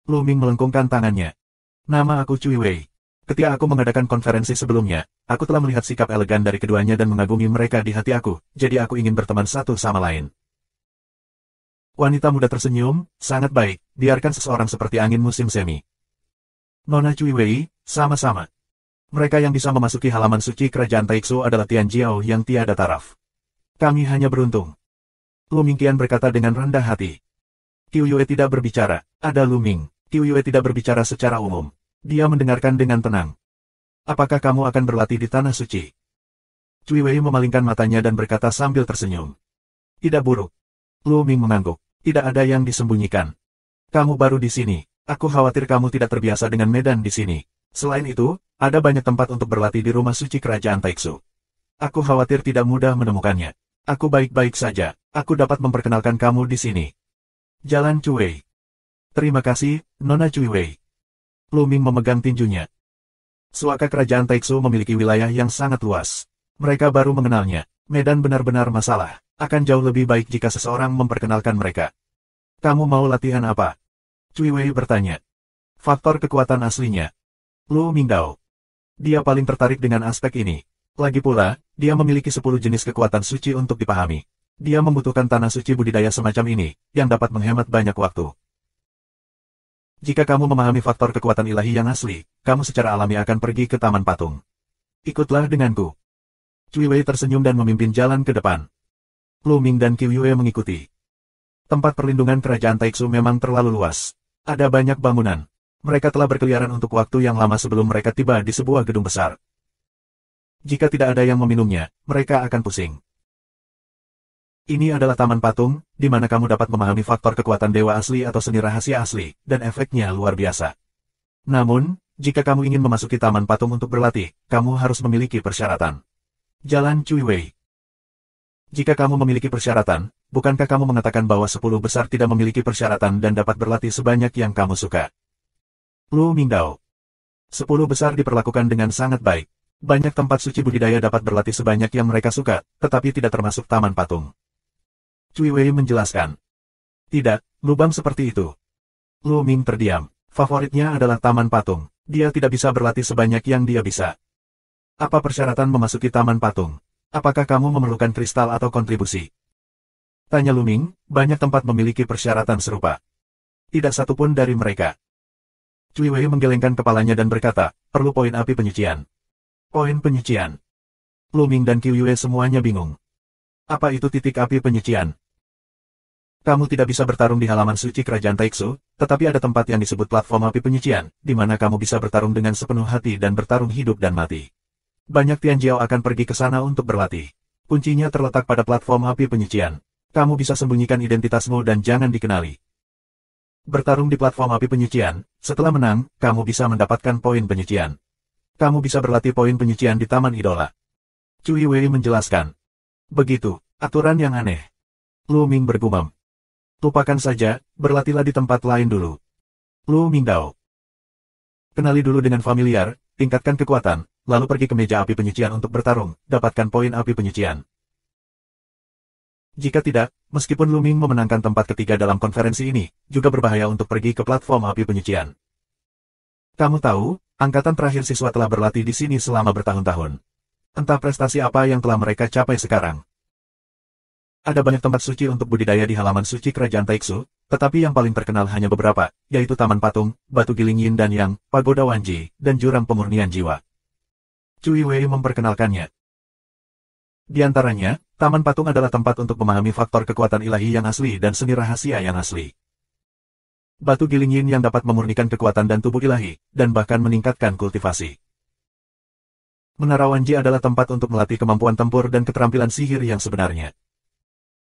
Speaker 1: Lu Ming melengkungkan tangannya. Nama aku Cui Wei. Ketika aku mengadakan konferensi sebelumnya, aku telah melihat sikap elegan dari keduanya dan mengagumi mereka di hati aku, jadi aku ingin berteman satu sama lain. Wanita muda tersenyum, sangat baik, biarkan seseorang seperti angin musim semi. Nona Cui Wei, sama-sama. Mereka yang bisa memasuki halaman suci kerajaan Taiksu adalah Tian Jiao yang tiada taraf. Kami hanya beruntung. Lu Mingqian berkata dengan rendah hati. Qiu Yue tidak berbicara, ada Lu Ming. Qiu Yue tidak berbicara secara umum. Dia mendengarkan dengan tenang. Apakah kamu akan berlatih di tanah suci? Cui Wei memalingkan matanya dan berkata sambil tersenyum. Tidak buruk. Lu Ming mengangguk. Tidak ada yang disembunyikan. Kamu baru di sini. Aku khawatir kamu tidak terbiasa dengan medan di sini. Selain itu, ada banyak tempat untuk berlatih di rumah suci kerajaan Taiksu. Aku khawatir tidak mudah menemukannya. Aku baik-baik saja. Aku dapat memperkenalkan kamu di sini. Jalan Cui Wei. Terima kasih, Nona Cui Wei. Lu Ming memegang tinjunya. Suaka kerajaan Taiksu memiliki wilayah yang sangat luas. Mereka baru mengenalnya. Medan benar-benar masalah. Akan jauh lebih baik jika seseorang memperkenalkan mereka. Kamu mau latihan apa? Cui Wei bertanya. Faktor kekuatan aslinya. Lu Mingdao. Dia paling tertarik dengan aspek ini. Lagi pula, dia memiliki 10 jenis kekuatan suci untuk dipahami. Dia membutuhkan tanah suci budidaya semacam ini, yang dapat menghemat banyak waktu. Jika kamu memahami faktor kekuatan ilahi yang asli, kamu secara alami akan pergi ke Taman Patung. Ikutlah denganku. Cui Wei tersenyum dan memimpin jalan ke depan. Lu Ming dan Qiu Yue mengikuti. Tempat perlindungan kerajaan Taiksu memang terlalu luas. Ada banyak bangunan. Mereka telah berkeliaran untuk waktu yang lama sebelum mereka tiba di sebuah gedung besar. Jika tidak ada yang meminumnya, mereka akan pusing. Ini adalah Taman Patung, di mana kamu dapat memahami faktor kekuatan dewa asli atau seni rahasia asli, dan efeknya luar biasa. Namun, jika kamu ingin memasuki Taman Patung untuk berlatih, kamu harus memiliki persyaratan. Jalan Cui Wei. Jika kamu memiliki persyaratan, bukankah kamu mengatakan bahwa 10 besar tidak memiliki persyaratan dan dapat berlatih sebanyak yang kamu suka? Lu Mingdao. 10 besar diperlakukan dengan sangat baik. Banyak tempat suci budidaya dapat berlatih sebanyak yang mereka suka, tetapi tidak termasuk Taman Patung. Cui Wei menjelaskan. Tidak, lubang seperti itu. Lu Ming terdiam. Favoritnya adalah Taman Patung. Dia tidak bisa berlatih sebanyak yang dia bisa. Apa persyaratan memasuki Taman Patung? Apakah kamu memerlukan kristal atau kontribusi? Tanya Lu Ming, banyak tempat memiliki persyaratan serupa. Tidak satupun dari mereka. Cui Wei menggelengkan kepalanya dan berkata, perlu poin api penyucian. Poin penyucian. Lu Ming dan Qiu Yue semuanya bingung. Apa itu titik api penyucian? Kamu tidak bisa bertarung di halaman suci kerajaan Taiksu, tetapi ada tempat yang disebut platform api penyucian, di mana kamu bisa bertarung dengan sepenuh hati dan bertarung hidup dan mati. Banyak Tian Jiao akan pergi ke sana untuk berlatih. Kuncinya terletak pada platform api penyucian. Kamu bisa sembunyikan identitasmu dan jangan dikenali. Bertarung di platform api penyucian, setelah menang, kamu bisa mendapatkan poin penyucian. Kamu bisa berlatih poin penyucian di Taman Idola. Cui Wei menjelaskan. Begitu, aturan yang aneh. Lu Ming bergumam. Lupakan saja, berlatihlah di tempat lain dulu. Lu Mingdao. Kenali dulu dengan familiar, tingkatkan kekuatan, lalu pergi ke meja api penyucian untuk bertarung, dapatkan poin api penyucian. Jika tidak, meskipun Lu Ming memenangkan tempat ketiga dalam konferensi ini, juga berbahaya untuk pergi ke platform api penyucian. Kamu tahu, angkatan terakhir siswa telah berlatih di sini selama bertahun-tahun. Entah prestasi apa yang telah mereka capai sekarang. Ada banyak tempat suci untuk budidaya di halaman suci kerajaan Taiksu, tetapi yang paling terkenal hanya beberapa, yaitu Taman Patung, Batu Giling Yin dan Yang, Pagoda Wanji, dan Jurang Pemurnian Jiwa. Cui Wei memperkenalkannya. Di antaranya, Taman Patung adalah tempat untuk memahami faktor kekuatan ilahi yang asli dan seni rahasia yang asli. Batu Giling Yin yang dapat memurnikan kekuatan dan tubuh ilahi, dan bahkan meningkatkan kultivasi. Menara Wanji adalah tempat untuk melatih kemampuan tempur dan keterampilan sihir yang sebenarnya.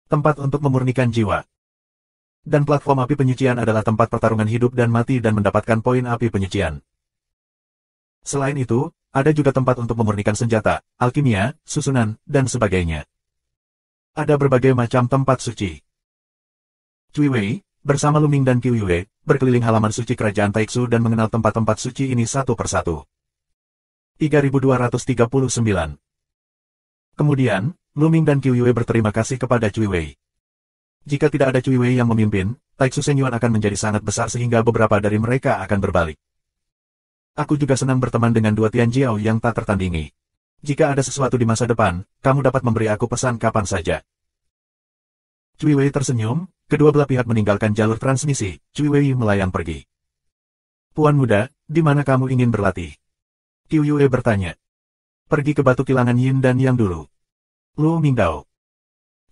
Speaker 1: Tempat untuk memurnikan jiwa. Dan platform api penyucian adalah tempat pertarungan hidup dan mati dan mendapatkan poin api penyucian. Selain itu, ada juga tempat untuk memurnikan senjata, alkimia, susunan, dan sebagainya. Ada berbagai macam tempat suci. Cui Wei, bersama Lu Ming dan Qiu Yue, berkeliling halaman suci kerajaan Taiksu dan mengenal tempat-tempat suci ini satu persatu. 3239 Kemudian, Lu Ming dan Qiu Yue berterima kasih kepada Cui Wei. Jika tidak ada Cui Wei yang memimpin, Taiksu Senyuan akan menjadi sangat besar sehingga beberapa dari mereka akan berbalik. Aku juga senang berteman dengan dua Tianjiao yang tak tertandingi. Jika ada sesuatu di masa depan, kamu dapat memberi aku pesan kapan saja. Cui Wei tersenyum, kedua belah pihak meninggalkan jalur transmisi, Cui Wei melayang pergi. Puan muda, di mana kamu ingin berlatih? Qiu Yue bertanya. Pergi ke batu kilangan Yin dan Yang dulu. Lu Mingdao.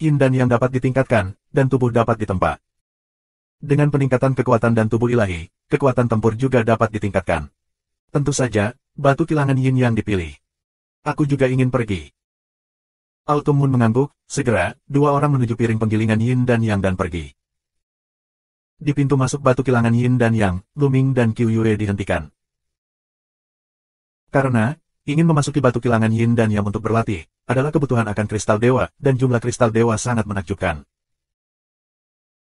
Speaker 1: Yin dan Yang dapat ditingkatkan, dan tubuh dapat ditempa. Dengan peningkatan kekuatan dan tubuh ilahi, kekuatan tempur juga dapat ditingkatkan. Tentu saja, batu kilangan Yin yang dipilih. Aku juga ingin pergi. Autumn Moon mengangguk, segera, dua orang menuju piring penggilingan Yin dan Yang dan pergi. Di pintu masuk batu kilangan Yin dan Yang, Lu Ming dan Qiu Yue dihentikan. Karena, ingin memasuki batu kilangan Yin dan Yang untuk berlatih, adalah kebutuhan akan kristal dewa, dan jumlah kristal dewa sangat menakjubkan.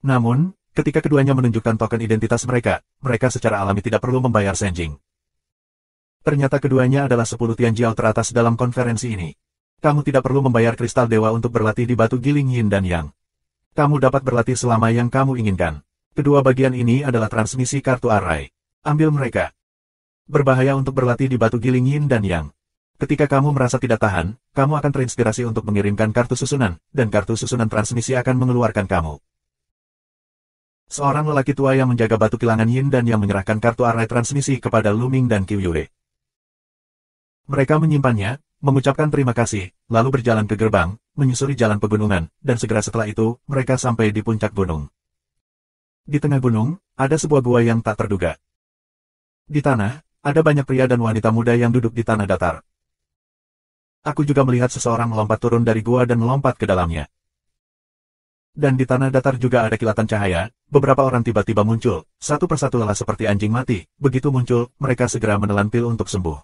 Speaker 1: Namun, ketika keduanya menunjukkan token identitas mereka, mereka secara alami tidak perlu membayar senjing. Ternyata keduanya adalah 10 Tianjiao teratas dalam konferensi ini. Kamu tidak perlu membayar kristal dewa untuk berlatih di batu giling Yin dan Yang. Kamu dapat berlatih selama yang kamu inginkan. Kedua bagian ini adalah transmisi kartu array. Ambil mereka. Berbahaya untuk berlatih di batu giling Yin dan Yang. Ketika kamu merasa tidak tahan, kamu akan terinspirasi untuk mengirimkan kartu susunan, dan kartu susunan transmisi akan mengeluarkan kamu. Seorang lelaki tua yang menjaga batu kilangan Yin dan Yang menyerahkan kartu array transmisi kepada Lu Ming dan Qiu Yue. Mereka menyimpannya, mengucapkan terima kasih, lalu berjalan ke gerbang, menyusuri jalan pegunungan, dan segera setelah itu, mereka sampai di puncak gunung. Di tengah gunung, ada sebuah gua yang tak terduga. Di tanah, ada banyak pria dan wanita muda yang duduk di tanah datar. Aku juga melihat seseorang melompat turun dari gua dan melompat ke dalamnya. Dan di tanah datar juga ada kilatan cahaya, beberapa orang tiba-tiba muncul, satu persatu lelah seperti anjing mati, begitu muncul, mereka segera menelan pil untuk sembuh.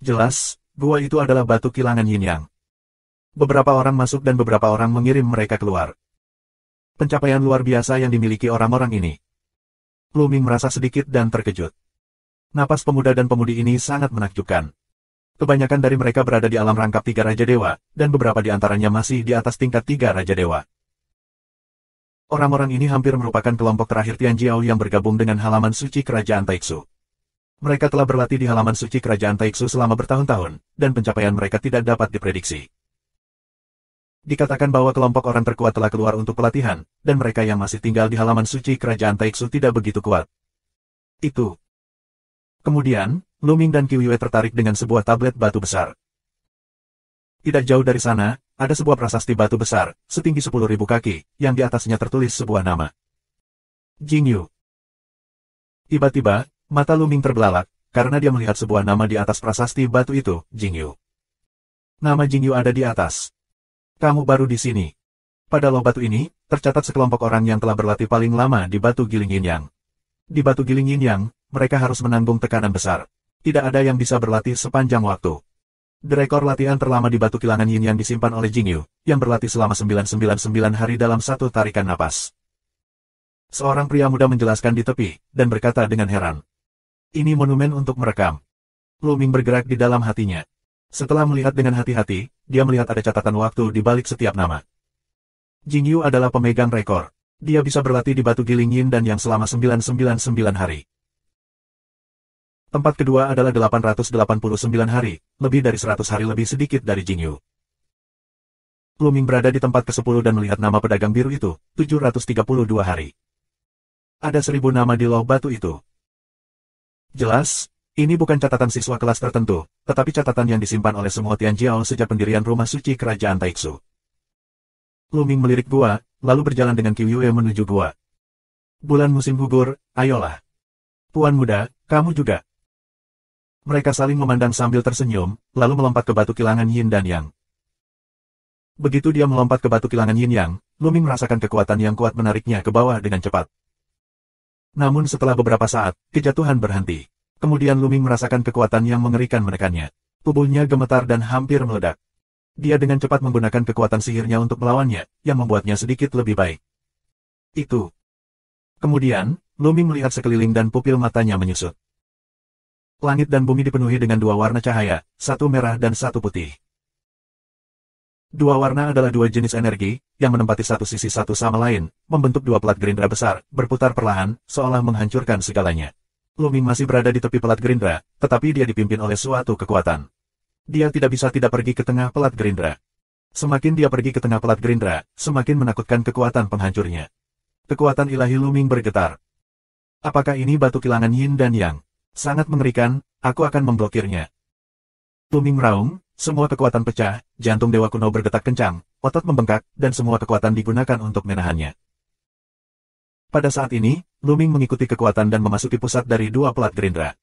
Speaker 1: Jelas, gua itu adalah batu kilangan Yin Yang. Beberapa orang masuk dan beberapa orang mengirim mereka keluar. Pencapaian luar biasa yang dimiliki orang-orang ini. Lu Ming merasa sedikit dan terkejut. Napas pemuda dan pemudi ini sangat menakjubkan. Kebanyakan dari mereka berada di alam rangkap 3 Raja Dewa, dan beberapa di antaranya masih di atas tingkat 3 Raja Dewa. Orang-orang ini hampir merupakan kelompok terakhir Tianjiao yang bergabung dengan halaman suci Kerajaan Taiksu. Mereka telah berlatih di halaman suci Kerajaan Taiksu selama bertahun-tahun, dan pencapaian mereka tidak dapat diprediksi. Dikatakan bahwa kelompok orang terkuat telah keluar untuk pelatihan, dan mereka yang masih tinggal di halaman suci Kerajaan Taiksu tidak begitu kuat. Itu. Kemudian, Lu Ming dan Qiu Yue tertarik dengan sebuah tablet batu besar. Tidak jauh dari sana, ada sebuah prasasti batu besar, setinggi 10.000 kaki, yang di atasnya tertulis sebuah nama. Jingyu. Tiba-tiba, mata Lu Ming terbelalak, karena dia melihat sebuah nama di atas prasasti batu itu, Jingyu. Nama Jingyu ada di atas. Kamu baru di sini. Pada loh batu ini, tercatat sekelompok orang yang telah berlatih paling lama di batu giling Yin Yang. Di batu giling Yin Yang, mereka harus menanggung tekanan besar. Tidak ada yang bisa berlatih sepanjang waktu. Rekor latihan terlama di batu kilangan Yin Yang disimpan oleh Jingyu, yang berlatih selama 999 hari dalam satu tarikan napas. Seorang pria muda menjelaskan di tepi, dan berkata dengan heran. Ini monumen untuk merekam. Lu Ming bergerak di dalam hatinya. Setelah melihat dengan hati-hati, dia melihat ada catatan waktu di balik setiap nama. Jingyu adalah pemegang rekor. Dia bisa berlatih di batu giling Yin dan Yang selama 999 hari. Tempat kedua adalah 889 hari, lebih dari 100 hari lebih sedikit dari Jingyu. Lu Ming berada di tempat ke-10 dan melihat nama pedagang biru itu, 732 hari. Ada 1000 nama di loh batu itu. Jelas, ini bukan catatan siswa kelas tertentu, tetapi catatan yang disimpan oleh semua Tianjiao sejak pendirian rumah suci Kerajaan Taiksu. Lu Ming melirik gua, lalu berjalan dengan Qiu Yue menuju gua. Bulan musim gugur, ayolah. Puan muda, kamu juga. Mereka saling memandang sambil tersenyum, lalu melompat ke batu kilangan Yin dan Yang. Begitu dia melompat ke batu kilangan Yin Yang, Lu Ming merasakan kekuatan yang kuat menariknya ke bawah dengan cepat. Namun setelah beberapa saat, kejatuhan berhenti. Kemudian Lu Ming merasakan kekuatan yang mengerikan menekannya. Tubuhnya gemetar dan hampir meledak. Dia dengan cepat menggunakan kekuatan sihirnya untuk melawannya, yang membuatnya sedikit lebih baik. Itu. Kemudian, Lu Ming melihat sekeliling dan pupil matanya menyusut. Langit dan bumi dipenuhi dengan dua warna cahaya, satu merah dan satu putih. Dua warna adalah dua jenis energi, yang menempati satu sisi satu sama lain, membentuk dua pelat gerindra besar, berputar perlahan, seolah menghancurkan segalanya. Luming masih berada di tepi pelat gerindra, tetapi dia dipimpin oleh suatu kekuatan. Dia tidak bisa tidak pergi ke tengah pelat gerindra. Semakin dia pergi ke tengah pelat gerindra, semakin menakutkan kekuatan penghancurnya. Kekuatan ilahi Luming bergetar. Apakah ini batu kilangan yin dan yang? Sangat mengerikan, aku akan memblokirnya. Luming meraung, semua kekuatan pecah, jantung dewa kuno berdetak kencang, otot membengkak, dan semua kekuatan digunakan untuk menahannya. Pada saat ini, Luming mengikuti kekuatan dan memasuki pusat dari dua pelat gerindra.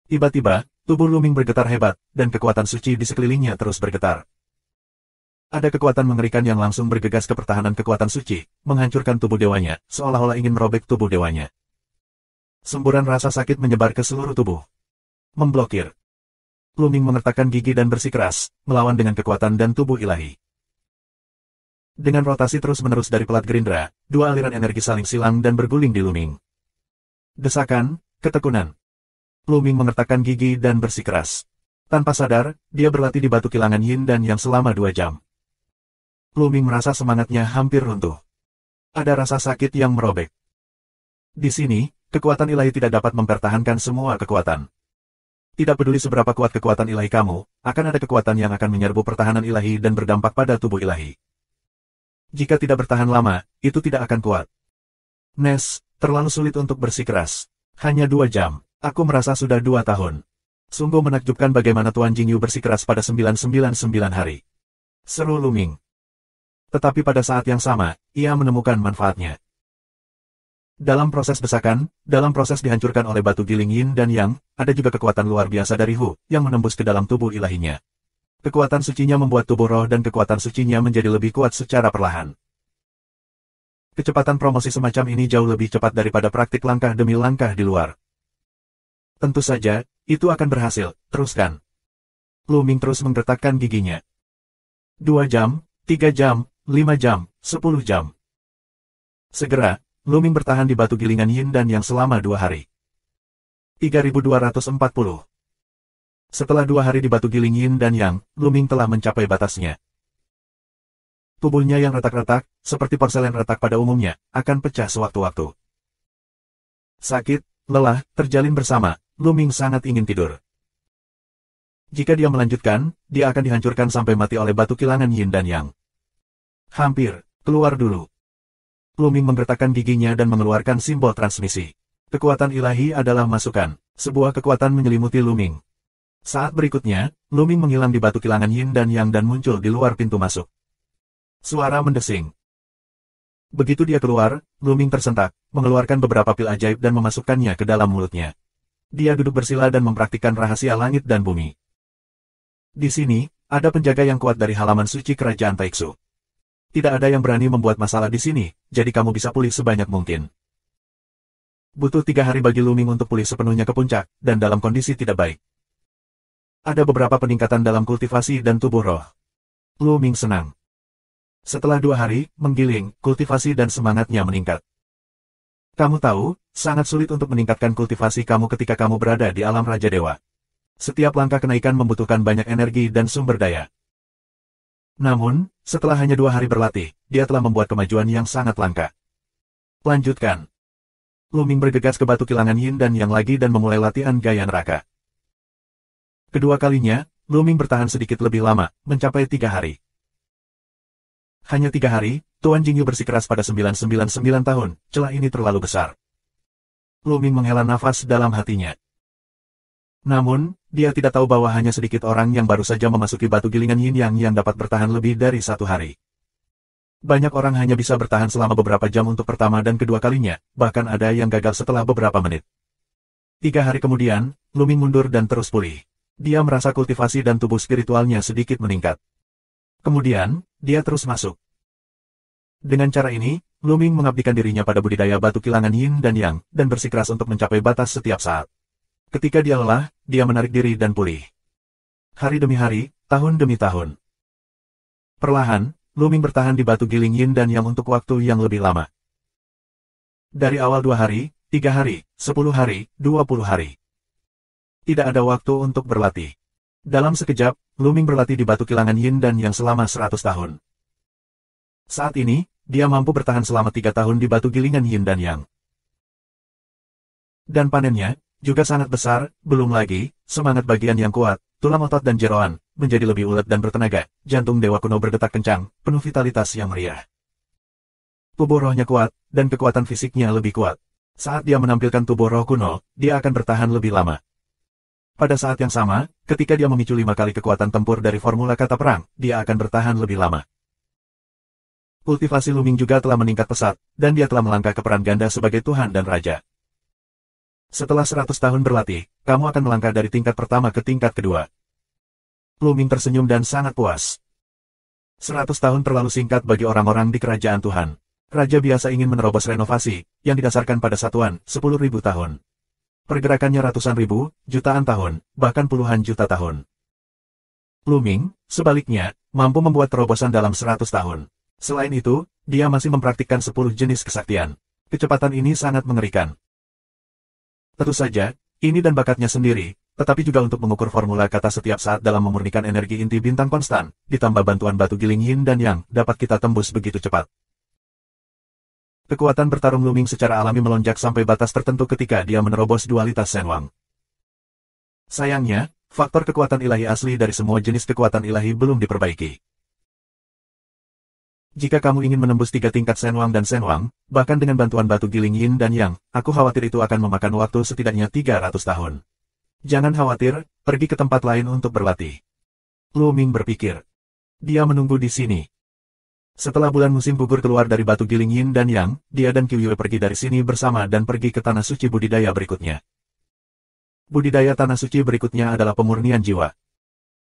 Speaker 1: Tiba-tiba, tubuh Luming bergetar hebat, dan kekuatan suci di sekelilingnya terus bergetar. Ada kekuatan mengerikan yang langsung bergegas ke pertahanan kekuatan suci, menghancurkan tubuh dewanya, seolah-olah ingin merobek tubuh dewanya. Semburan rasa sakit menyebar ke seluruh tubuh. Memblokir. Luming mengertakkan gigi dan bersikeras, melawan dengan kekuatan dan tubuh ilahi. Dengan rotasi terus-menerus dari pelat gerindra, dua aliran energi saling silang dan berguling di Luming. Desakan, ketekunan. Luming mengertakkan gigi dan bersikeras. Tanpa sadar, dia berlatih di batu kilangan yin dan yang selama 2 jam. Luming merasa semangatnya hampir runtuh. Ada rasa sakit yang merobek. Di sini, kekuatan ilahi tidak dapat mempertahankan semua kekuatan. Tidak peduli seberapa kuat kekuatan ilahi kamu, akan ada kekuatan yang akan menyerbu pertahanan ilahi dan berdampak pada tubuh ilahi. Jika tidak bertahan lama, itu tidak akan kuat. Nes, terlalu sulit untuk bersikeras. Hanya 2 jam, aku merasa sudah 2 tahun. Sungguh menakjubkan bagaimana Tuan Jingyu bersikeras pada 999 hari. Seru Luming. Tetapi pada saat yang sama, ia menemukan manfaatnya. Dalam proses desakan, dalam proses dihancurkan oleh batu giling yin dan yang, ada juga kekuatan luar biasa dari Hu, yang menembus ke dalam tubuh ilahinya. Kekuatan sucinya membuat tubuh roh dan kekuatan sucinya menjadi lebih kuat secara perlahan. Kecepatan promosi semacam ini jauh lebih cepat daripada praktik langkah demi langkah di luar. Tentu saja, itu akan berhasil, teruskan. Luming terus menggertakkan giginya. 2 jam, 3 jam, 5 jam, 10 jam. Segera, Luming bertahan di batu gilingan yin dan yang selama 2 hari. 3240. Setelah 2 hari di batu giling yin dan yang, Luming telah mencapai batasnya. Tubuhnya yang retak-retak, seperti porselen retak pada umumnya, akan pecah sewaktu-waktu. Sakit, lelah, terjalin bersama, Luming sangat ingin tidur. Jika dia melanjutkan, dia akan dihancurkan sampai mati oleh batu kilangan yin dan yang. Hampir, keluar dulu. Luming menggertakkan giginya dan mengeluarkan simbol transmisi. Kekuatan ilahi adalah masukan. Sebuah kekuatan menyelimuti Luming. Saat berikutnya, Luming menghilang di batu kilangan yin dan yang dan muncul di luar pintu masuk. Suara mendesing. Begitu dia keluar, Luming tersentak, mengeluarkan beberapa pil ajaib dan memasukkannya ke dalam mulutnya. Dia duduk bersila dan mempraktikkan rahasia langit dan bumi. Di sini, ada penjaga yang kuat dari halaman suci kerajaan Taiksu. Tidak ada yang berani membuat masalah di sini, jadi kamu bisa pulih sebanyak mungkin. Butuh 3 hari bagi Luming untuk pulih sepenuhnya ke puncak, dan dalam kondisi tidak baik. Ada beberapa peningkatan dalam kultivasi dan tubuh roh. Luming senang. Setelah 2 hari, menggiling, kultivasi dan semangatnya meningkat. Kamu tahu, sangat sulit untuk meningkatkan kultivasi kamu ketika kamu berada di alam Raja Dewa. Setiap langkah kenaikan membutuhkan banyak energi dan sumber daya. Namun, setelah hanya 2 hari berlatih, dia telah membuat kemajuan yang sangat langka. Lanjutkan. Luming bergegas ke batu kilangan yin dan yang lagi dan memulai latihan gaya neraka. Kedua kalinya, Luming bertahan sedikit lebih lama, mencapai 3 hari. Hanya 3 hari, Tuan Jingyu bersikeras pada 999 tahun, celah ini terlalu besar. Luming menghela nafas dalam hatinya. Namun, dia tidak tahu bahwa hanya sedikit orang yang baru saja memasuki batu gilingan yin yang dapat bertahan lebih dari 1 hari. Banyak orang hanya bisa bertahan selama beberapa jam untuk pertama dan kedua kalinya, bahkan ada yang gagal setelah beberapa menit. 3 hari kemudian, Luming mundur dan terus pulih. Dia merasa kultivasi dan tubuh spiritualnya sedikit meningkat. Kemudian, dia terus masuk. Dengan cara ini, Luming mengabdikan dirinya pada budidaya batu kilangan yin dan yang, dan bersikeras untuk mencapai batas setiap saat. Ketika dia lelah, dia menarik diri dan pulih. Hari demi hari, tahun demi tahun. Perlahan, Luming bertahan di batu giling yin dan yang untuk waktu yang lebih lama. Dari awal 2 hari, 3 hari, 10 hari, 20 hari. Tidak ada waktu untuk berlatih. Dalam sekejap, Lu Ming berlatih di batu kilangan Yin dan Yang selama 100 tahun. Saat ini, dia mampu bertahan selama 3 tahun di batu gilingan Yin dan Yang. Dan panennya, juga sangat besar, belum lagi, semangat bagian yang kuat, tulang otot dan jeroan, menjadi lebih ulet dan bertenaga, jantung dewa kuno berdetak kencang, penuh vitalitas yang meriah. Tubuh rohnya kuat, dan kekuatan fisiknya lebih kuat. Saat dia menampilkan tubuh roh kuno, dia akan bertahan lebih lama. Pada saat yang sama, ketika dia memicu 5 kali kekuatan tempur dari formula kata perang, dia akan bertahan lebih lama. Kultivasi Lu Ming juga telah meningkat pesat, dan dia telah melangkah ke peran ganda sebagai Tuhan dan Raja. Setelah 100 tahun berlatih, kamu akan melangkah dari tingkat pertama ke tingkat kedua. Lu Ming tersenyum dan sangat puas. 100 tahun terlalu singkat bagi orang-orang di kerajaan Tuhan. Raja biasa ingin menerobos renovasi, yang didasarkan pada satuan, 10.000 tahun. Pergerakannya ratusan ribu, jutaan tahun, bahkan puluhan juta tahun. Lu Ming, sebaliknya, mampu membuat terobosan dalam 100 tahun. Selain itu, dia masih mempraktikkan 10 jenis kesaktian. Kecepatan ini sangat mengerikan. Tentu saja, ini dan bakatnya sendiri, tetapi juga untuk mengukur formula kata setiap saat dalam memurnikan energi inti bintang konstan, ditambah bantuan batu giling Yin dan Yang, dapat kita tembus begitu cepat. Kekuatan bertarung Lu Ming secara alami melonjak sampai batas tertentu ketika dia menerobos dualitas Shen Wang. Sayangnya, faktor kekuatan ilahi asli dari semua jenis kekuatan ilahi belum diperbaiki. Jika kamu ingin menembus 3 tingkat Shen Wang dan Shen Wang, bahkan dengan bantuan batu giling Yin dan Yang, aku khawatir itu akan memakan waktu setidaknya 300 tahun. Jangan khawatir, pergi ke tempat lain untuk berlatih. Lu Ming berpikir. Dia menunggu di sini. Setelah bulan musim gugur keluar dari batu giling Yin dan Yang, dia dan Qiu Yue pergi dari sini bersama dan pergi ke tanah suci budidaya berikutnya. Budidaya tanah suci berikutnya adalah pemurnian jiwa.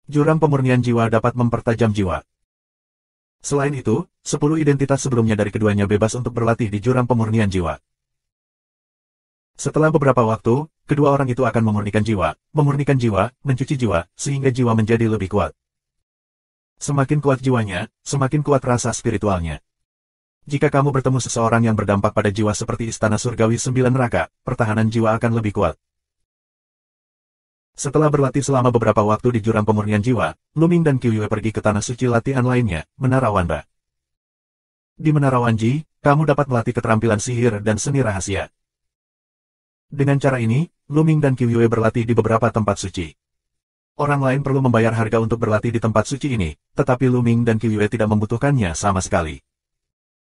Speaker 1: Jurang pemurnian jiwa dapat mempertajam jiwa. Selain itu, 10 identitas sebelumnya dari keduanya bebas untuk berlatih di jurang pemurnian jiwa. Setelah beberapa waktu, kedua orang itu akan memurnikan jiwa, mencuci jiwa, sehingga jiwa menjadi lebih kuat. Semakin kuat jiwanya, semakin kuat rasa spiritualnya. Jika kamu bertemu seseorang yang berdampak pada jiwa seperti Istana Surgawi 9 Neraka, pertahanan jiwa akan lebih kuat. Setelah berlatih selama beberapa waktu di jurang pemurnian jiwa, Lu Ming dan Qiu Yue pergi ke tanah suci latihan lainnya, Menara Wanba. Di Menara Wanji, kamu dapat melatih keterampilan sihir dan seni rahasia. Dengan cara ini, Lu Ming dan Qiu Yue berlatih di beberapa tempat suci. Orang lain perlu membayar harga untuk berlatih di tempat suci ini, tetapi Lu Ming dan Qiu Yue tidak membutuhkannya sama sekali.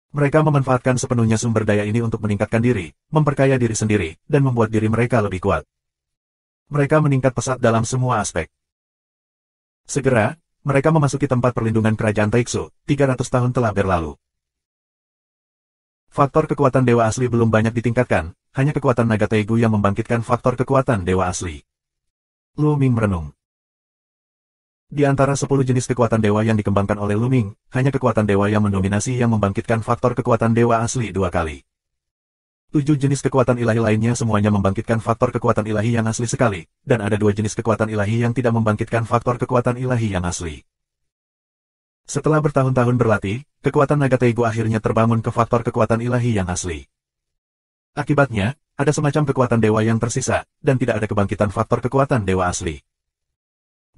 Speaker 1: Mereka memanfaatkan sepenuhnya sumber daya ini untuk meningkatkan diri, memperkaya diri sendiri, dan membuat diri mereka lebih kuat. Mereka meningkat pesat dalam semua aspek. Segera, mereka memasuki tempat perlindungan kerajaan Taixu, 300 tahun telah berlalu. Faktor kekuatan dewa asli belum banyak ditingkatkan, hanya kekuatan naga Taigu yang membangkitkan faktor kekuatan dewa asli. Lu Ming merenung. Di antara 10 jenis kekuatan dewa yang dikembangkan oleh Lu Ming, hanya kekuatan dewa yang mendominasi yang membangkitkan faktor kekuatan dewa asli 2 kali. 7 jenis kekuatan ilahi lainnya semuanya membangkitkan faktor kekuatan ilahi yang asli sekali, dan ada 2 jenis kekuatan ilahi yang tidak membangkitkan faktor kekuatan ilahi yang asli. Setelah bertahun-tahun berlatih, kekuatan naga Taigu akhirnya terbangun ke faktor kekuatan ilahi yang asli. Akibatnya, ada semacam kekuatan dewa yang tersisa, dan tidak ada kebangkitan faktor kekuatan dewa asli.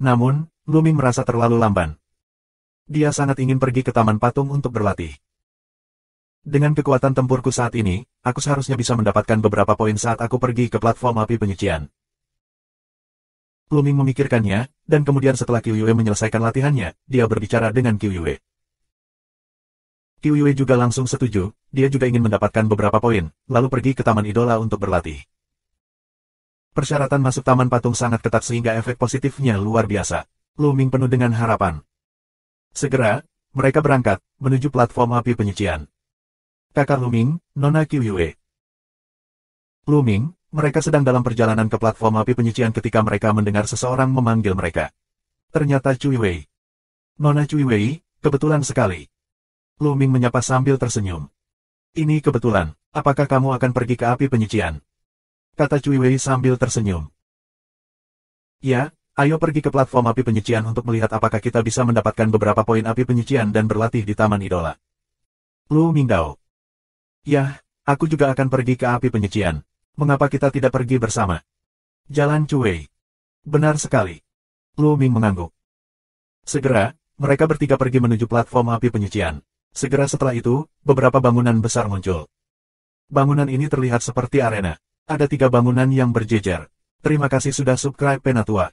Speaker 1: Namun, Lu Ming merasa terlalu lamban. Dia sangat ingin pergi ke Taman Patung untuk berlatih. Dengan kekuatan tempurku saat ini, aku seharusnya bisa mendapatkan beberapa poin saat aku pergi ke platform api penyucian. Lu Ming memikirkannya, dan kemudian setelah Qiu Yue menyelesaikan latihannya, dia berbicara dengan Qiu Yue. Qiu Yue juga langsung setuju, dia juga ingin mendapatkan beberapa poin, lalu pergi ke Taman Idola untuk berlatih. Persyaratan masuk Taman Patung sangat ketat sehingga efek positifnya luar biasa. Lu Ming penuh dengan harapan. Segera, mereka berangkat, menuju platform api penyucian. Kakak Lu Ming, Nona Qiu Yue. Lu Ming, mereka sedang dalam perjalanan ke platform api penyucian ketika mereka mendengar seseorang memanggil mereka. Ternyata Cui Wei. Nona Cui Wei, kebetulan sekali. Lu Ming menyapa sambil tersenyum. Ini kebetulan, apakah kamu akan pergi ke api penyucian? Kata Cui Wei sambil tersenyum. Ya, ayo pergi ke platform api penyucian untuk melihat apakah kita bisa mendapatkan beberapa poin api penyucian dan berlatih di Taman Idola. Lu Mingdao. Yah, aku juga akan pergi ke api penyucian. Mengapa kita tidak pergi bersama? Jalan Cui Wei. Benar sekali. Lu Ming mengangguk. Segera, mereka bertiga pergi menuju platform api penyucian. Segera setelah itu, beberapa bangunan besar muncul. Bangunan ini terlihat seperti arena. Ada 3 bangunan yang berjejer. Terima kasih sudah subscribe Penatua.